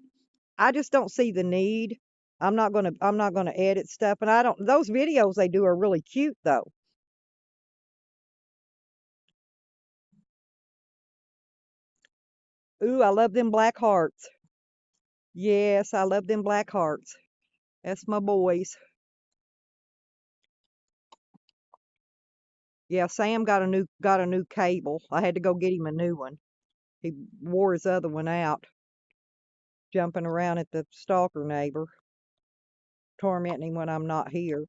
I just don't see the need. I'm not gonna edit stuff, and I don't. Those videos they do are really cute though. Ooh, I love them black hearts. Yes, I love them black hearts. That's my boys. Yeah, Sam got a new cable. I had to go get him a new one. He wore his other one out, jumping around at the stalker neighbor, tormenting him when I'm not here.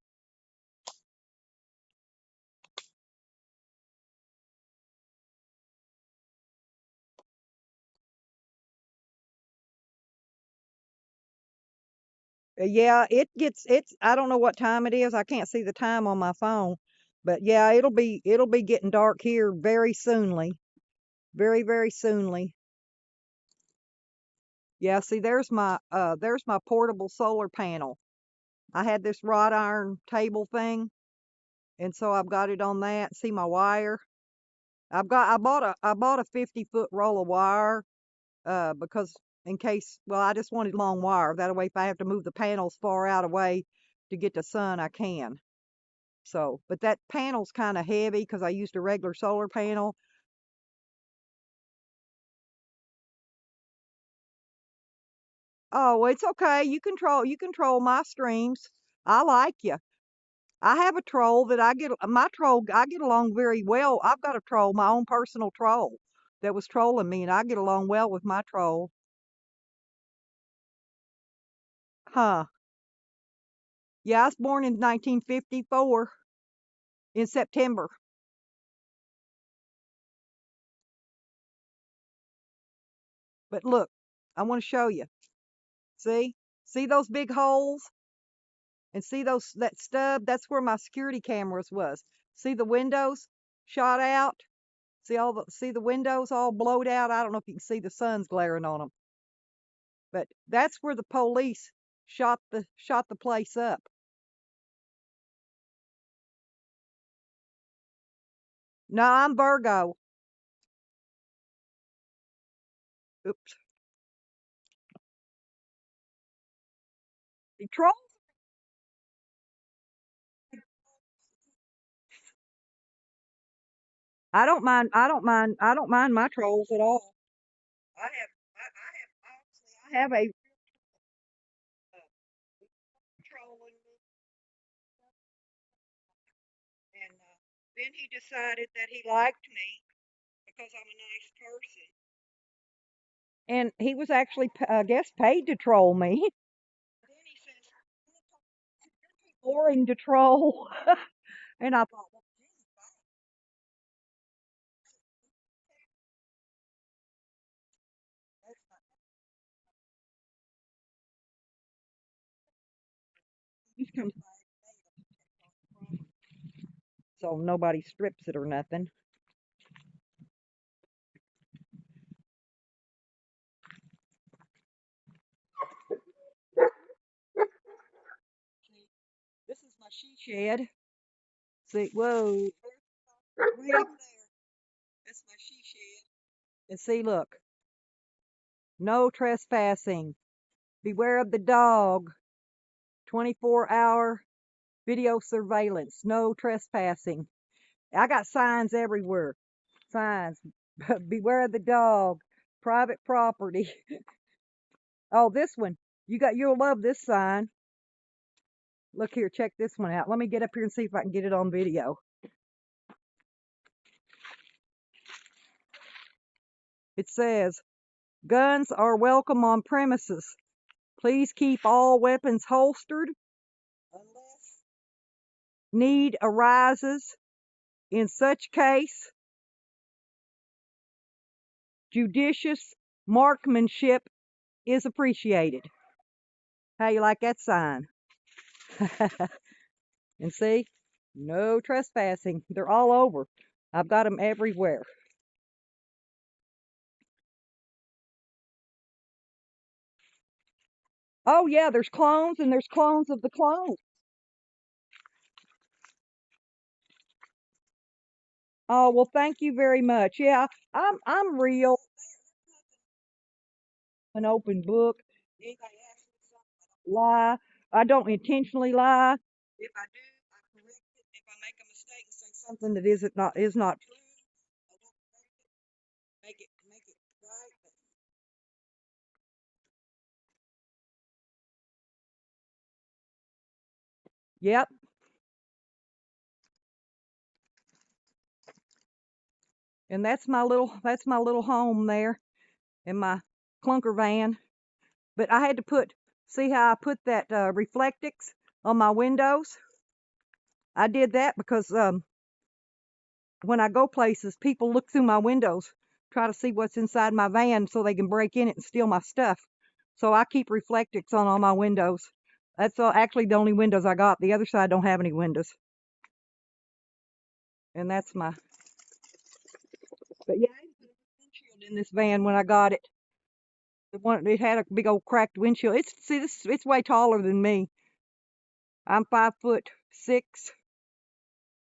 Yeah, it's I don't know what time it is. I can't see the time on my phone. But yeah, it'll be getting dark here very soonly. Very, very soonly. Yeah, see there's my portable solar panel. I had this wrought iron table thing, and so I've got it on that. See my wire? I bought a 50-foot roll of wire because in case, well, I just wanted long wire. That way, if I have to move the panels far out away to get the sun, I can. So, but that panel's kind of heavy because I used a regular solar panel. Oh, well, it's okay. You control my streams. I like you. I have a troll that I get along very well. I've got a troll, my own personal troll that was trolling me, and I get along well with my troll. Huh. Yeah, I was born in 1954 in September. But look, I want to show you. See? See those big holes? And see that stub? That's where my security cameras was. See the windows shot out? See the windows all blowed out? I don't know if you can see the sun's glaring on them. But that's where the police shot the place up. No, I'm Virgo. Oops. The troll. I don't mind my trolls at all. I have a troll in me, and then he decided that he liked me because I'm a nice person. And he was actually, I guess, paid to troll me. Then he says, boring to troll. And I thought, well, this comes so nobody strips it or nothing. This is my she shed. See, whoa, way up there. That's my she shed. And see, look, no trespassing. Beware of the dog. 24-hour video surveillance. No trespassing. I got signs everywhere. Signs. Beware of the dog. Private property. Oh, this one. You'll love this sign. Look here, check this one out. Let me get up here and see if I can get it on video. It says, guns are welcome on premises. Please keep all weapons holstered unless need arises. In such case, judicious marksmanship is appreciated. How you like that sign? And see, no trespassing. They're all over. I've got them everywhere. Oh yeah, there's clones and there's clones of the clones. Oh well, thank you very much. Yeah, I'm real. An open book. Anybody asks me something, I don't lie. I don't intentionally lie. If I do, I correct it. If I make a mistake and say something that is not true, I don't make it right. Yep, and that's my little home there in my clunker van. But I had to see how I put that Reflectix on my windows. I did that because when I go places, people look through my windows, try to see what's inside my van so they can break in it and steal my stuff. So I keep Reflectix on all my windows. That's actually the only windows I got. The other side don't have any windows. And that's my, but yeah, I put a windshield in this van when I got it. It had a big old cracked windshield. It's way taller than me. I'm 5'6",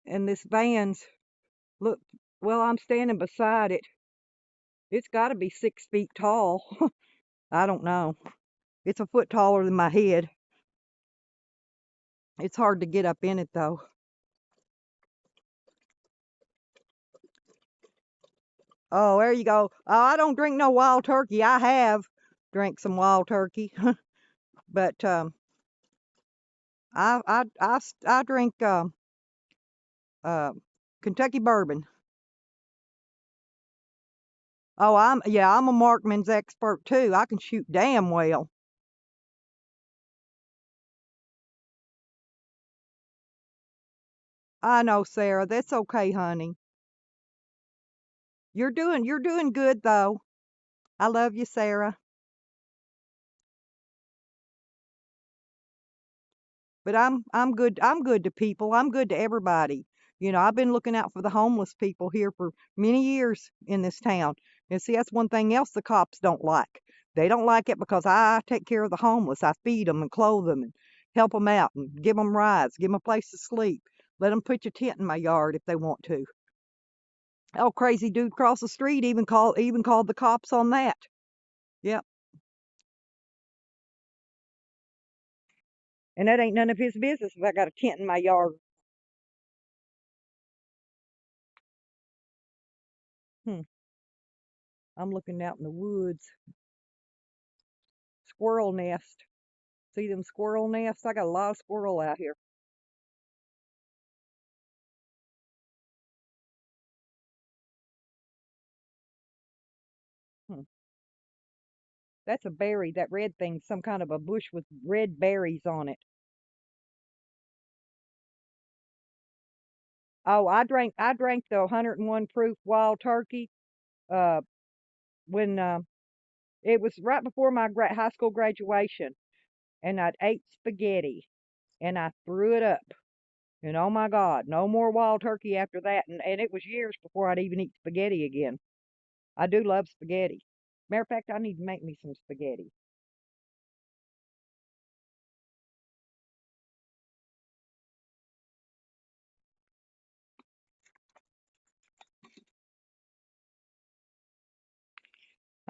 and this van's, look, well, I'm standing beside it. It's got to be 6 feet tall. I don't know. It's a foot taller than my head. It's hard to get up in it though. Oh, there you go. Oh, I don't drink no wild turkey. I have drank some wild turkey, but I drink uh, Kentucky bourbon. Oh, I'm a marksman's expert too. I can shoot damn well. I know, Sarah. That's okay, honey. You're doing good though. I love you, Sarah. But I'm good. I'm good to people. I'm good to everybody. You know, I've been looking out for the homeless people here for many years in this town. And see, that's one thing else the cops don't like. They don't like it because I take care of the homeless. I feed them and clothe them and help them out and give them rides, give them a place to sleep. Let them put your tent in my yard if they want to. Oh, crazy dude across the street even called the cops on that. Yep. And that ain't none of his business if I got a tent in my yard. Hmm. I'm looking out in the woods. Squirrel nest. See them squirrel nests? I got a lot of squirrel out here. Hmm. That's a berry, that red thing, some kind of a bush with red berries on it. Oh, I drank the 101 proof wild turkey uh when it was right before my high school graduation, and I'd ate spaghetti and I threw it up. And oh my God, no more wild turkey after that. And it was years before I'd even eat spaghetti again. I do love spaghetti. Matter of fact, I need to make me some spaghetti.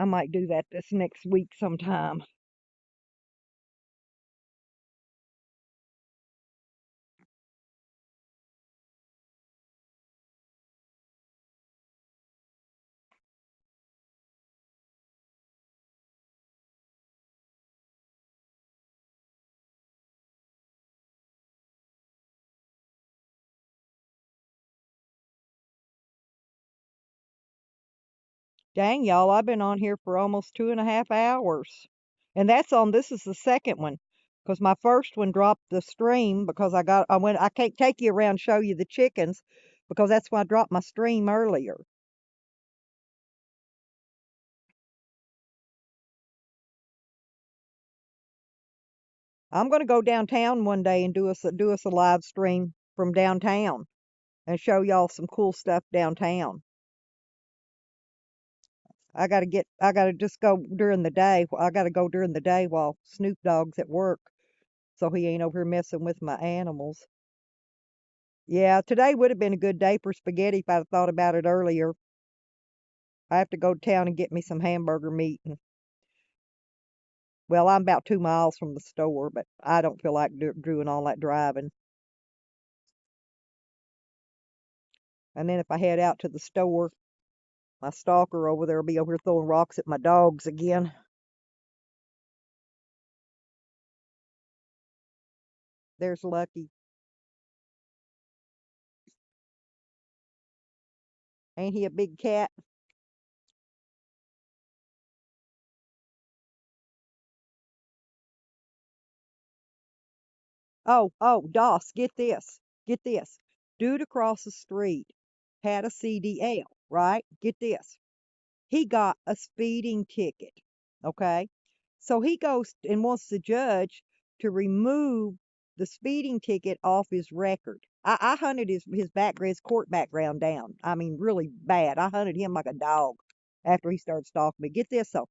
I might do that this next week sometime. Dang, y'all, I've been on here for almost 2.5 hours. And this is the second one. Because my first one dropped the stream because I can't take you around and show you the chickens because that's why I dropped my stream earlier. I'm going to go downtown one day and do us a live stream from downtown and show y'all some cool stuff downtown. I gotta just go during the day. I gotta go during the day while Snoop Dogg's at work so he ain't over here messing with my animals. Yeah, today would have been a good day for spaghetti if I'd have thought about it earlier. I have to go to town and get me some hamburger meat. And, well, I'm about 2 miles from the store, but I don't feel like doing all that driving. And then if I head out to the store, my stalker over there will be over here throwing rocks at my dogs again. There's Lucky. Ain't he a big cat? Oh, Doss, get this. Get this. Dude across the street had a CDL, right? Get this. He got a speeding ticket. Okay. So he goes and wants the judge to remove the speeding ticket off his record. I hunted his court background down. I mean, really bad. I hunted him like a dog after he started stalking me. Get this though.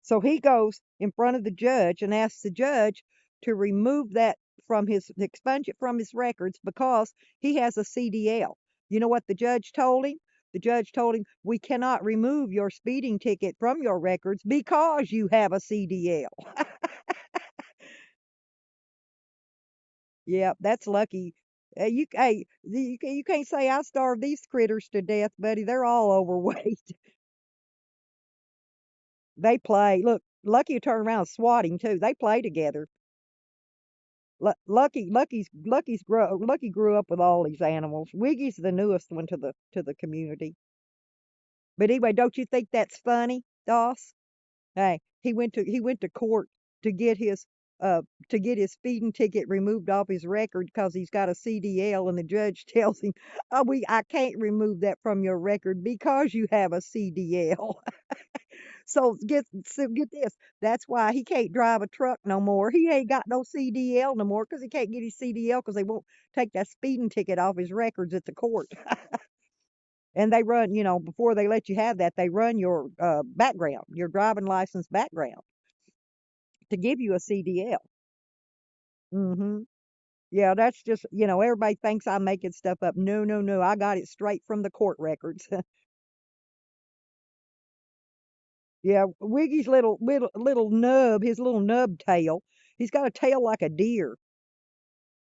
So he goes in front of the judge and asks the judge to remove that expunge it from his records because he has a CDL. You know what the judge told him? The judge told him, we cannot remove your speeding ticket from your records because you have a CDL. Yeah, that's Lucky. You can't say I starved these critters to death, buddy. They're all overweight. They play. Look, Lucky will turn around and swat him too. They play together. Lucky grew up with all these animals. Wiggy's the newest one to the community. But anyway, don't you think that's funny, Doss? Hey, he went to court to get his uh to get his speeding ticket removed off his record because he's got a CDL, and the judge tells him, "Oh, I can't remove that from your record because you have a CDL." So get this. That's why he can't drive a truck no more. He ain't got no CDL no more because he can't get his CDL because they won't take that speeding ticket off his records at the court. And they run, before they let you have that, they run your background, your driving license background to give you a CDL. Mm-hmm. Yeah, that's just, everybody thinks I'm making stuff up. No, no, no. I got it straight from the court records. Yeah, Wiggy's little nub, his little nub tail. He's got a tail like a deer.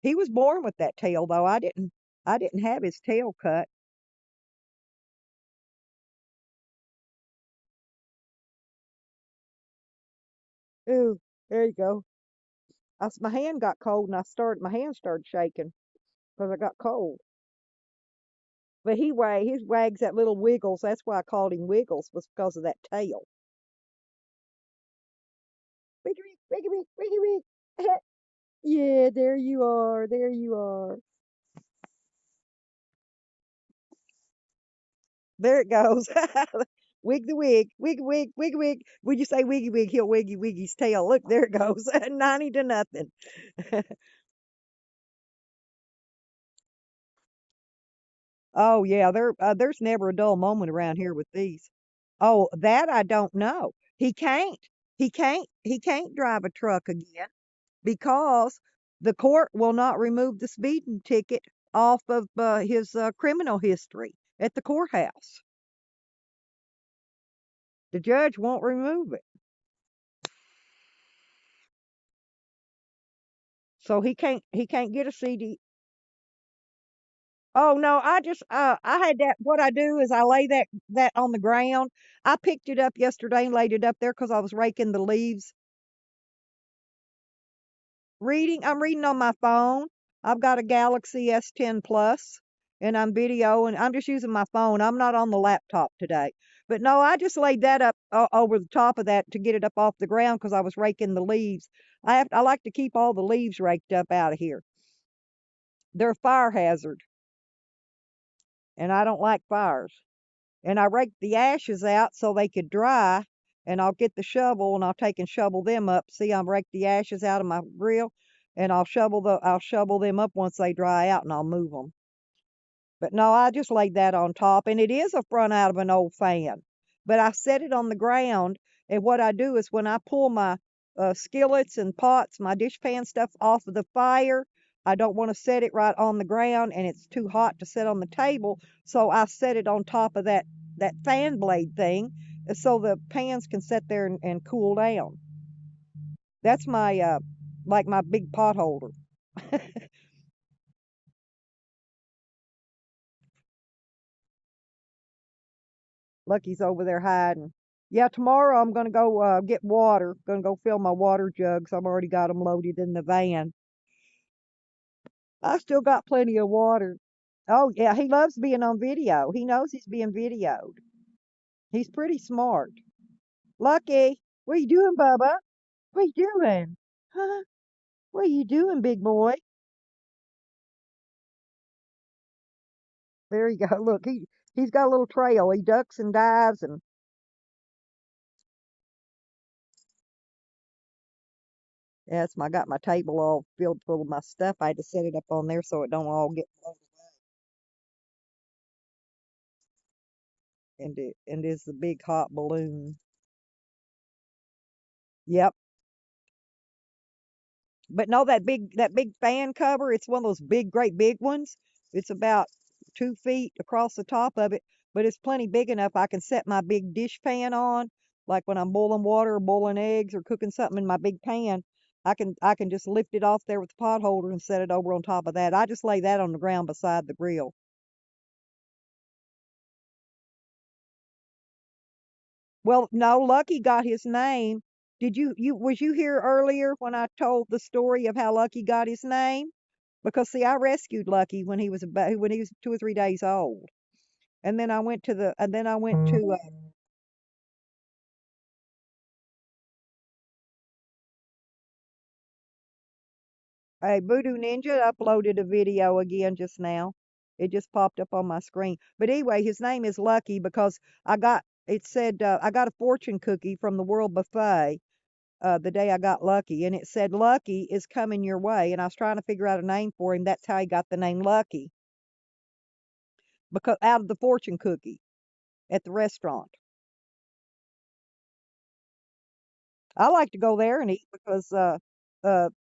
He was born with that tail though. I didn't have his tail cut. Ooh, there you go. My hand got cold and my hand started shaking because I got cold. But he wags that little Wiggles. That's why I called him Wiggles, was because of that tail. Wiggy wig, wiggy wig, wiggy wig. Yeah, there you are. There you are. There it goes. Wig the wig, wig wig, wig wig. Would you say wiggy wig? He'll wiggy wiggy's tail. Look, there it goes. 90 to nothing. Oh yeah, there's never a dull moment around here with these. Oh, that I don't know. He can't. He can't drive a truck again because the court will not remove the speeding ticket off of his criminal history at the courthouse. The judge won't remove it. So he can't get a CD. Oh no, I had that. What I do is I lay that on the ground. I picked it up yesterday and laid it up there because I was raking the leaves. I'm reading on my phone. I've got a Galaxy S10 Plus and I'm videoing. I'm just using my phone. I'm not on the laptop today. But no, I just laid that up over the top of that to get it up off the ground because I was raking the leaves. I like to keep all the leaves raked up out of here. They're a fire hazard and I don't like fires. And I raked the ashes out so they could dry. And I'll get the shovel and I'll take and shovel them up. See, I'm rake the ashes out of my grill, and I'll shovel them up once they dry out, and I'll move them. But no, I just laid that on top, and it is a front out of an old fan. But I set it on the ground, and what I do is when I pull my skillets and pots, my dishpan stuff off of the fire, I don't want to set it right on the ground, and it's too hot to set on the table, so I set it on top of that fan blade thing, so the pans can sit there and cool down. That's my like my big pot holder. Lucky's over there hiding. Yeah, tomorrow I'm gonna go get water. Gonna go fill my water jugs. I've already got them loaded in the van. I still got plenty of water. Oh yeah, he loves being on video. He knows he's being videoed. He's pretty smart. Lucky, what you doing, Bubba? What you doing? Huh? What you doing, big boy? There you go. Look, he's got a little trail. He ducks and dives, and yes, I got my table all filled full of my stuff. I had to set it up on there so it don't all get blown. And is the big hot balloon. Yep. But no, that big fan cover, it's one of those great big ones. It's about 2 feet across the top of it, but it's plenty big enough I can set my big dish pan on, like when I'm boiling water or boiling eggs or cooking something in my big pan. I can just lift it off there with the pot holder and set it over on top of that. I just lay that on the ground beside the grill. Well, no, Lucky got his name. Did was you here earlier when I told the story of how Lucky got his name? Because see, I rescued Lucky when he was 2 or 3 days old, and then I went to a Voodoo Ninja uploaded a video again just now. It just popped up on my screen. But anyway, his name is Lucky because I got It said I got a fortune cookie from the World Buffet the day I got Lucky, and it said Lucky is coming your way. And I was trying to figure out a name for him. That's how he got the name Lucky, because out of the fortune cookie at the restaurant. I like to go there and eat because uh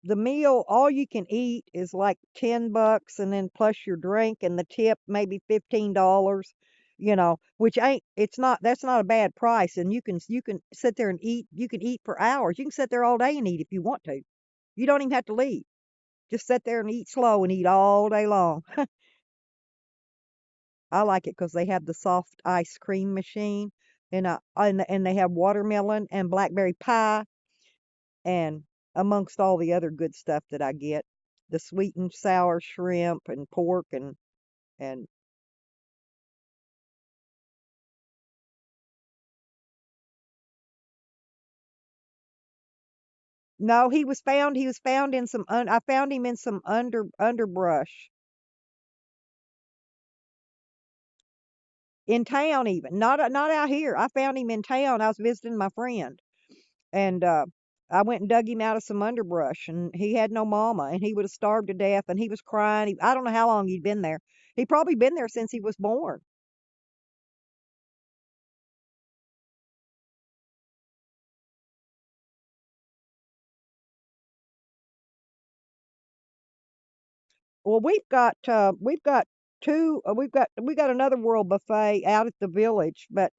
the meal, all you can eat, is like $10, and then plus your drink and the tip maybe $15. Which ain't it's not that's not a bad price, and you can sit there and eat. You can eat for hours. You can sit there all day and eat if you want to. You don't even have to leave. Just sit there and eat slow and eat all day long. I like it because they have the soft ice cream machine, and they have watermelon and blackberry pie, and amongst all the other good stuff that I get, the sweet and sour shrimp and pork and no, he was found in some I found him in some underbrush in town, even not out here. I found him in town. I was visiting my friend, and I went and dug him out of some underbrush, and he had no mama, and he would have starved to death, and he was crying. I don't know how long he'd been there. He'd probably been there since he was born. Well, we've got two we got another World Buffet out at the village, but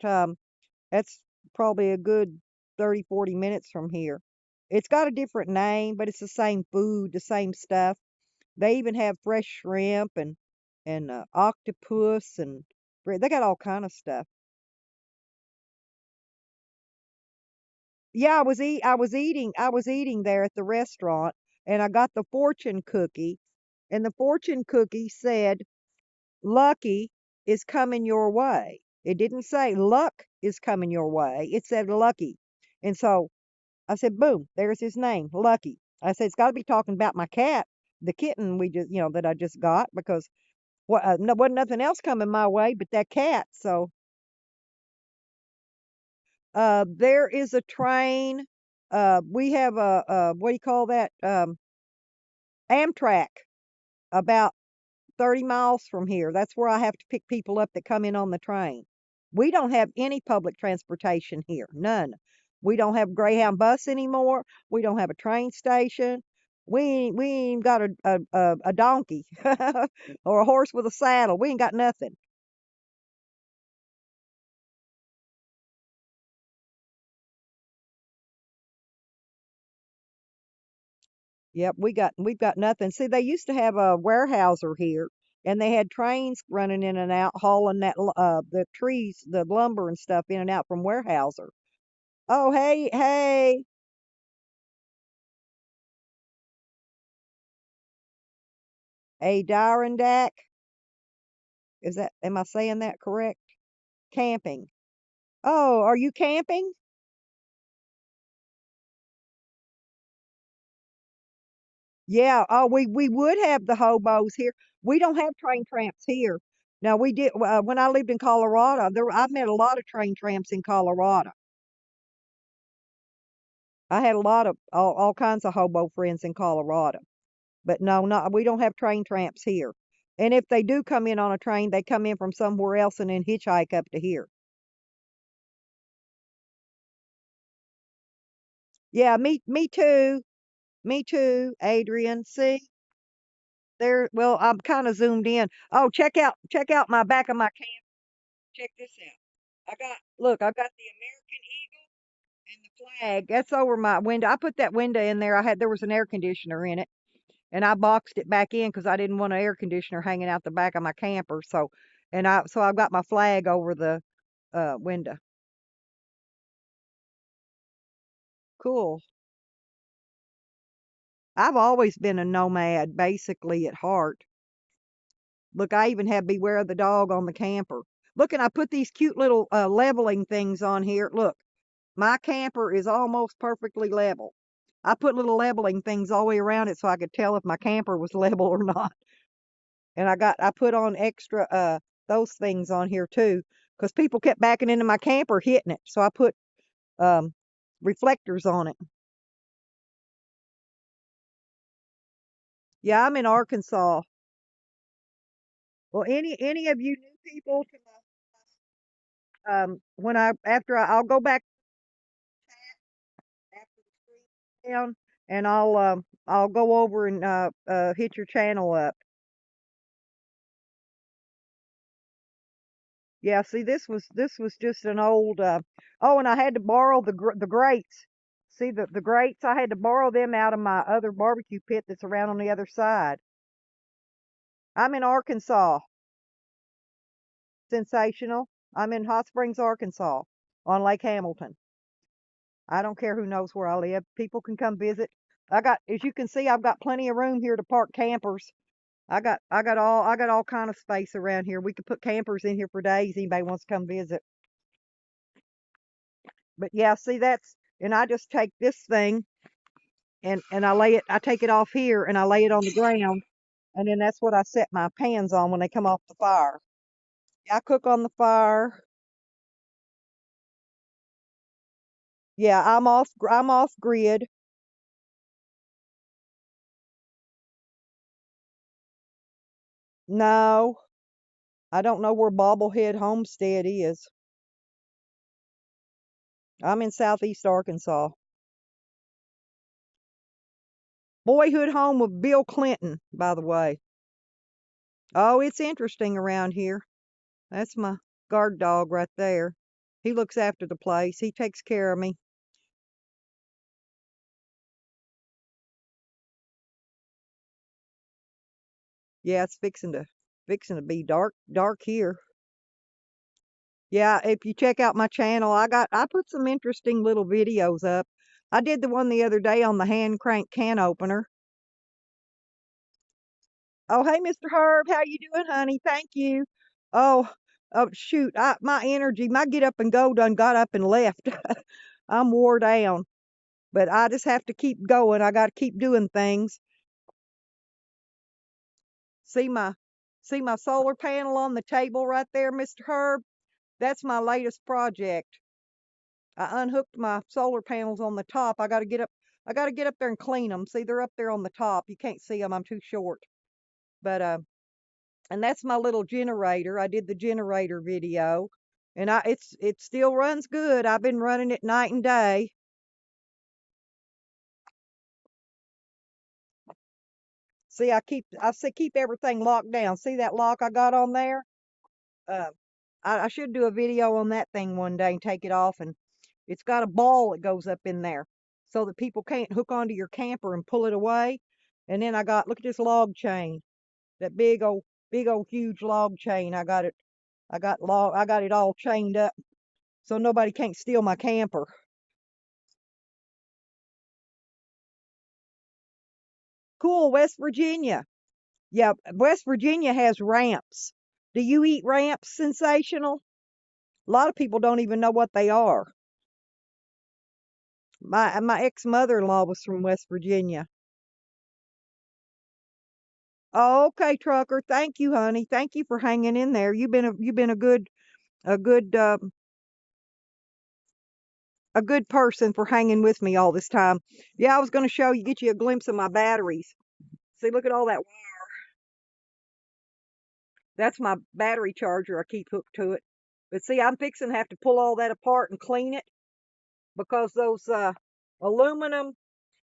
that's probably a good 30-40 minutes from here. It's got a different name, but it's the same food, the same stuff. They even have fresh shrimp and octopus, and they got all kind of stuff. Yeah, I was eating there at the restaurant, and I got the fortune cookie, and the fortune cookie said Lucky is coming your way. It didn't say luck is coming your way. It said Lucky. And so I said, boom, there's his name, Lucky. I said, it's got to be talking about my cat, the kitten that I just got, because no, wasn't nothing else coming my way but that cat. So there is a train. We have what do you call that? Amtrak, about 30 miles from here. That's where I have to pick people up that come in on the train. We don't have any public transportation here, none. We don't have Greyhound bus anymore. We don't have a train station. We ain't got a donkey or a horse with a saddle. We ain't got nothing. Yep, we've got nothing. See, they used to have a warehouser here, and they had trains running in and out, hauling the trees, the lumber and stuff in and out from warehouser. Oh, hey, hey, a Dirondack. Am I saying that correct? Camping. Oh, are you camping? Yeah. Oh, we would have the hobos here. We don't have train tramps here. Now we did when I lived in Colorado. I met a lot of train tramps in Colorado. I had a lot of all kinds of hobo friends in Colorado. But no, not we don't have train tramps here. And if they do come in on a train, they come in from somewhere else and then hitchhike up to here. Yeah, me too. Me too, Adrian. See, there. Well, I'm kind of zoomed in. Oh, check out my back of my camera. Check this out. I got the American Eagle and the flag. That's over my window. I put that window in there. There was an air conditioner in it, and I boxed it back in because I didn't want an air conditioner hanging out the back of my camper. So I've got my flag over the window. Cool. I've always been a nomad, basically at heart. Look, I even have Beware of the Dog on the camper. Look, and I put these cute little leveling things on here. Look, my camper is almost perfectly level. I put little leveling things all the way around it so I could tell if my camper was level or not. And I put on extra those things on here too, because people kept backing into my camper hitting it. So I put reflectors on it. Yeah, I'm in Arkansas. Well, any of you new people to when I'll go back after the stream down, and I'll go over and hit your channel up. Yeah, see, this was just an old. Oh, and I had to borrow the grates. See the grates? I had to borrow them out of my other barbecue pit that's around on the other side. I'm in Arkansas. Sensational. I'm in Hot Springs, Arkansas, on Lake Hamilton. I don't care who knows where I live. People can come visit. As you can see, I've got plenty of room here to park campers. I got all kind of space around here. We could put campers in here for days. Anybody wants to come visit. But yeah, see and I just take this thing and I take it off here and I lay it on the ground, and then that's what I set my pans on when they come off the fire. I cook on the fire. Yeah, I'm off grid. No, I don't know where Bobblehead Homestead is. I'm in Southeast Arkansas. Boyhood home of Bill Clinton, by the way. Oh, it's interesting around here. That's my guard dog right there. He looks after the place. He takes care of me. Yeah, it's fixing to be dark here. Yeah, if you check out my channel, I put some interesting little videos up. I did the one the other day on the hand crank can opener. Oh, hey, Mr. Herb, how you doing, honey? Thank you. Oh, oh, shoot, my energy, my get up and go done got up and left. I'm wore down, but I just have to keep going. I got to keep doing things. See my, see my solar panel on the table right there, Mr. Herb? That's my latest project. I unhooked my solar panels on the top. I got to get up there and clean them. See, they're up there on the top. You can't see them. I'm too short. But and that's my little generator. I did the generator video, and it still runs good. I've been running it night and day. See, I say keep everything locked down. See that lock I got on there? Uh, I should do a video on that thing one day and take it off, and it's got a ball that goes up in there so that people can't hook onto your camper and pull it away. And then look at this log chain, that big old huge log chain. I got it all chained up so nobody can't steal my camper. Cool, West Virginia. Yeah, West Virginia has ramps. Do you eat ramps, Sensational? A lot of people don't even know what they are. My ex-mother-in-law was from West Virginia. Oh, okay, trucker. Thank you, honey. Thank you for hanging in there. You've been a a good person for hanging with me all this time. Yeah, I was going to get you a glimpse of my batteries. See, look at all that. That's my battery charger I keep hooked to it. But see, I'm fixing to have to pull all that apart and clean it because those aluminum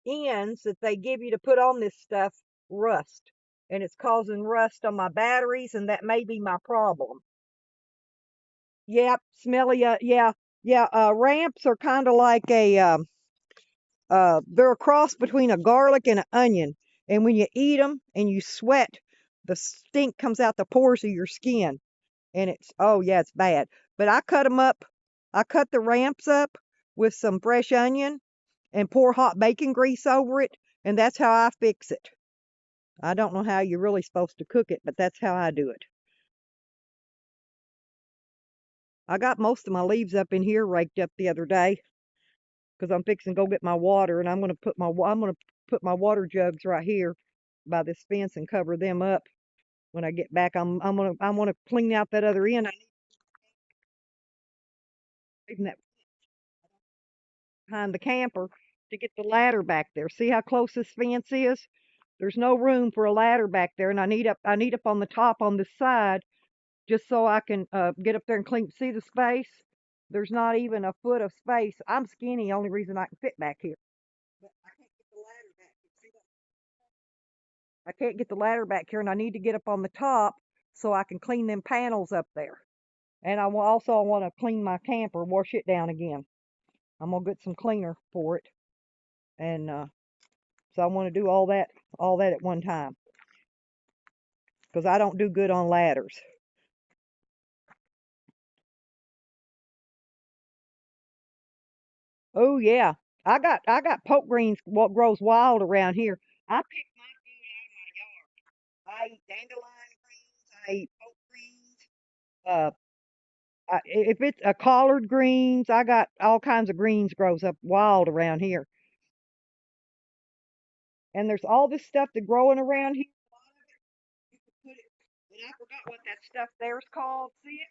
ends that they give you to put on this stuff rust. And it's causing rust on my batteries, and that may be my problem. Yep, smelly. Yeah, yeah. Ramps are kind of like they're a cross between a garlic and an onion. And when you eat them and you sweat, the stink comes out the pores of your skin. And oh yeah, it's bad. But I cut them up. I cut the ramps up with some fresh onion and pour hot bacon grease over it, and that's how I fix it. I don't know how you're really supposed to cook it, but that's how I do it. I got most of my leaves up in here raked up the other day because I'm fixing to go get my water, and I'm gonna put my water jugs right here by this fence and cover them up when I get back. I'm gonna clean out that other end. Leaving that behind the camper to get the ladder back there. See how close this fence is? There's no room for a ladder back there, and I need up on the top on this side just so I can get up there and clean. See the space? There's not even a foot of space. I'm skinny, only reason I can fit back here. But I can't get the ladder back. See that? I can't get the ladder back here, and I need to get up on the top so I can clean them panels up there. And I want to clean my camper, wash it down again. I'm gonna get some cleaner for it, and so I want to do all that at one time, because I don't do good on ladders. Oh yeah, I got poke greens. What grows wild around here? I pick my food out of my yard. I eat dandelion greens. I eat poke greens. Uh, if it's a collard greens, I got all kinds of greens grows up wild around here. And there's all this stuff that growing around here. You can put it, and I forgot what that stuff there's called. See it?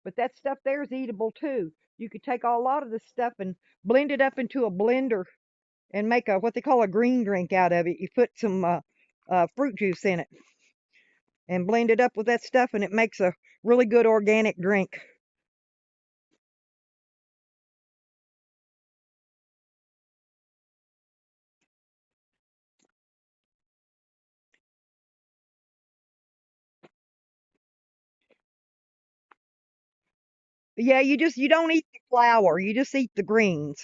But that stuff there is eatable too. You could take a lot of this stuff and blend it up into a blender and make a what they call a green drink out of it. You put some fruit juice in it and blend it up with that stuff, and it makes a really good organic drink. Yeah, you don't eat the flour. You just eat the greens.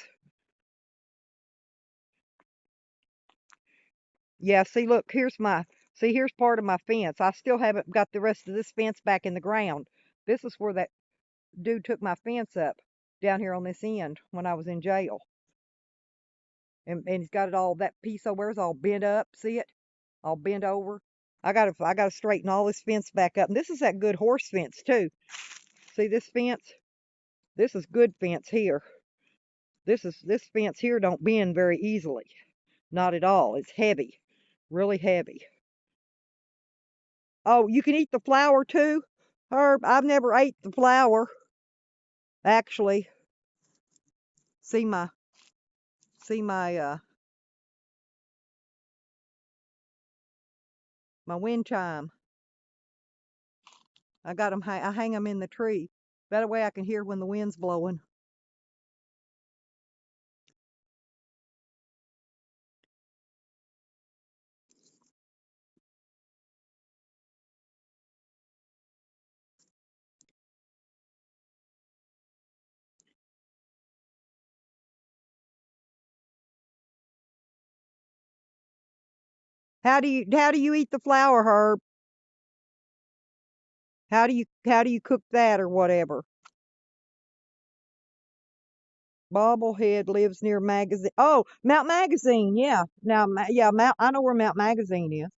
Yeah, see, look, here's part of my fence. I still haven't got the rest of this fence back in the ground. This is where that dude took my fence up down here on this end when I was in jail. And he's got it all, that piece over there is all bent up. See it? All bent over. I gotta straighten all this fence back up. And this is that good horse fence too. See this fence? This is good fence here. This fence here don't bend very easily. Not at all. It's heavy. Really heavy. Oh, you can eat the flour too? Herb, I've never ate the flour. Actually. See my my wind chime. I got them. I hang them in the tree. That way I can hear when the wind's blowing. How do you eat the flour, Herb? How do you cook that or whatever? Bobblehead lives near Magazine. Oh, Mount Magazine. Yeah. Now, yeah, Mount. I know where Mount Magazine is.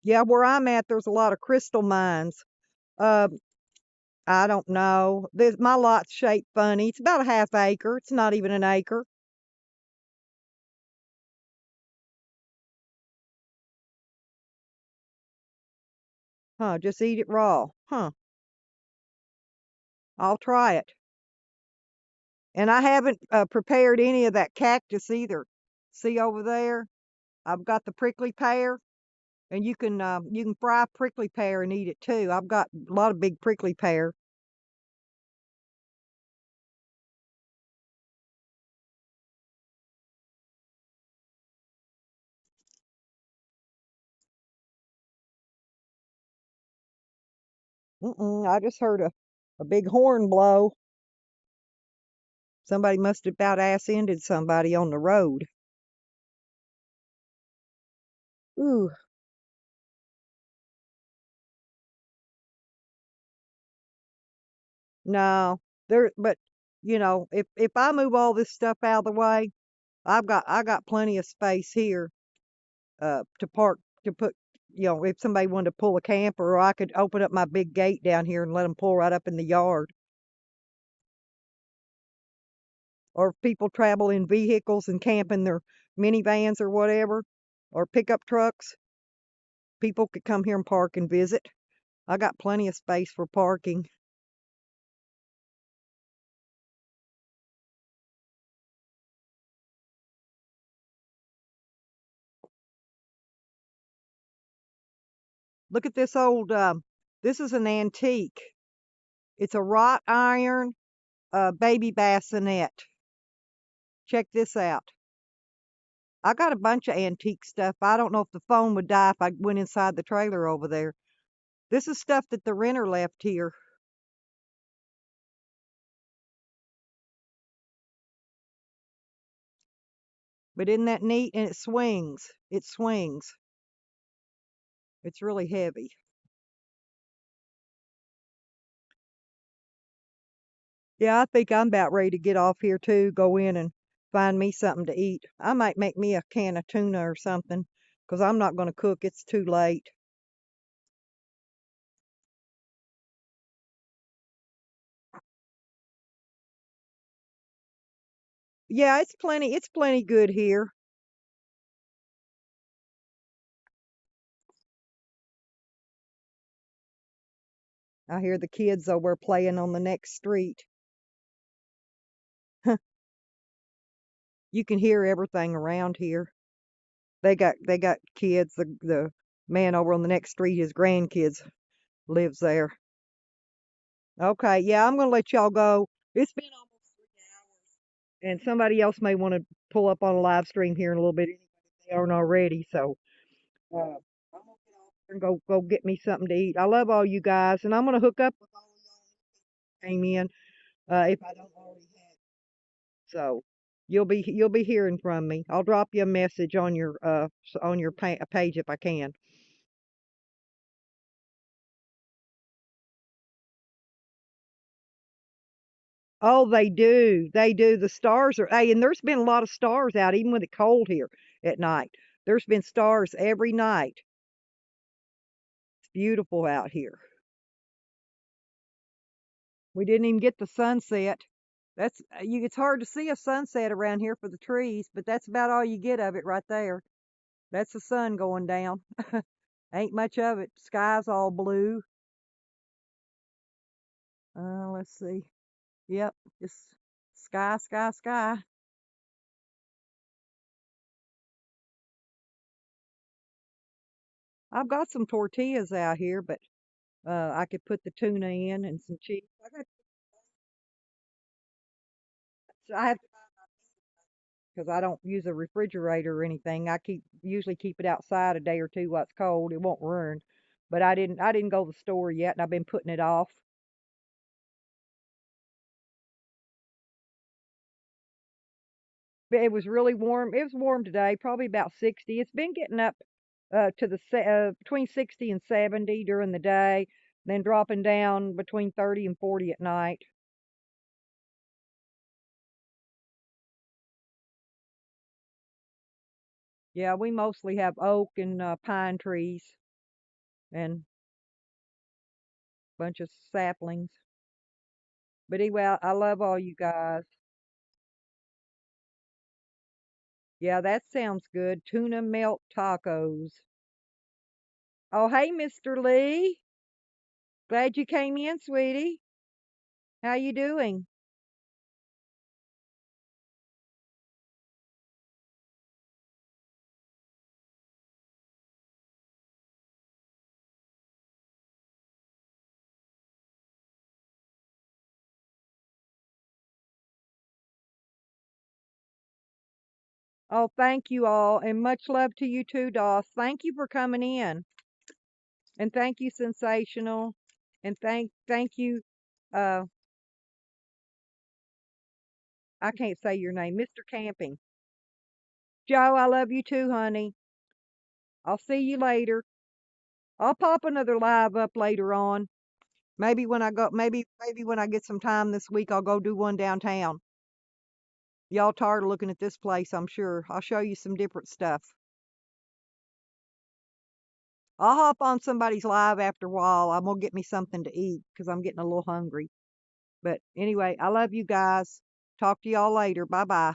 Yeah, where I'm at, there's a lot of crystal mines. Uh, I don't know. My lot's shaped funny. It's about a half acre. It's not even an acre. Huh? Just eat it raw. Huh? I'll try it. And I haven't prepared any of that cactus either. See over there? I've got the prickly pear, and you can fry prickly pear and eat it too. I've got a lot of big prickly pear. I just heard a big horn blow. Somebody must have about ass-ended somebody on the road. Ooh, no. But if I move all this stuff out of the way, I got plenty of space here to park to put if somebody wanted to pull a camper, or I could open up my big gate down here and let them pull right up in the yard. Or if people travel in vehicles and camp in their minivans or whatever, or pickup trucks, people could come here and park and visit. I got plenty of space for parking. Look at this old, this is an antique. It's a wrought iron baby bassinet. Check this out. I got a bunch of antique stuff. I don't know if the phone would die if I went inside the trailer over there. This is stuff that the renter left here. But isn't that neat? And it swings. It swings. It's really heavy. Yeah, I think I'm about ready to get off here too, go in and find me something to eat. I might make me a can of tuna or something, 'cause I'm not going to cook. It's too late. Yeah, it's plenty good here. I hear the kids over playing on the next street. You can hear everything around here. They got kids. The man over on the next street, his grandkids lives there. Okay, yeah, I'm gonna let y'all go. It's been almost 3 hours, and somebody else may want to pull up on a live stream here in a little bit if they aren't already. So I'm gonna get off here and go get me something to eat. I love all you guys, and I'm gonna hook up with all of y'all who came in if I don't already have. So you'll be hearing from me. I'll drop you a message on your page if I can. Oh, they do. They do. The stars are, hey, and there's been a lot of stars out, even with it cold here at night. There's been stars every night. It's beautiful out here. We didn't even get the sunset. It's hard to see a sunset around here for the trees, but that's about all you get of it right there. That's the sun going down. Ain't much of it. Sky's all blue. Let's see. Yep, just sky, sky, sky. I've got some tortillas out here, but I could put the tuna in and some cheese. I have because I don't use a refrigerator or anything. I usually keep it outside a day or two while it's cold. It won't ruin. But I didn't go to the store yet, and I've been putting it off. But it was really warm. It was warm today, probably about 60. It's been getting up to between 60 and 70 during the day, then dropping down between 30 and 40 at night. Yeah, we mostly have oak and pine trees and a bunch of saplings. But anyway, I love all you guys. Yeah, that sounds good. Tuna melt tacos. Oh, hey, Mr. Lee. Glad you came in, sweetie. How you doing? Oh, thank you all, and much love to you too, Doss. Thank you for coming in, and thank you, Sensational, and thank you. Uh, I can't say your name, Mr. Camping. Joe, I love you too, honey. I'll see you later. I'll pop another live up later on. Maybe when I get some time this week, I'll go do one downtown. Y'all tired of looking at this place, I'm sure. I'll show you some different stuff. I'll hop on somebody's live after a while. I'm gonna get me something to eat because I'm getting a little hungry. But anyway, I love you guys. Talk to y'all later. Bye bye.